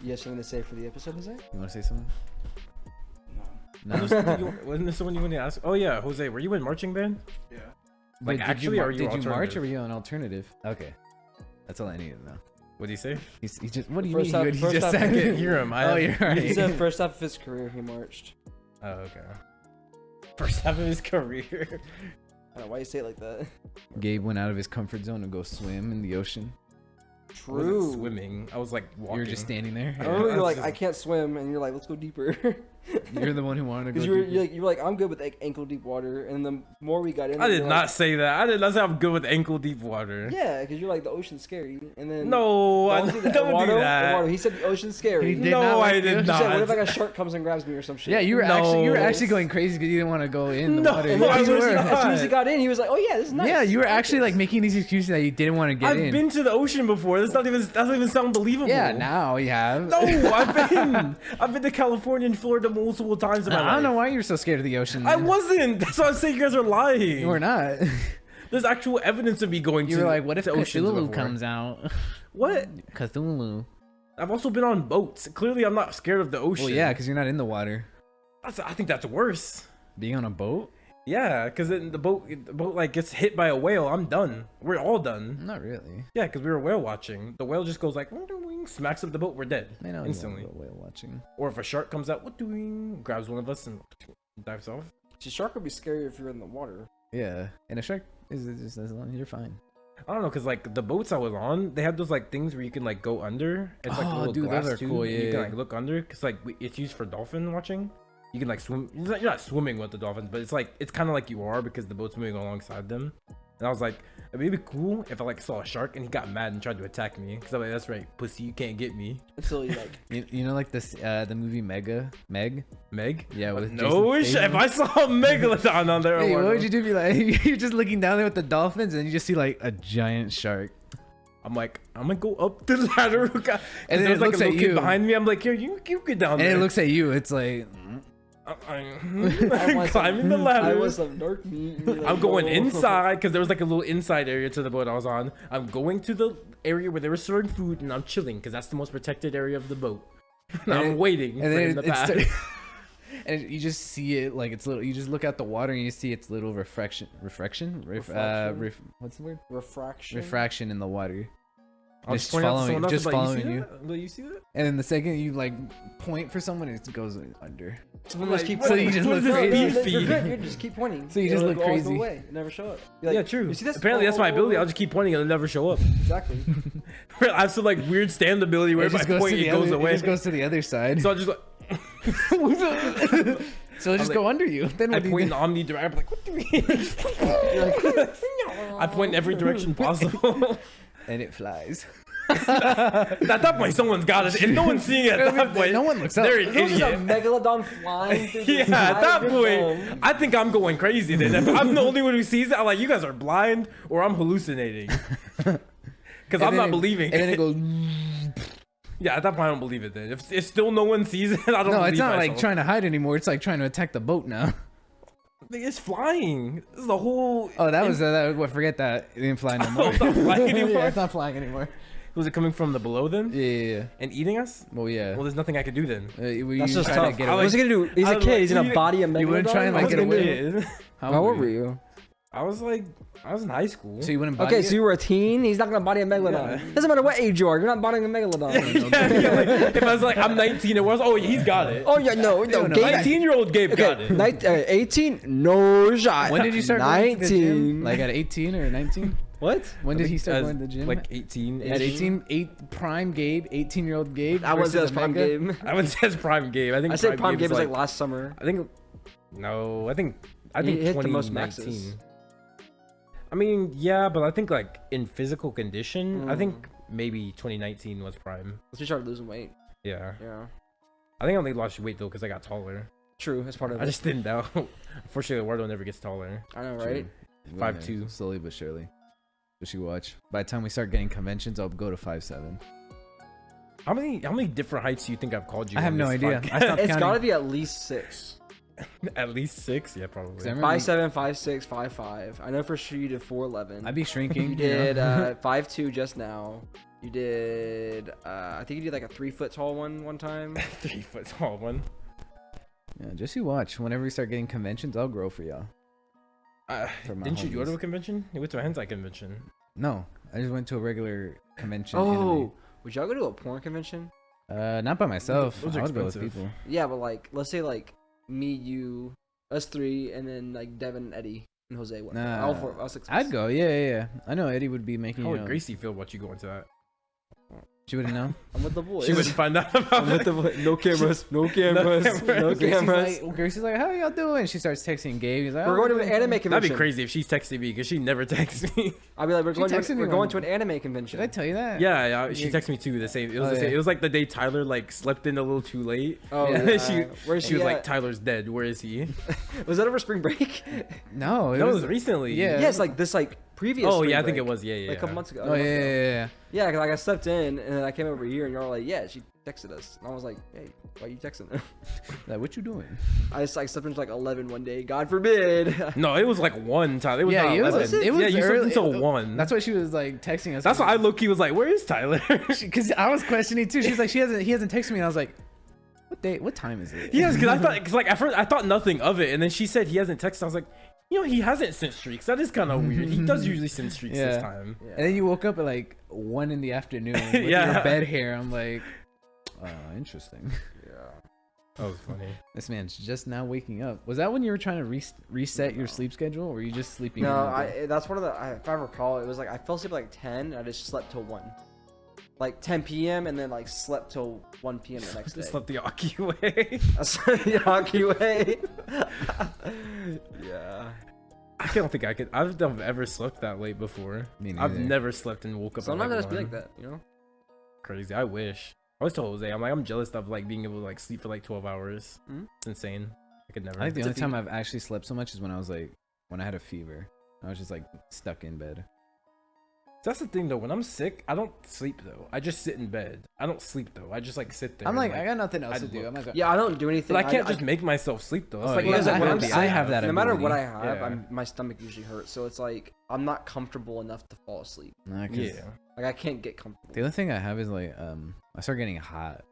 Speaker 2: You have something to say for the episode, Jose?
Speaker 1: You want to say something?
Speaker 2: No.
Speaker 1: No.
Speaker 3: Wasn't there someone you wanted to ask? Oh yeah, Jose, were you in marching band?
Speaker 4: Yeah.
Speaker 3: Like,
Speaker 1: Wait,
Speaker 3: actually, or are you
Speaker 1: did you march
Speaker 3: alternative?
Speaker 1: or were you an alternative? Okay. That's all I needed to know.
Speaker 3: What did he say?
Speaker 1: He just. What do you
Speaker 2: First
Speaker 1: mean?
Speaker 2: half-
Speaker 1: He
Speaker 2: first
Speaker 1: just
Speaker 2: half-
Speaker 1: said
Speaker 3: I
Speaker 1: it.
Speaker 3: can't hear him.
Speaker 1: Oh, you're right.
Speaker 2: He said first half of his career he marched.
Speaker 3: Oh, okay. First half of his career.
Speaker 2: I don't know why you say it like that.
Speaker 1: Gabe went out of his comfort zone to go swim in the ocean.
Speaker 3: I wasn't
Speaker 2: True.
Speaker 3: swimming. I was like walking.
Speaker 1: You were just standing there.
Speaker 2: I remember
Speaker 3: Yeah,
Speaker 2: you're like,
Speaker 3: that's
Speaker 2: I
Speaker 3: just-
Speaker 2: can't swim, and you're like, let's go deeper.
Speaker 1: You're the one who wanted to
Speaker 2: Because
Speaker 1: go.
Speaker 2: you
Speaker 1: deeper.
Speaker 2: were like, I'm good with like ankle deep water, and the more we got in,
Speaker 3: I
Speaker 2: you're
Speaker 3: did
Speaker 2: like,
Speaker 3: not say that. I did not say I'm good with ankle deep water.
Speaker 2: Yeah, because you're like the ocean's scary, and then
Speaker 3: No, I
Speaker 2: Don't do that.
Speaker 3: don't
Speaker 2: Eduardo,
Speaker 3: do that.
Speaker 2: Eduardo, he said the ocean's scary.
Speaker 1: He did
Speaker 3: No,
Speaker 1: not like
Speaker 3: I
Speaker 1: the
Speaker 3: did
Speaker 1: ocean.
Speaker 2: He said, what if
Speaker 3: not.
Speaker 2: like a shark comes and grabs me or some shit?
Speaker 1: Yeah, you were
Speaker 3: No.
Speaker 1: actually going crazy because you didn't want to go in the
Speaker 3: No,
Speaker 1: water.
Speaker 2: And then
Speaker 3: I
Speaker 2: as, soon as,
Speaker 3: was
Speaker 2: he,
Speaker 3: not.
Speaker 2: as soon as he got in, he was like, oh yeah, this is nice.
Speaker 1: Yeah, you were
Speaker 2: I like
Speaker 1: actually
Speaker 2: this.
Speaker 1: like making these excuses that you didn't want to get
Speaker 3: I've
Speaker 1: in.
Speaker 3: been to the ocean before. That doesn't even sound believable.
Speaker 1: Yeah, now you have.
Speaker 3: No, I've been to California and Florida multiple times in my life.
Speaker 1: I don't know why you're so scared of the ocean.
Speaker 3: I
Speaker 1: then.
Speaker 3: wasn't. That's why I'm saying you guys are lying.
Speaker 1: You were not.
Speaker 3: There's actual evidence of me going
Speaker 1: You
Speaker 3: to.
Speaker 1: were like, what if
Speaker 3: to oceans
Speaker 1: Cthulhu
Speaker 3: before.
Speaker 1: comes out?
Speaker 3: What?
Speaker 1: Cthulhu.
Speaker 3: I've also been on boats. Clearly, I'm not scared of the ocean.
Speaker 1: Well, yeah, because you're not in the water.
Speaker 3: I think that's worse.
Speaker 1: Being on a boat?
Speaker 3: Yeah, because the boat like gets hit by a whale. I'm done. We're all done.
Speaker 1: Not really.
Speaker 3: Yeah, because we were whale watching. The whale just goes like, what doing? Smacks up the boat. We're dead
Speaker 1: I know.
Speaker 3: instantly.
Speaker 1: Whale watching.
Speaker 3: Or if a shark comes out, what doing? Grabs one of us and dives off.
Speaker 2: See, shark would be scarier if you're in the water.
Speaker 1: Yeah, and a shark is just as long as you're fine.
Speaker 3: I don't know, cause like the boats I was on, they had those like things where you can like go under. It's like a
Speaker 1: Oh,
Speaker 3: little
Speaker 1: dude,
Speaker 3: glass
Speaker 1: those are
Speaker 3: tube,
Speaker 1: cool,
Speaker 3: and you
Speaker 1: yeah.
Speaker 3: can like look under, cause like it's used for dolphin watching. You can like swim. You're not swimming with the dolphins, but it's kind of like you are because the boat's moving alongside them. And I was like, it'd be cool if I like saw a shark and he got mad and tried to attack me. Cause I'm like, that's right, pussy, you can't get me.
Speaker 2: Until you like,
Speaker 1: You know, like this, the movie Meg?
Speaker 3: Meg?
Speaker 1: Yeah, with
Speaker 3: No,
Speaker 1: Jason Statham.
Speaker 3: if I saw a megalodon on there,
Speaker 1: Hey,
Speaker 3: I
Speaker 1: what
Speaker 3: would-
Speaker 1: would you do? Be like, you're just looking down there with the dolphins, and you just see like a giant shark.
Speaker 3: I'm like, I'm gonna go up the ladder. And
Speaker 1: then
Speaker 3: there's
Speaker 1: it
Speaker 3: like
Speaker 1: looks
Speaker 3: a
Speaker 1: at
Speaker 3: little kid
Speaker 1: you.
Speaker 3: behind me. I'm like, here, you get down
Speaker 1: And
Speaker 3: there.
Speaker 1: it looks at you. It's like,
Speaker 3: I'm climbing the ladder.
Speaker 2: I was some dark meat. and you're like,
Speaker 3: I'm going
Speaker 2: "No."
Speaker 3: inside because there was like a little inside area to the boat I was on. I'm going to the area where they were serving food and I'm chilling because that's the most protected area of the boat. And I'm waiting
Speaker 1: and
Speaker 3: for him
Speaker 1: then
Speaker 3: to pass.
Speaker 1: and you just see it like it's little. You just look out the water and you see its little refraction. What's the word?
Speaker 2: Refraction.
Speaker 1: Refraction in the water.
Speaker 3: I'll
Speaker 1: Just
Speaker 3: point out to
Speaker 1: following-
Speaker 3: someone else,
Speaker 1: just
Speaker 3: like,
Speaker 1: following
Speaker 3: you.
Speaker 1: you.
Speaker 3: See that? Do you see that?
Speaker 1: And then the second you like point for someone, it goes under.
Speaker 2: So just keep
Speaker 3: What-
Speaker 1: So you
Speaker 2: pointing.
Speaker 1: just
Speaker 3: what
Speaker 1: look
Speaker 3: is this
Speaker 1: crazy.
Speaker 3: beefy?
Speaker 2: You're good. You just keep pointing.
Speaker 1: So you just
Speaker 2: It'll
Speaker 1: look
Speaker 2: always go
Speaker 1: crazy.
Speaker 2: away. It never show up. You're like,
Speaker 3: Yeah, true.
Speaker 2: You see this?
Speaker 3: Apparently, that's my ability. I'll just keep pointing and it'll never show up.
Speaker 2: Exactly.
Speaker 3: I have some like weird stand ability where
Speaker 1: It
Speaker 3: if I
Speaker 1: just goes
Speaker 3: point,
Speaker 1: to
Speaker 3: it
Speaker 1: the
Speaker 3: goes
Speaker 1: other.
Speaker 3: away.
Speaker 1: It just goes to the other side.
Speaker 3: So I'll just like,
Speaker 1: So it'll just
Speaker 3: like-
Speaker 1: go under you. Then
Speaker 3: I
Speaker 1: what do you
Speaker 3: point in
Speaker 1: do?
Speaker 3: omnidirectional. I'm like, what do you mean? I point in every direction possible.
Speaker 1: And it flies.
Speaker 3: At that point, someone's got us. If no one's seeing it at that point,
Speaker 1: No one looks up.
Speaker 3: they're an
Speaker 2: It was just a
Speaker 3: idiot.
Speaker 2: megalodon flying through the
Speaker 3: Yeah,
Speaker 2: sky.
Speaker 3: at that
Speaker 2: You're
Speaker 3: point,
Speaker 2: dumb.
Speaker 3: I think I'm going crazy then. If I'm the only one who sees it, I'm like, you guys are blind or I'm hallucinating. Because
Speaker 1: And
Speaker 3: I'm
Speaker 1: then
Speaker 3: not
Speaker 1: it-
Speaker 3: believing
Speaker 1: And then
Speaker 3: it.
Speaker 1: it goes.
Speaker 3: Yeah, at that point, I don't believe it then. If still no one sees it, I don't
Speaker 1: No,
Speaker 3: believe
Speaker 1: it's not like
Speaker 3: myself.
Speaker 1: trying to hide anymore. It's like trying to attack the boat now.
Speaker 3: It's flying. This is the whole...
Speaker 1: Oh, that was forget that. It didn't fly no more.
Speaker 3: Oh, it's not flying anymore?
Speaker 1: Yeah, it's not flying anymore.
Speaker 3: Was it coming from the below then?
Speaker 1: Yeah.
Speaker 3: And eating us?
Speaker 1: Well, yeah.
Speaker 3: Well, there's nothing I could do then.
Speaker 2: That's just tough.
Speaker 3: I
Speaker 2: What's he gonna do? He's
Speaker 3: I
Speaker 2: a
Speaker 3: was
Speaker 2: kid.
Speaker 3: like,
Speaker 2: He's in a
Speaker 3: you-
Speaker 2: body of megalodon.
Speaker 1: you wouldn't try and, like,
Speaker 2: What's
Speaker 1: get
Speaker 2: he gonna
Speaker 1: away?
Speaker 2: do?
Speaker 1: How
Speaker 2: How old were you?
Speaker 3: I was in high school.
Speaker 1: So you wouldn't body
Speaker 2: Okay,
Speaker 1: it?
Speaker 2: so you were a teen. He's not gonna body a megalodon.
Speaker 3: Yeah.
Speaker 2: Doesn't matter what age you are. You're not bodying a megalodon.
Speaker 3: yeah, like, if I was like, I'm 19, it was, oh, he's got it.
Speaker 2: Oh yeah, no,
Speaker 1: No,
Speaker 2: Gabe.
Speaker 3: 19-year-old Gabe got
Speaker 2: Okay,
Speaker 3: it.
Speaker 2: 18, no shot.
Speaker 1: When did you start going to the gym?
Speaker 2: 19.
Speaker 1: Like at 18 or 19?
Speaker 2: What?
Speaker 1: When did he start
Speaker 3: As,
Speaker 1: going to the gym?
Speaker 3: Like 18.
Speaker 1: At 18, prime Gabe, 18-year-old Gabe.
Speaker 2: I was
Speaker 1: versus
Speaker 2: his prime
Speaker 1: Omega?
Speaker 2: game.
Speaker 3: I would say it's prime Gabe. I think
Speaker 2: I said prime game
Speaker 3: Gabe
Speaker 2: was like last summer.
Speaker 3: I think
Speaker 2: He hit the most
Speaker 3: 2019.
Speaker 2: maxes.
Speaker 3: I mean, yeah, but I think like in physical condition, I
Speaker 2: Mm.
Speaker 3: think maybe 2019 was prime.
Speaker 2: Once you started losing weight.
Speaker 3: Yeah.
Speaker 2: Yeah.
Speaker 3: I think I only lost weight though because I got taller.
Speaker 2: True, that's part of
Speaker 3: I
Speaker 2: it.
Speaker 3: just didn't know. Unfortunately, Eduardo never gets taller.
Speaker 2: I know,
Speaker 1: True.
Speaker 2: right?
Speaker 1: Well,
Speaker 3: 5'2".
Speaker 1: yeah, slowly but surely. Just you watch. By the time we start getting conventions, I'll go to 5'7".
Speaker 3: How many different heights do you think I've called you?
Speaker 1: I have
Speaker 3: on
Speaker 1: no
Speaker 3: this
Speaker 1: idea.
Speaker 3: podcast?
Speaker 1: I stopped
Speaker 2: It's
Speaker 1: counting.
Speaker 2: gotta be at least 6.
Speaker 3: At least 6, yeah,
Speaker 1: 'Cause I
Speaker 3: probably.
Speaker 1: remember
Speaker 2: 5'7", 5'6", 5'5". I know for sure you did 4'11".
Speaker 1: I'd be shrinking.
Speaker 2: You did 5'2" just now. You did I think you did like a 3 foot tall one time.
Speaker 3: 3 foot tall one.
Speaker 1: Yeah, just you watch. Whenever we start getting conventions, I'll grow for y'all. For my
Speaker 3: Didn't you go to
Speaker 1: homies.
Speaker 3: a convention? You went to a hentai convention.
Speaker 1: No, I just went to a regular convention.
Speaker 2: Oh, would y'all go to a porn convention?
Speaker 1: Not by myself.
Speaker 3: Those are
Speaker 1: I would go with
Speaker 3: expensive.
Speaker 1: people.
Speaker 2: Yeah, but like, let's say like me, you, us three, and then like Devin, Eddie, and Jose. What?
Speaker 1: Nah,
Speaker 2: All 4 of us.
Speaker 1: I'd go. Yeah. I know Eddie would be making.
Speaker 3: How would Gracie feel about you going to that?
Speaker 1: She wouldn't know.
Speaker 2: I'm with the boys.
Speaker 3: She wouldn't find out about
Speaker 2: I'm with
Speaker 3: it.
Speaker 2: the boys. No cameras. No cameras. No cameras.
Speaker 1: Gracie's like, how y'all doing? She starts texting Gabe. He's like,
Speaker 2: We're
Speaker 1: "Oh,
Speaker 2: going to an
Speaker 1: doing
Speaker 2: anime
Speaker 1: fine."
Speaker 2: convention.
Speaker 3: That'd be crazy if she's texting me because she never texts me.
Speaker 2: I'd be like, we're
Speaker 1: She
Speaker 2: going.
Speaker 1: texted me
Speaker 2: We're going
Speaker 1: one-
Speaker 2: to an anime convention.
Speaker 1: Did I tell you that?
Speaker 3: Yeah, she texted me too. The same. It was
Speaker 1: Oh,
Speaker 3: the same.
Speaker 1: yeah.
Speaker 3: It was like the day Tyler like slept in a little too late.
Speaker 2: Oh,
Speaker 1: Yeah.
Speaker 2: yeah.
Speaker 3: she
Speaker 2: Where's
Speaker 3: she was
Speaker 2: at?
Speaker 3: like, Tyler's dead. Where is he?
Speaker 2: Was that over spring break?
Speaker 1: No,
Speaker 3: No, it was recently.
Speaker 1: Yeah.
Speaker 2: Yes, like this, like previous.
Speaker 3: Oh
Speaker 2: spring
Speaker 3: yeah, I think it
Speaker 2: break.
Speaker 3: was. Yeah, yeah.
Speaker 2: Like a couple months ago.
Speaker 1: Oh yeah.
Speaker 2: Yeah, because like I slept in and then I came over here and y'all were like, yeah, she texted us, and I was like, hey, why are you texting her?
Speaker 1: Like, what you doing?
Speaker 2: I just like slept until like 11 one day. God forbid.
Speaker 3: No, it was like 1 time. It was
Speaker 1: Yeah,
Speaker 3: not
Speaker 1: it was-
Speaker 3: 11.
Speaker 1: it was
Speaker 3: yeah, you slept
Speaker 1: early-
Speaker 3: until
Speaker 1: it-
Speaker 3: 1.
Speaker 1: That's why she was like texting us.
Speaker 3: That's why I low key was like, where is Tyler?
Speaker 1: Because I was questioning too. She's like, he hasn't texted me, and I was like, what time is it?
Speaker 3: Yes, because I thought, cause like at first I thought nothing of it, and then she said he hasn't texted. I was like, he hasn't sent streaks. That is kind of weird. He does usually send streaks
Speaker 1: Yeah.
Speaker 3: this time.
Speaker 2: Yeah.
Speaker 1: And then you woke up at like 1 in the afternoon with
Speaker 3: Yeah.
Speaker 1: your bed hair. I'm like, interesting.
Speaker 2: Yeah.
Speaker 3: That was funny.
Speaker 1: This man's just now waking up. Was that when you were trying to reset your sleep schedule, or were you just sleeping?
Speaker 2: No,
Speaker 1: in the day?
Speaker 2: that's one of the. If I recall, it was like I fell asleep at like 10. And I just slept till 1, like 10 p.m. and then like slept till 1 p.m. the next day.
Speaker 3: Just slept the Aki way.
Speaker 2: I slept the hockey way. Yeah.
Speaker 3: I don't think I could. I don't have ever slept that late before.
Speaker 1: Me
Speaker 3: I've
Speaker 1: neither.
Speaker 3: never slept and woke up.
Speaker 2: Sometimes
Speaker 3: at
Speaker 2: I
Speaker 3: like
Speaker 2: just be
Speaker 3: 1.
Speaker 2: like that, you know.
Speaker 3: Crazy. I wish. I was told Jose, I'm like, I'm jealous of like being able to like sleep for like 12 hours.
Speaker 2: Mhm.
Speaker 3: It's insane. I could never.
Speaker 1: I think the
Speaker 3: It's a
Speaker 1: only time
Speaker 3: feat.
Speaker 1: I've actually slept so much is when I had a fever. I was just like stuck in bed.
Speaker 3: That's the thing though. When I'm sick, I don't sleep though. I just sit in bed. I don't sleep though. I just like sit there.
Speaker 1: I'm
Speaker 3: and,
Speaker 1: like, I got nothing else
Speaker 3: I'd
Speaker 1: to do.
Speaker 3: look.
Speaker 1: I'm like,
Speaker 2: Yeah, I don't do anything.
Speaker 3: But I can't just make myself sleep though. It's
Speaker 1: Oh,
Speaker 3: like
Speaker 1: yeah,
Speaker 2: because
Speaker 3: when
Speaker 2: I
Speaker 3: I'm
Speaker 2: have-
Speaker 3: sick,
Speaker 1: I have that
Speaker 2: No matter
Speaker 1: ability.
Speaker 2: what I have,
Speaker 3: Yeah.
Speaker 2: my stomach usually hurts, so it's like I'm not comfortable enough to fall asleep.
Speaker 1: nah, 'cause
Speaker 3: Yeah.
Speaker 2: Like I can't get comfortable.
Speaker 1: The only thing I have is like, I start getting hot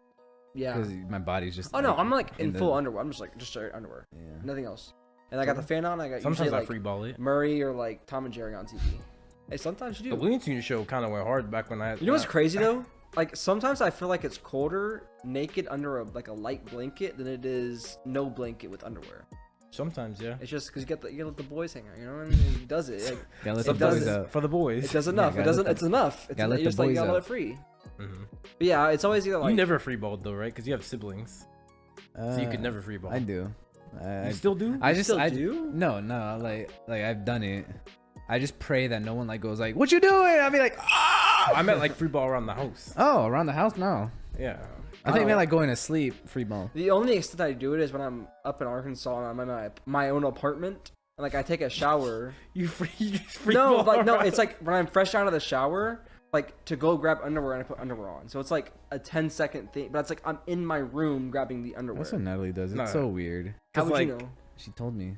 Speaker 2: Yeah.
Speaker 1: because my body's just.
Speaker 2: Oh no, I'm like in
Speaker 1: the-
Speaker 2: full underwear. I'm just straight underwear,
Speaker 1: Yeah.
Speaker 2: nothing else. And I got the fan on. I got
Speaker 3: Sometimes
Speaker 2: usually
Speaker 3: I
Speaker 2: like
Speaker 3: free ball it.
Speaker 2: Murray or like Tom and Jerry on TV. Hey, sometimes you
Speaker 3: The
Speaker 2: do.
Speaker 3: Looney Tunes show kind of went hard back when I had.
Speaker 2: You know what's crazy though? Like sometimes I feel like it's colder naked under a light blanket than it is no blanket with underwear.
Speaker 3: Sometimes, yeah.
Speaker 2: It's just because you gotta let the boys hang out, you know, and it does it. Like,
Speaker 1: Gotta let
Speaker 2: It
Speaker 1: the
Speaker 2: does
Speaker 1: boys
Speaker 2: it.
Speaker 1: out.
Speaker 3: For the boys.
Speaker 2: it does enough.
Speaker 1: gotta
Speaker 2: It doesn't.
Speaker 1: let
Speaker 2: It's enough. It's
Speaker 1: gotta let
Speaker 2: you
Speaker 1: the
Speaker 2: just like
Speaker 1: boys
Speaker 2: gotta let
Speaker 1: out.
Speaker 2: it free.
Speaker 3: Mhm.
Speaker 2: But yeah, it's always either like
Speaker 3: You never free balled though, right? Because you have siblings, so you could never free ball.
Speaker 1: I do.
Speaker 3: You still do?
Speaker 1: I just.
Speaker 2: still
Speaker 1: I
Speaker 2: do?
Speaker 1: No, like I've done it. I just pray that no one like goes like, "What you doing?" I'll be like, "Ah!"
Speaker 3: I meant like free ball around the house.
Speaker 1: Oh, around the house? No.
Speaker 3: Yeah.
Speaker 1: I think
Speaker 2: Oh.
Speaker 1: meant like going to sleep, free ball.
Speaker 2: The only extent I do it is when I'm up in Arkansas and I'm in my own apartment and like I take a shower.
Speaker 3: You just free
Speaker 2: No,
Speaker 3: ball
Speaker 2: like no,
Speaker 3: around.
Speaker 2: it's like when I'm fresh out of the shower, like to go grab underwear and I put underwear on. So it's like a 10-second thing, but it's like I'm in my room grabbing the underwear.
Speaker 1: That's what Natalie does. It's
Speaker 3: Nah.
Speaker 1: so weird.
Speaker 2: How
Speaker 3: 'Cause,
Speaker 2: would you
Speaker 3: like,
Speaker 2: know?
Speaker 1: She told me.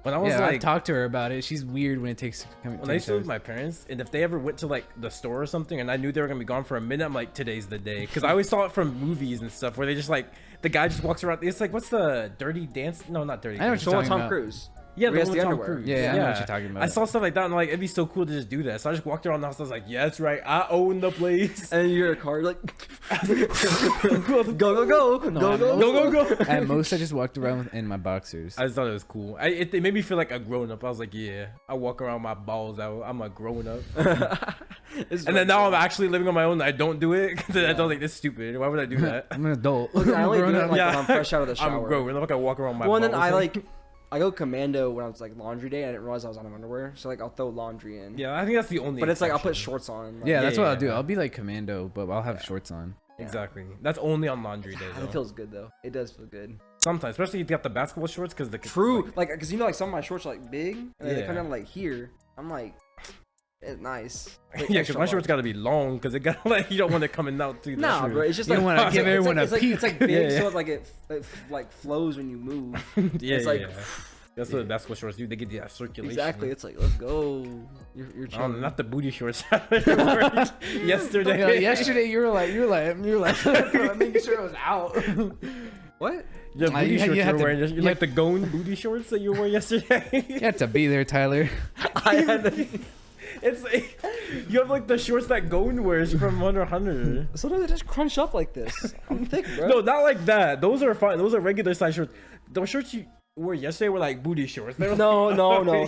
Speaker 3: when I was
Speaker 1: Yeah, I've
Speaker 3: like,
Speaker 1: talked to her about it. She's weird when it takes.
Speaker 3: when I used to live with my parents, and if they ever went to like the store or something, and I knew they were gonna be gone for a minute, I'm like, today's the day, because I always saw it from movies and stuff where they just like the guy just walks around. It's like, what's the Dirty Dance? No, not Dirty.
Speaker 1: I know what
Speaker 3: Dance.
Speaker 1: you're
Speaker 2: So
Speaker 1: talking
Speaker 2: Tom
Speaker 1: about.
Speaker 2: Cruise.
Speaker 3: Yeah,
Speaker 2: Where he has
Speaker 3: one
Speaker 2: the
Speaker 3: with Tom
Speaker 2: underwear.
Speaker 3: Cruise.
Speaker 1: Yeah, I know what you're talking about.
Speaker 3: I saw stuff like that, and like it'd be so cool to just do that. So I just walked around the house. I was like, yeah, that's right. I own the place.
Speaker 2: And you're in a car, you're like, go, go, go, go,
Speaker 1: No,
Speaker 2: go.
Speaker 1: At most, I just walked around in my boxers.
Speaker 3: I just thought it was cool. It made me feel like a grown up. I was like, yeah, I walk around with my balls out. I'm a grown up. And then now I'm actually living on my own. I don't do it because I don't think this is stupid. Why would I do that?
Speaker 1: I'm an adult.
Speaker 2: Look, I only do it
Speaker 1: Grown up.
Speaker 2: like
Speaker 3: Yeah.
Speaker 2: when I'm fresh out of the shower.
Speaker 3: I'm grown. I'm not gonna walk around with my
Speaker 2: Well, and
Speaker 3: balls.
Speaker 2: then I go commando when I was like laundry day. I didn't realize I was on underwear, so like I'll throw laundry in.
Speaker 3: Yeah, I think that's the only.
Speaker 2: But it's like I'll put
Speaker 3: exception.
Speaker 2: shorts on. Like,
Speaker 1: Yeah, that's what I'll do.
Speaker 3: yeah.
Speaker 1: I'll be like commando, but I'll have shorts on.
Speaker 2: yeah.
Speaker 3: Exactly. That's only on laundry day though.
Speaker 2: It feels good though. It does feel good.
Speaker 3: Sometimes, especially if you got the basketball shorts, because the
Speaker 2: True,
Speaker 3: like,
Speaker 2: like because you know like some of my shorts are like big and then they come
Speaker 3: Yeah.
Speaker 2: down like here. I'm like, It's nice.
Speaker 3: Yeah, because my shorts gotta be long, because it got like you don't want it coming out too.
Speaker 2: Nah, bro. It's just
Speaker 1: You
Speaker 2: like
Speaker 1: don't wanna give everyone a peek.
Speaker 2: It's like big,
Speaker 3: Yeah, yeah.
Speaker 2: so it's like it like flows when you move.
Speaker 3: Yeah,
Speaker 2: It's
Speaker 3: yeah,
Speaker 2: like
Speaker 3: yeah. That's what basketball shorts do. They get that circulation.
Speaker 2: exactly. It's like let's go. You're chilling.
Speaker 3: Not the booty shorts yesterday.
Speaker 1: Yo, yesterday you were like making sure it was out.
Speaker 2: What?
Speaker 3: The booty
Speaker 1: you
Speaker 3: shorts
Speaker 1: had
Speaker 3: you're
Speaker 1: to-
Speaker 3: wearing.
Speaker 1: you
Speaker 3: You like the Gone booty shorts that you wore yesterday.
Speaker 1: You had to be there, Tyler.
Speaker 2: I had to,
Speaker 3: It's like you have like the shorts that Gone wears from Hunter x Hunter.
Speaker 2: sometimes they just crunch up like this. I'm thick, bro.
Speaker 3: No, not like that. Those are fine. Those are regular size shorts. Those shorts you wore yesterday were like booty shorts. They were
Speaker 2: No.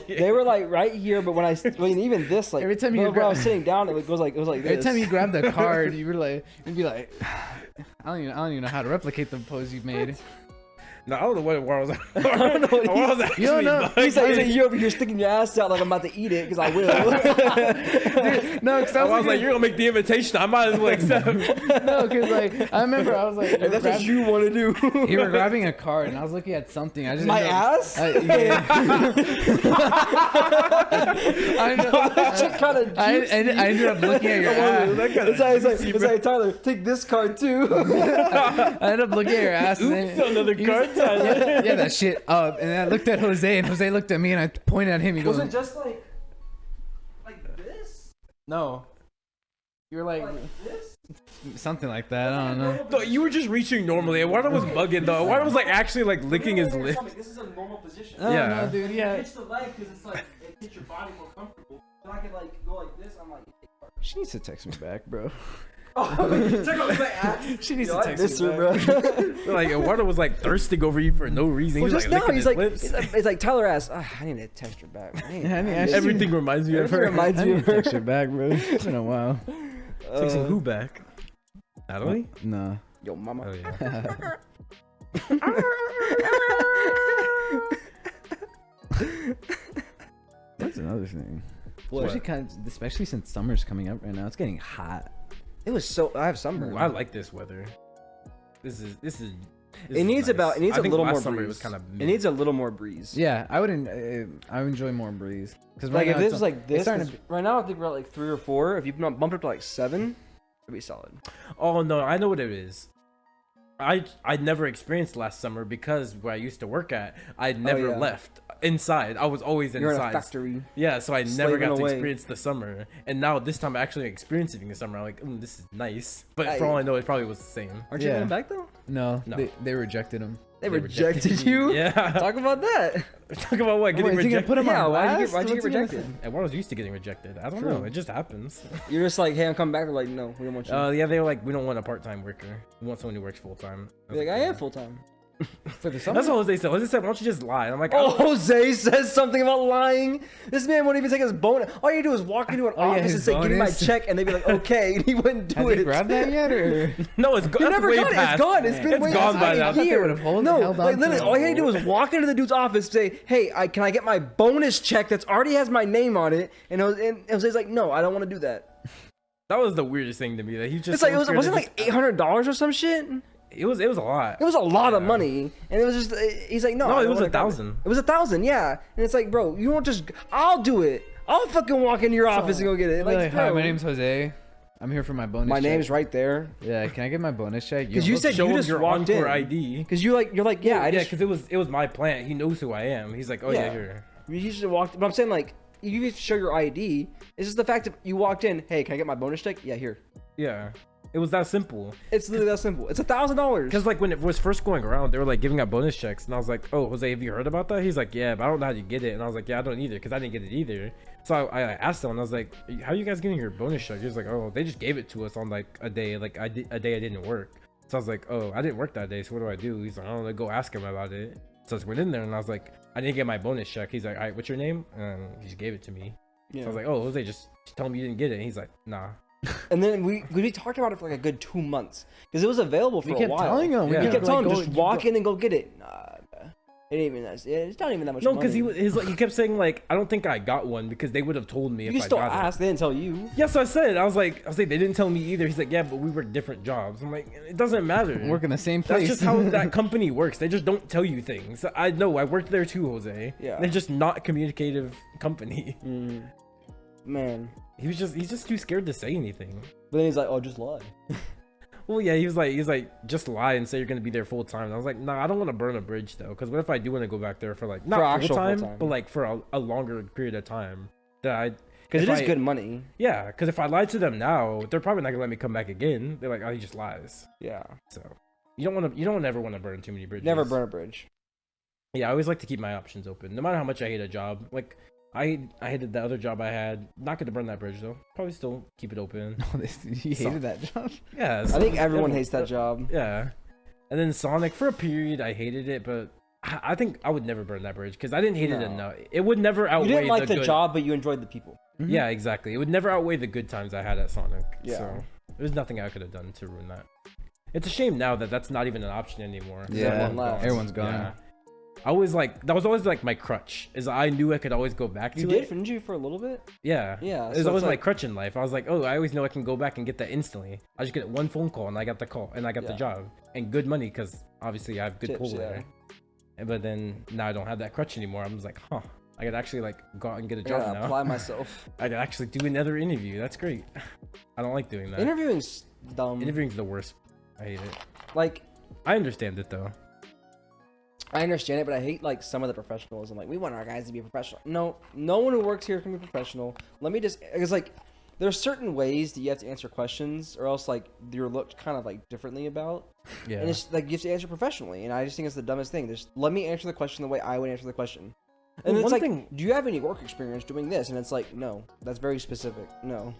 Speaker 3: Yeah.
Speaker 2: They were like right here, but when even this, like
Speaker 1: Every time you
Speaker 2: when I
Speaker 1: grab-
Speaker 2: was sitting down, it was like this.
Speaker 1: Every time you grabbed the card, you'd be like, I don't even know how to replicate the pose you made.
Speaker 3: No, I don't know what I was.
Speaker 2: I don't know what
Speaker 3: I was actually
Speaker 1: You don't know.
Speaker 3: bugging.
Speaker 2: he's like you over here sticking your ass out like I'm about to eat it because I will.
Speaker 1: No, because
Speaker 3: I was like, you're gonna make the invitation. I might as well accept.
Speaker 1: no, because like I remember I was like,
Speaker 2: Hey, that's what you want to do.
Speaker 1: you were grabbing a card, and I was looking at something. I just
Speaker 2: My
Speaker 1: ended up-
Speaker 2: ass?
Speaker 1: yeah. I know.
Speaker 2: That shit kinda
Speaker 1: I
Speaker 2: juicy.
Speaker 1: ended up looking at your ass.
Speaker 2: It's like Tyler, take this card too.
Speaker 1: I ended up looking at your ass. And
Speaker 3: Oops,
Speaker 1: then,
Speaker 3: another
Speaker 1: he
Speaker 3: card,
Speaker 1: was-
Speaker 3: Tyler.
Speaker 1: Yeah, that shit up. And then I looked at Jose, and Jose looked at me, and I pointed at him. He goes,
Speaker 2: Was it just like this?
Speaker 1: "No." You were like
Speaker 2: This?
Speaker 1: something like that. I don't know.
Speaker 3: No, you were just reaching normally. Eduardo was bugging though. Eduardo was like actually like licking his lip.
Speaker 2: This is a normal position.
Speaker 1: I don't
Speaker 3: Yeah.
Speaker 1: know, dude. Yeah.
Speaker 2: Pitch the leg because it's like it gets your body more comfortable. So I can like go like this. I'm like,
Speaker 1: She needs to text me back, bro.
Speaker 2: check out my ass.
Speaker 1: She needs
Speaker 2: Yo,
Speaker 1: to
Speaker 2: I
Speaker 1: text
Speaker 2: miss
Speaker 1: me
Speaker 2: her,
Speaker 1: back.
Speaker 2: bro.
Speaker 3: Like Eduardo was like thirsting over you for no reason.
Speaker 2: Well,
Speaker 3: He was
Speaker 2: just
Speaker 3: like
Speaker 2: now
Speaker 3: licking
Speaker 2: he's
Speaker 3: his
Speaker 2: like,
Speaker 3: lips.
Speaker 2: it's like Tyler asked. I need to text her back.
Speaker 1: Yeah, I need to
Speaker 3: Everything reminds me of her.
Speaker 2: Everything reminds
Speaker 1: I
Speaker 2: me
Speaker 1: need
Speaker 2: of
Speaker 1: to
Speaker 2: her.
Speaker 1: text her back, bro. It's been a while.
Speaker 3: Texting who back? Natalie?
Speaker 1: No.
Speaker 2: Yo, mama.
Speaker 3: Oh yeah.
Speaker 1: That's another thing.
Speaker 2: What?
Speaker 1: Especially since summer's coming up right now, it's getting hot.
Speaker 2: It was so. I have sunburn.
Speaker 3: Ooh, I like this weather. This is.
Speaker 2: It needs
Speaker 3: nice.
Speaker 2: about. It needs
Speaker 3: I
Speaker 2: a
Speaker 3: think
Speaker 2: little
Speaker 3: last
Speaker 2: more
Speaker 3: summer
Speaker 2: breeze.
Speaker 3: It was kind of.
Speaker 2: It needs a little more breeze.
Speaker 1: Yeah, I wouldn't. I would enjoy more breeze. Because
Speaker 2: Like if
Speaker 1: now
Speaker 2: this
Speaker 1: it's
Speaker 2: is like
Speaker 1: it's
Speaker 2: this,
Speaker 1: starting
Speaker 2: 'cause
Speaker 1: to
Speaker 2: right now I think we're at like 3 or 4. If you bump it up to like 7, it'd be solid.
Speaker 3: Oh no, I know what it is. I never experienced last summer because where I used to work at, I never
Speaker 2: yeah.
Speaker 3: left inside. I was always
Speaker 2: You're in a
Speaker 3: inside.
Speaker 2: factory.
Speaker 3: Yeah, so I never
Speaker 2: slaving
Speaker 3: got to
Speaker 2: away.
Speaker 3: experience the summer. And now this time I'm actually experiencing the summer. I'm like, this is nice. But
Speaker 2: Hey.
Speaker 3: for all I know, it probably was the same.
Speaker 2: Aren't you
Speaker 1: Yeah.
Speaker 2: going back though?
Speaker 1: No,
Speaker 3: No.
Speaker 1: They rejected him.
Speaker 2: They
Speaker 3: They
Speaker 2: rejected
Speaker 3: rejected
Speaker 2: you.
Speaker 3: Yeah.
Speaker 2: Talk about that.
Speaker 3: Talk about what? Getting
Speaker 1: Wait, is he gonna
Speaker 3: rejected?
Speaker 1: put him
Speaker 2: Yeah,
Speaker 1: on
Speaker 2: why'd you
Speaker 1: blast?
Speaker 2: get
Speaker 1: What's he gonna
Speaker 2: rejected?
Speaker 1: say?
Speaker 3: Eduardo's used to getting rejected. I don't
Speaker 2: True.
Speaker 3: know. It just happens.
Speaker 2: You're just like, hey, I'm coming back. They're like, no, we don't want you.
Speaker 3: Yeah, they were like, we don't want a part-time worker. We want someone who works full-time.
Speaker 2: You're like, I am full time.
Speaker 1: For the summer.
Speaker 3: That's what Jose said. Jose said, why don't you just lie? And I'm like,
Speaker 2: Oh,
Speaker 3: oh,
Speaker 2: Jose says something about lying. This man won't even take his bonus. All you do is walk into an
Speaker 1: Oh, yeah,
Speaker 2: office and
Speaker 1: his
Speaker 2: say, "Give me my
Speaker 1: bonus.
Speaker 2: check," and they'd be like, "Okay," and he wouldn't do
Speaker 1: Has
Speaker 2: it.
Speaker 1: he grabbed that yet, or?
Speaker 3: no, it's gone.
Speaker 2: You
Speaker 3: That's
Speaker 2: never
Speaker 3: way
Speaker 2: got it.
Speaker 3: past.
Speaker 2: It's gone. It's been
Speaker 3: It's
Speaker 2: way
Speaker 3: gone
Speaker 2: past
Speaker 3: by
Speaker 2: a
Speaker 3: now. I thought
Speaker 1: they
Speaker 2: year.
Speaker 1: would've held
Speaker 2: no,
Speaker 1: on
Speaker 2: like
Speaker 1: to
Speaker 2: literally,
Speaker 1: it.
Speaker 2: all you had to do was walk into the dude's office, say, "Hey, can I get my bonus check that's already has my name on it?" And Jose's like, "No, I don't want to do that."
Speaker 3: That was the weirdest thing to me. That he just.
Speaker 2: It's like
Speaker 3: so scared
Speaker 2: wasn't
Speaker 3: to
Speaker 2: like $800 or some shit.
Speaker 3: It was a lot.
Speaker 2: It was a lot of money, and it was just he's like, "No,
Speaker 3: No,
Speaker 2: I
Speaker 3: it
Speaker 2: don't
Speaker 3: was
Speaker 2: wanna grab
Speaker 3: 1,000.
Speaker 2: It was 1,000, yeah." And it's like, bro, you won't just. I'll do it. I'll fucking walk into your office and go get it.
Speaker 1: Like, hi,
Speaker 2: bro,
Speaker 1: my name's Jose. I'm here for my bonus.
Speaker 2: my
Speaker 1: check.
Speaker 2: name's right there.
Speaker 1: Yeah, can I get my bonus check?
Speaker 2: Because you said
Speaker 3: Show
Speaker 2: you
Speaker 3: him
Speaker 2: just
Speaker 3: your
Speaker 2: walked
Speaker 3: Encore
Speaker 2: in.
Speaker 3: ID.
Speaker 2: Because you're like, yeah, I
Speaker 3: Yeah,
Speaker 2: just.
Speaker 3: because it was my plant. He knows who I am. He's like, oh yeah,
Speaker 2: Yeah.
Speaker 3: here.
Speaker 2: You just walked. But I'm saying like, you need to show your ID. It's just the fact that you walked in. Hey, can I get my bonus check? Yeah, here.
Speaker 3: Yeah, it was that simple.
Speaker 2: It's literally that simple. It's $1,000.
Speaker 3: Because like when it was first going around, they were like giving out bonus checks, and I was like, "Oh, Jose, have you heard about that?" He's like, "Yeah, but I don't know how you get it." And I was like, "Yeah, I don't either, because I didn't get it either." So I asked him, and I was like, "How are you guys getting your bonus check?" He was like, "Oh, they just gave it to us on like a day, like a day I didn't work." So I was like, "Oh, I didn't work that day, so what do I do?" He's like, "I don't know, go ask him about it." So I went in there, and I was like, "I didn't get my bonus check." He's like, "All right, what's your name?" And he just gave it to me.
Speaker 2: Yeah.
Speaker 3: So I was like, "Oh, Jose, just tell him you didn't get it." And he's like, "Nah."
Speaker 2: And then we talked about it for like a good 2 months because it was available for
Speaker 1: We
Speaker 2: a
Speaker 1: kept
Speaker 2: while.
Speaker 1: telling him.
Speaker 3: Yeah.
Speaker 2: We kept telling him
Speaker 1: go-
Speaker 2: just walk in and go get it. Nah, it ain't even that. It's not even that much.
Speaker 3: No,
Speaker 2: money.
Speaker 3: because he kept saying like, "I don't think I got one," because they would have told me
Speaker 2: You
Speaker 3: if
Speaker 2: can
Speaker 3: I
Speaker 2: still
Speaker 3: got it.
Speaker 2: ask. They didn't tell you.
Speaker 3: Yes, I said. I was like, they didn't tell me either. He's like, yeah, but we work different jobs. I'm like, it doesn't matter.
Speaker 1: Work in the same
Speaker 3: That's
Speaker 1: place.
Speaker 3: just how that company works. They just don't tell you things. I know. I worked there too, Jose.
Speaker 2: Yeah.
Speaker 3: They're just not a communicative company.
Speaker 2: Man,
Speaker 3: he's just too scared to say anything.
Speaker 2: But then he's like, oh, just lie.
Speaker 3: Well, yeah, he was like, just lie and say you're gonna be there full time. And I was like, nah, I don't want to burn a bridge though, because what if I do want to go back there for like not full time, but like for a longer period of time that I.
Speaker 2: Because it is good money.
Speaker 3: Yeah, because if I lie to them now, they're probably not gonna let me come back again. They're like, oh, he just lies.
Speaker 2: Yeah.
Speaker 3: So you don't ever want to burn too many bridges.
Speaker 2: Never burn a bridge.
Speaker 3: Yeah, I always like to keep my options open, no matter how much I hate a job. Like I hated the other job I had. Not gonna burn that bridge though. Probably still keep it open.
Speaker 1: You hated that job?
Speaker 3: Yeah.
Speaker 2: I think everyone hates that job.
Speaker 3: Yeah. And then Sonic, for a period, I hated it, but I think I would never burn that bridge because I didn't hate it enough. It would never outweigh.
Speaker 2: You didn't like the
Speaker 3: good...
Speaker 2: job, but you enjoyed the people.
Speaker 1: Mm-hmm.
Speaker 3: Yeah, exactly. It would never outweigh the good times I had at Sonic.
Speaker 2: Yeah.
Speaker 3: So there's nothing I could have done to ruin that. It's a shame now that that's not even an option anymore.
Speaker 1: Yeah, everyone's gone.
Speaker 3: Yeah. I was like, that was always like my crutch. Is I knew I could always go back to it.
Speaker 2: You did, didn't you, for a little bit?
Speaker 3: Yeah.
Speaker 2: Yeah.
Speaker 3: It was always my crutch in life. I was like, oh, I always know I can go back and get that instantly. I just get one phone call and I got the call and I got the job and good money because obviously I have good pull there. But then now I don't have that crutch anymore. I'm just like, huh. I could actually like go out and get a job now.
Speaker 2: Apply myself.
Speaker 3: I could actually do another interview. That's great. I don't like doing that.
Speaker 2: Interviewing's dumb.
Speaker 3: Interviewing's the worst. I hate it.
Speaker 2: Like,
Speaker 3: I understand it though.
Speaker 2: I understand it, but I hate like some of the professionals. I'm like, we want our guys to be professional. No, no one who works here can be professional. Let me just, because like, there's certain ways that you have to answer questions, or else like you're looked kind of like differently about.
Speaker 3: Yeah.
Speaker 2: And it's like you have to answer professionally, and I just think it's the dumbest thing. Just let me answer the question the way I would answer the question. And it's like, do you have any work experience doing this? And it's like, no, that's very specific. No.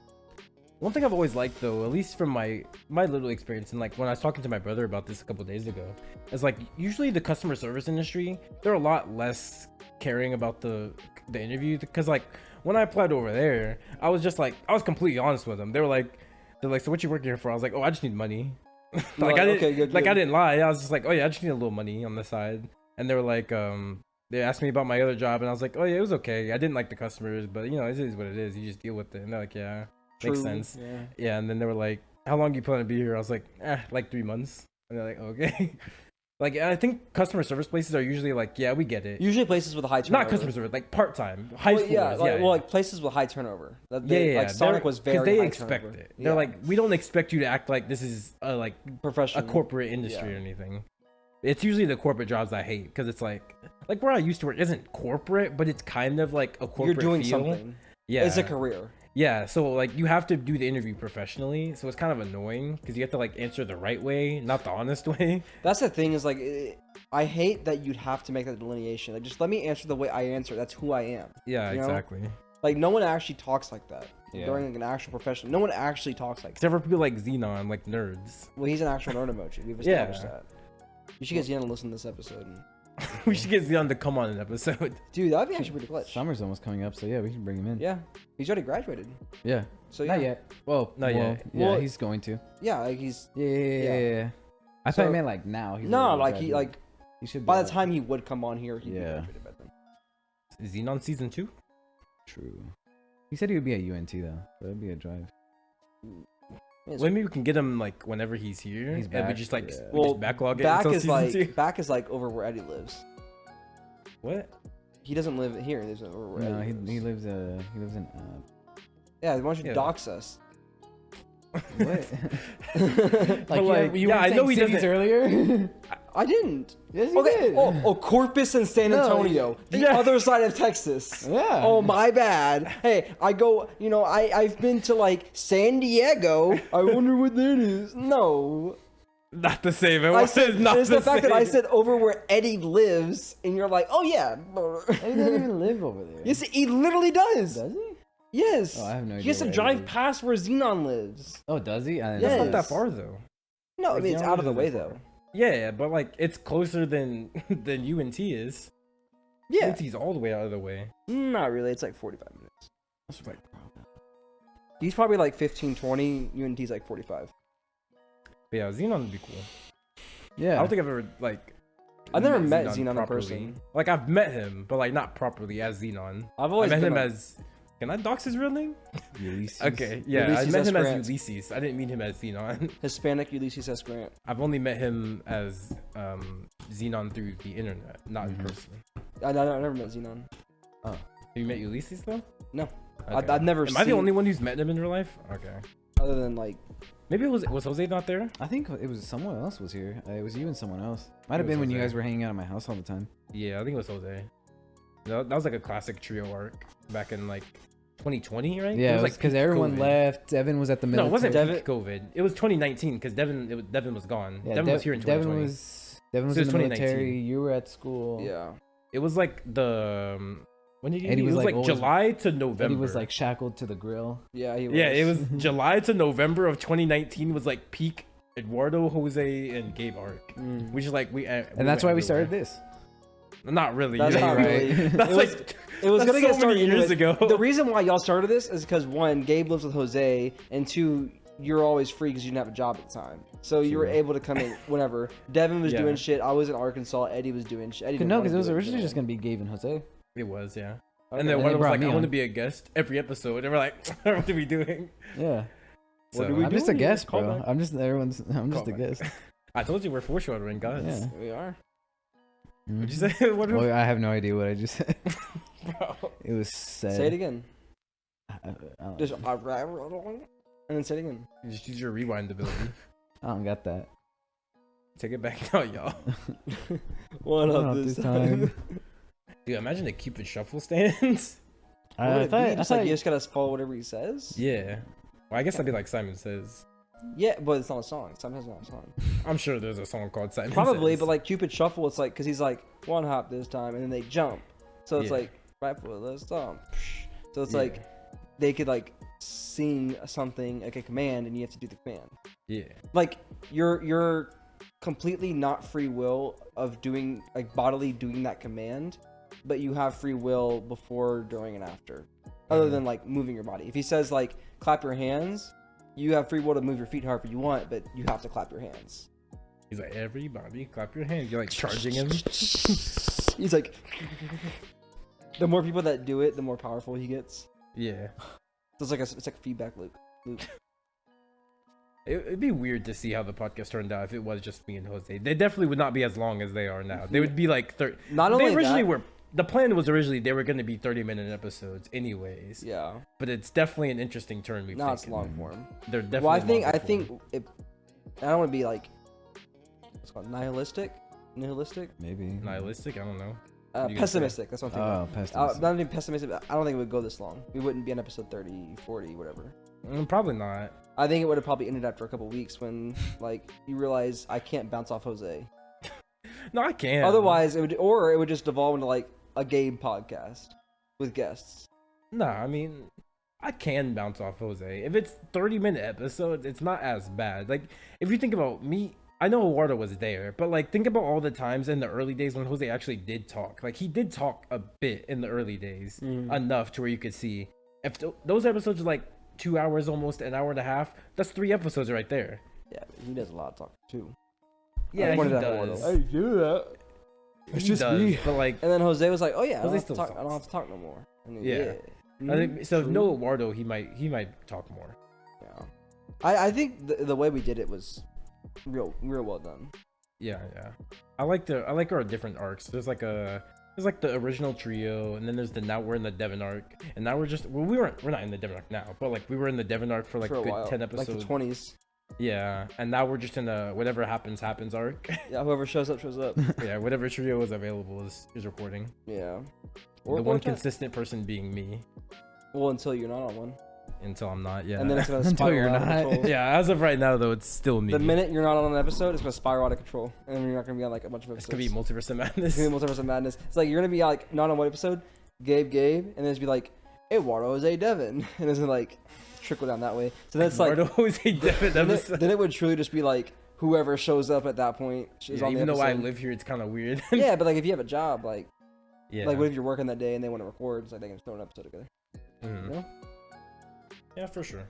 Speaker 3: One thing I've always liked though, at least from my little experience, and like when I was talking to my brother about this a couple days ago, is like usually the customer service industry, they're a lot less caring about the interview, because like when I applied over there, I was just like, I was completely honest with them. They're like, so what you working here for? I was like, oh, I just need money. Like I didn't, good. I didn't lie. I was just like, oh yeah, I just need a little money on the side. And they were like, they asked me about my other job, and I was like, oh yeah, it was okay. I didn't like the customers, but you know, it is what it is. You just deal with it. And they're like, yeah. Makes sense. Yeah. And then they were like, how long do you plan to be here? I was like, like 3 months. And they're like, okay. Like, I think customer service places are usually like, yeah, we get it.
Speaker 2: Usually places with a high turnover.
Speaker 3: Not customer service, like part-time. High school.
Speaker 2: Yeah, like places with high turnover.
Speaker 3: Like
Speaker 2: Sonic was very high
Speaker 3: because they expect it. They're like, we don't expect you to act like this is like
Speaker 2: professional,
Speaker 3: a corporate industry or anything. It's usually the corporate jobs I hate, because it's like where I used to work isn't corporate, but it's kind of like a corporate
Speaker 2: You're doing
Speaker 3: feel.
Speaker 2: something.
Speaker 3: Yeah.
Speaker 2: It's a career.
Speaker 3: Yeah, so like you have to do the interview professionally, so it's kind of annoying because you have to like answer the right way, not the honest way.
Speaker 2: That's the thing, is like, I hate that you'd have to make that delineation. Like, just let me answer the way I answer. That's who I am.
Speaker 3: Yeah,
Speaker 2: you know?
Speaker 3: Exactly.
Speaker 2: Like, no one actually talks like that during like, an actual profession. No one actually talks like that.
Speaker 3: Except for people like Xenon, like nerds.
Speaker 2: Well, he's an actual nerd emoji. We've established that. You should get Xenon to listen to this episode.
Speaker 3: We should get Xenon to come on an episode.
Speaker 2: Dude, that'd be actually pretty clutch.
Speaker 1: Summer's almost coming up, so yeah, we can bring him in.
Speaker 2: Yeah, he's already graduated.
Speaker 1: Yeah.
Speaker 2: So
Speaker 1: not yet. Well, not yet. Yeah,
Speaker 2: well,
Speaker 1: he's going to.
Speaker 2: Yeah, like he's.
Speaker 1: Yeah. I thought he meant like now. He's
Speaker 2: no, like he
Speaker 1: should.
Speaker 2: By the time he would come on here, he'd be graduated by then.
Speaker 3: Is Xenon season 2?
Speaker 1: True. He said he would be at UNT though, so it'd be a drive.
Speaker 3: Well, maybe we can get him like whenever he's here.
Speaker 1: He's back,
Speaker 3: and we just like
Speaker 2: well,
Speaker 3: just backlog it
Speaker 2: back
Speaker 3: until
Speaker 2: is like
Speaker 3: season 2.
Speaker 2: back is like over where Eddie lives.
Speaker 3: What?
Speaker 2: He doesn't live here. He lives over where Eddie lives.
Speaker 1: he lives in.
Speaker 2: Yeah, why don't you dox us?
Speaker 1: What?
Speaker 3: you I know he doesn't
Speaker 1: earlier.
Speaker 2: I didn't.
Speaker 1: Yes, you did.
Speaker 2: Oh, Corpus and San Antonio, the other side of Texas.
Speaker 1: Yeah.
Speaker 2: Oh, my bad. Hey, I go. You know, I've been to like San Diego. I wonder what that is. No.
Speaker 3: Not the same. It's the
Speaker 2: fact that I said over where Eddie lives, and you're like, oh yeah.
Speaker 1: Eddie doesn't even live over there.
Speaker 2: Yes, he literally does.
Speaker 1: Does he?
Speaker 2: Yes.
Speaker 1: Oh, I have no idea.
Speaker 2: He has to drive past where Xenon lives.
Speaker 1: Oh, does he?
Speaker 3: That's not that far though.
Speaker 2: No, I mean, it's out of the way though.
Speaker 3: Yeah, but like it's closer than UNT is.
Speaker 2: Yeah.
Speaker 3: UNT's all the way out of the way.
Speaker 2: Not really. It's like 45 minutes.
Speaker 1: That's right.
Speaker 2: He's probably like 15, 20. UNT's like 45.
Speaker 3: But yeah, Xenon would be cool.
Speaker 1: Yeah.
Speaker 3: I don't think I've ever
Speaker 2: I've never met Xenon in person.
Speaker 3: Like I've met him, but like not properly as Xenon.
Speaker 2: I've always
Speaker 3: met him as. Can I dox his real name?
Speaker 1: Ulysses.
Speaker 3: Okay, yeah,
Speaker 2: Ulysses
Speaker 3: I met him
Speaker 2: Grant.
Speaker 3: as Ulysses. I didn't meet him as Xenon.
Speaker 2: Hispanic Ulysses S. Grant.
Speaker 3: I've only met him as Xenon through the internet, not in person.
Speaker 2: I never met Xenon.
Speaker 3: Oh, have you met Ulysses though?
Speaker 2: No.
Speaker 3: Okay.
Speaker 2: I've never
Speaker 3: Am
Speaker 2: seen.
Speaker 3: I the only one who's met him in real life? Okay.
Speaker 2: Other than like,
Speaker 3: Maybe was Jose not there?
Speaker 1: I think it was someone else was here. It was you and someone else. Might have
Speaker 3: was
Speaker 1: been when you
Speaker 3: Jose.
Speaker 1: guys were hanging out at my house all the time.
Speaker 3: Yeah, I think it was Jose. That was like a classic trio arc back in like 2020, right?
Speaker 1: Yeah,
Speaker 3: it was
Speaker 1: like because
Speaker 3: peak
Speaker 1: everyone
Speaker 3: COVID.
Speaker 1: left. Devin was at the military.
Speaker 3: No, it wasn't
Speaker 2: Devin-
Speaker 3: peak COVID. It was 2019 because Devin was gone.
Speaker 1: Yeah,
Speaker 3: Devin was here in 2020.
Speaker 1: Devin was
Speaker 3: So
Speaker 1: in
Speaker 3: it's
Speaker 1: the
Speaker 3: 2019.
Speaker 1: military. You were at school.
Speaker 2: yeah.
Speaker 3: It was like the when did you?
Speaker 1: Eddie
Speaker 3: It
Speaker 1: was,
Speaker 3: was
Speaker 1: like,
Speaker 3: like
Speaker 1: always-
Speaker 3: July to November.
Speaker 1: Eddie was like shackled to the grill.
Speaker 2: Yeah, he was.
Speaker 3: Yeah, it was July to November of 2019 was like peak Eduardo, Jose, and Gabe arc.
Speaker 2: Mm.
Speaker 3: Which is like
Speaker 1: And that's why we started this.
Speaker 3: Not really.
Speaker 2: That's
Speaker 3: yeah,
Speaker 2: not
Speaker 3: right.
Speaker 2: really.
Speaker 3: That's
Speaker 2: It was-
Speaker 3: like
Speaker 2: It was
Speaker 3: that's
Speaker 2: gonna get
Speaker 3: so many
Speaker 2: started
Speaker 3: years
Speaker 2: anyway.
Speaker 3: ago.
Speaker 2: The reason why y'all started this is because one, Gabe lives with Jose, and two, you're always free because you didn't have a job at the time, so you were
Speaker 1: True.
Speaker 2: able to come in whenever. Devin was
Speaker 3: Yeah.
Speaker 2: doing shit. I was in Arkansas. Eddie was doing shit. Eddie didn't
Speaker 1: No,
Speaker 2: wanna
Speaker 1: because it was
Speaker 2: do
Speaker 1: originally
Speaker 2: you
Speaker 1: just
Speaker 2: know.
Speaker 1: gonna be Gabe and Jose.
Speaker 3: It was, yeah.
Speaker 2: Okay.
Speaker 3: And then
Speaker 1: And
Speaker 3: one
Speaker 1: they
Speaker 3: was
Speaker 1: brought
Speaker 3: like,
Speaker 1: me
Speaker 3: I want to
Speaker 1: on.
Speaker 3: be a guest every episode. And we're like, what are we doing?
Speaker 1: Yeah.
Speaker 2: What
Speaker 3: So,
Speaker 2: do we
Speaker 1: I'm
Speaker 2: do?
Speaker 1: just a
Speaker 2: doing?
Speaker 1: guest,
Speaker 2: Call
Speaker 1: bro.
Speaker 2: back.
Speaker 1: I'm just a
Speaker 3: back.
Speaker 1: guest.
Speaker 3: I told you we're foreshadowing, guys.
Speaker 1: Yeah.
Speaker 2: We are.
Speaker 3: What'd you
Speaker 1: Mhm.
Speaker 3: say? What are
Speaker 1: Well, I have no idea what I just said.
Speaker 3: bro?
Speaker 1: It was said.
Speaker 2: Say it again.
Speaker 1: I don't,
Speaker 2: Just and then say it again.
Speaker 3: Just use your rewind ability.
Speaker 1: I don't got that.
Speaker 3: Take it back now, y'all.
Speaker 2: One
Speaker 1: Not
Speaker 2: up this time.
Speaker 3: Dude, imagine the Cupid shuffle stands.
Speaker 2: What would
Speaker 1: I
Speaker 2: it
Speaker 1: thought,
Speaker 2: be?
Speaker 1: I
Speaker 2: Just
Speaker 1: thought
Speaker 2: like you just gotta follow whatever he says.
Speaker 3: Yeah. Well, I guess that'd be like Simon Says.
Speaker 2: Yeah, but it's not a song. Sometimes it's not a song.
Speaker 3: I'm sure there's a song called Simon
Speaker 2: Probably,
Speaker 3: Says.
Speaker 2: but like Cupid Shuffle, it's like because he's like one hop this time, and then they jump. So it's
Speaker 3: Yeah.
Speaker 2: like right foot, let's stomp. So it's
Speaker 3: Yeah.
Speaker 2: like they could like sing something like a command, and you have to do the command.
Speaker 3: Yeah.
Speaker 2: Like you're completely not free will of doing like bodily doing that command, but you have free will before, during, and after. Other
Speaker 3: Mhm.
Speaker 2: than like moving your body. If he says like clap your hands, you have free will to move your feet however you want, but you have to clap your hands.
Speaker 3: He's like, everybody clap your hands. You're like charging him.
Speaker 2: He's like, the more people that do it, the more powerful he gets.
Speaker 3: Yeah.
Speaker 2: So it's like a feedback loop.
Speaker 3: It'd be weird to see how the podcast turned out if it was just me and Jose. They definitely would not be as long as they are now. They would be like 30.
Speaker 2: Not
Speaker 3: They
Speaker 2: only
Speaker 3: originally
Speaker 2: that,
Speaker 3: were. The plan was originally they were going to be 30-minute episodes, anyways.
Speaker 2: yeah.
Speaker 3: But it's definitely an interesting turn we've
Speaker 2: Now it's
Speaker 3: taken.
Speaker 2: long form.
Speaker 3: They're definitely.
Speaker 2: Well, I think
Speaker 3: longer form.
Speaker 2: it. I don't want to be like what's it called nihilistic.
Speaker 1: maybe.
Speaker 3: Nihilistic. I don't know. You can say.
Speaker 2: Pessimistic. That's what I'm thinking.
Speaker 1: Oh, pessimistic.
Speaker 2: Not even pessimistic. But I don't think it would go this long. We wouldn't be on episode 30, 40, whatever.
Speaker 3: Probably not.
Speaker 2: I think it would have probably ended after a couple weeks when like you realize I can't bounce off Jose.
Speaker 3: No, I can't.
Speaker 2: Otherwise, it would just devolve into like a game podcast with guests.
Speaker 3: Nah, I mean, I can bounce off Jose. If it's 30-minute episodes, it's not as bad. Like, if you think about me, I know Eduardo was there, but like, think about all the times in the early days when Jose actually did talk. Like, he did talk a bit in the early days, enough to where you could see. If those episodes are like 2 hours, almost an hour and a half, that's 3 episodes right there.
Speaker 2: Yeah, but he does a lot of talking too.
Speaker 3: Yeah,
Speaker 2: I
Speaker 3: he
Speaker 2: pointed that
Speaker 3: does.
Speaker 2: out. I do that.
Speaker 1: It's
Speaker 3: He
Speaker 1: just
Speaker 3: does,
Speaker 1: me.
Speaker 3: but like,
Speaker 2: And then Jose was like, "Oh yeah, I
Speaker 3: Jose
Speaker 2: don't, have to
Speaker 3: still
Speaker 2: talk, I don't
Speaker 3: talks.
Speaker 2: have to talk no more." And
Speaker 3: Yeah. I think, so if
Speaker 2: true.
Speaker 3: no Eduardo, he might talk more.
Speaker 2: Yeah. I think the way we did it was real well done.
Speaker 3: Yeah. I like our different arcs. There's like the original trio, and then there's the now we're in the Devon arc, and now we're not in the Devon arc now, but like we were in the Devon arc for like
Speaker 2: for a
Speaker 3: good
Speaker 2: while,
Speaker 3: 10 episodes.
Speaker 2: like the 20s.
Speaker 3: Yeah, and now we're just in the whatever happens arc.
Speaker 2: Yeah, whoever shows up shows up.
Speaker 3: Yeah, whatever trio is available is recording.
Speaker 2: Yeah.
Speaker 3: The
Speaker 2: Or
Speaker 3: one
Speaker 2: not.
Speaker 3: consistent person being me
Speaker 2: Well, until you're not on one,
Speaker 3: until I'm not. Yeah.
Speaker 2: and then it's gonna
Speaker 1: Until
Speaker 2: spiral
Speaker 1: you're
Speaker 2: out of
Speaker 1: not.
Speaker 2: control.
Speaker 3: yeah, as of right now though, it's still me.
Speaker 2: The minute you're not on an episode, it's gonna spiral out of control, and then you're not gonna be on like a bunch of
Speaker 3: it's
Speaker 2: episodes.
Speaker 3: gonna be multiverse of
Speaker 2: It's
Speaker 3: madness.
Speaker 2: gonna be Multiverse of Madness. It's like you're gonna be like not on one episode, Gabe, and then it's be like Eduardo is a Devin, and it's gonna like trickle down that way. So then it's like
Speaker 3: Eduardo is a Devon
Speaker 2: then
Speaker 3: episode.
Speaker 2: then it would truly just be like whoever shows up at that point is
Speaker 3: Yeah,
Speaker 2: on the
Speaker 3: even though I
Speaker 2: episode.
Speaker 3: live here, it's kind of weird.
Speaker 2: Yeah, but like if you have a job, like
Speaker 3: Yeah.
Speaker 2: like what if you're working that day and they want to record? It's like they can just throw an episode together.
Speaker 3: Mhm.
Speaker 2: You know?
Speaker 3: Yeah, for sure.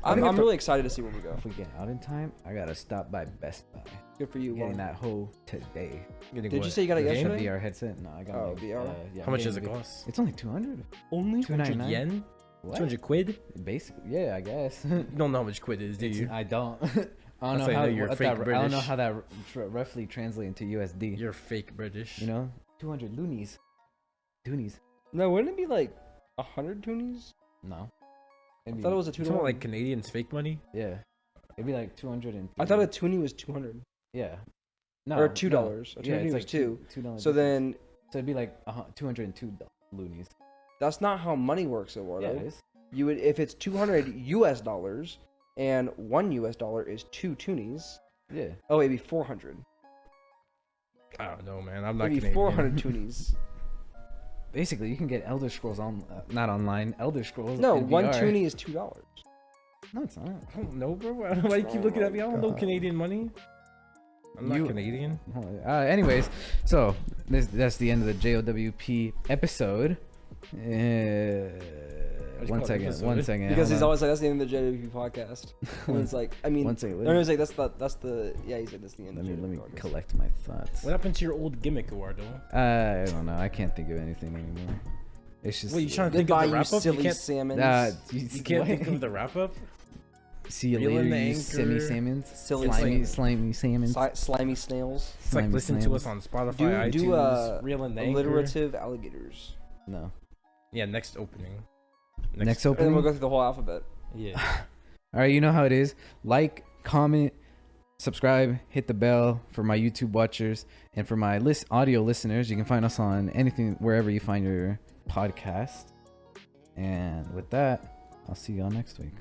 Speaker 2: I'm really excited to see where we go.
Speaker 1: If we get out in time, I gotta stop by Best Buy.
Speaker 2: Good for you.
Speaker 1: Getting
Speaker 2: Juan.
Speaker 1: that hoe today.
Speaker 3: Getting
Speaker 2: Did you
Speaker 3: what?
Speaker 2: say you got it
Speaker 3: The game?
Speaker 2: yesterday?
Speaker 1: VR headset? No, I got
Speaker 2: Oh,
Speaker 1: my,
Speaker 2: VR?
Speaker 1: yeah,
Speaker 3: How much
Speaker 1: I'm
Speaker 3: does it
Speaker 1: getting
Speaker 3: cost?
Speaker 1: It's only 200.
Speaker 3: Only 200
Speaker 1: $299.
Speaker 3: yen?
Speaker 1: What?
Speaker 3: 200 quid?
Speaker 1: Basically, yeah, I guess.
Speaker 3: You don't know how much quid is, do you?
Speaker 1: I don't. I don't
Speaker 3: That's
Speaker 1: know
Speaker 3: how you
Speaker 1: how
Speaker 3: know you're
Speaker 1: what
Speaker 3: fake
Speaker 1: that, I don't know
Speaker 3: British.
Speaker 1: how that roughly translates into USD.
Speaker 3: You're fake British.
Speaker 1: You know, 200 loonies, toonies.
Speaker 2: No, wouldn't it be like 100 toonies?
Speaker 1: No.
Speaker 2: I thought it was a
Speaker 3: You talking about
Speaker 2: $2.
Speaker 3: like Canadians fake money?
Speaker 1: Yeah. It'd be like 200 and.
Speaker 2: I thought a toonie was 200.
Speaker 1: Yeah. No.
Speaker 2: Or $2.
Speaker 1: No.
Speaker 2: A
Speaker 1: Yeah,
Speaker 2: toonie
Speaker 1: it's
Speaker 2: was
Speaker 1: like
Speaker 2: two.
Speaker 1: $2.
Speaker 2: So then
Speaker 1: So it'd be like 202 loonies.
Speaker 2: that's not how money works, Eduardo.
Speaker 1: Yeah, it is.
Speaker 2: You would if it's $200 and $1 is 2 toonies.
Speaker 1: Yeah.
Speaker 2: Oh, it'd be 400.
Speaker 3: I don't know, man. I'm not
Speaker 2: It'd be
Speaker 3: Canadian.
Speaker 2: 400 toonies.
Speaker 1: Basically, you can get Elder Scrolls on, not online. Elder Scrolls.
Speaker 2: No,
Speaker 1: in
Speaker 2: one
Speaker 1: VR.
Speaker 2: toonie is $2.
Speaker 1: No, it's not.
Speaker 3: I don't know, bro. Why do you keep looking at me? I don't know
Speaker 1: God.
Speaker 3: Canadian money. I'm not
Speaker 1: You-
Speaker 3: Canadian.
Speaker 1: Anyways, so that's the end of the JOWP episode. One
Speaker 3: call it
Speaker 1: second.
Speaker 3: episode?
Speaker 2: Because he's
Speaker 1: hold on.
Speaker 2: always like, that's the end of the JWP podcast. And it's like, I mean,
Speaker 1: One second.
Speaker 2: no, he's like, that's the, yeah, he's like, that's the end
Speaker 1: Let
Speaker 2: of the
Speaker 1: me
Speaker 2: JWP podcast.
Speaker 1: collect my thoughts.
Speaker 3: What happened to your old gimmick, Eduardo?
Speaker 1: I don't know. I can't think of anything anymore. It's just.
Speaker 3: Wait, you trying to think
Speaker 2: Goodbye,
Speaker 3: of the
Speaker 2: you
Speaker 3: wrap up?
Speaker 2: silly
Speaker 3: You can't,
Speaker 2: salmons.
Speaker 3: you can't think of the wrap up?
Speaker 1: See you
Speaker 3: Reel
Speaker 1: later,
Speaker 3: in the
Speaker 1: you
Speaker 3: anchor.
Speaker 1: semi salmons.
Speaker 2: Silly
Speaker 1: slimy,
Speaker 2: salmons.
Speaker 1: slimy salmons.
Speaker 2: Slimy snails.
Speaker 3: It's like
Speaker 1: Slimy
Speaker 3: listen to
Speaker 1: snails.
Speaker 3: us on Spotify,
Speaker 2: Do
Speaker 3: iTunes, Reel in the Anchor.
Speaker 2: alliterative alligators.
Speaker 1: No.
Speaker 3: Yeah, next opening.
Speaker 1: Next
Speaker 2: And then
Speaker 1: opening.
Speaker 2: we'll go through the whole alphabet.
Speaker 3: Yeah.
Speaker 1: All right, you know how it is. Like, comment, subscribe, hit the bell for my YouTube watchers, and for my audio listeners, you can find us on anything wherever you find your podcast. And with that, I'll see y'all next week.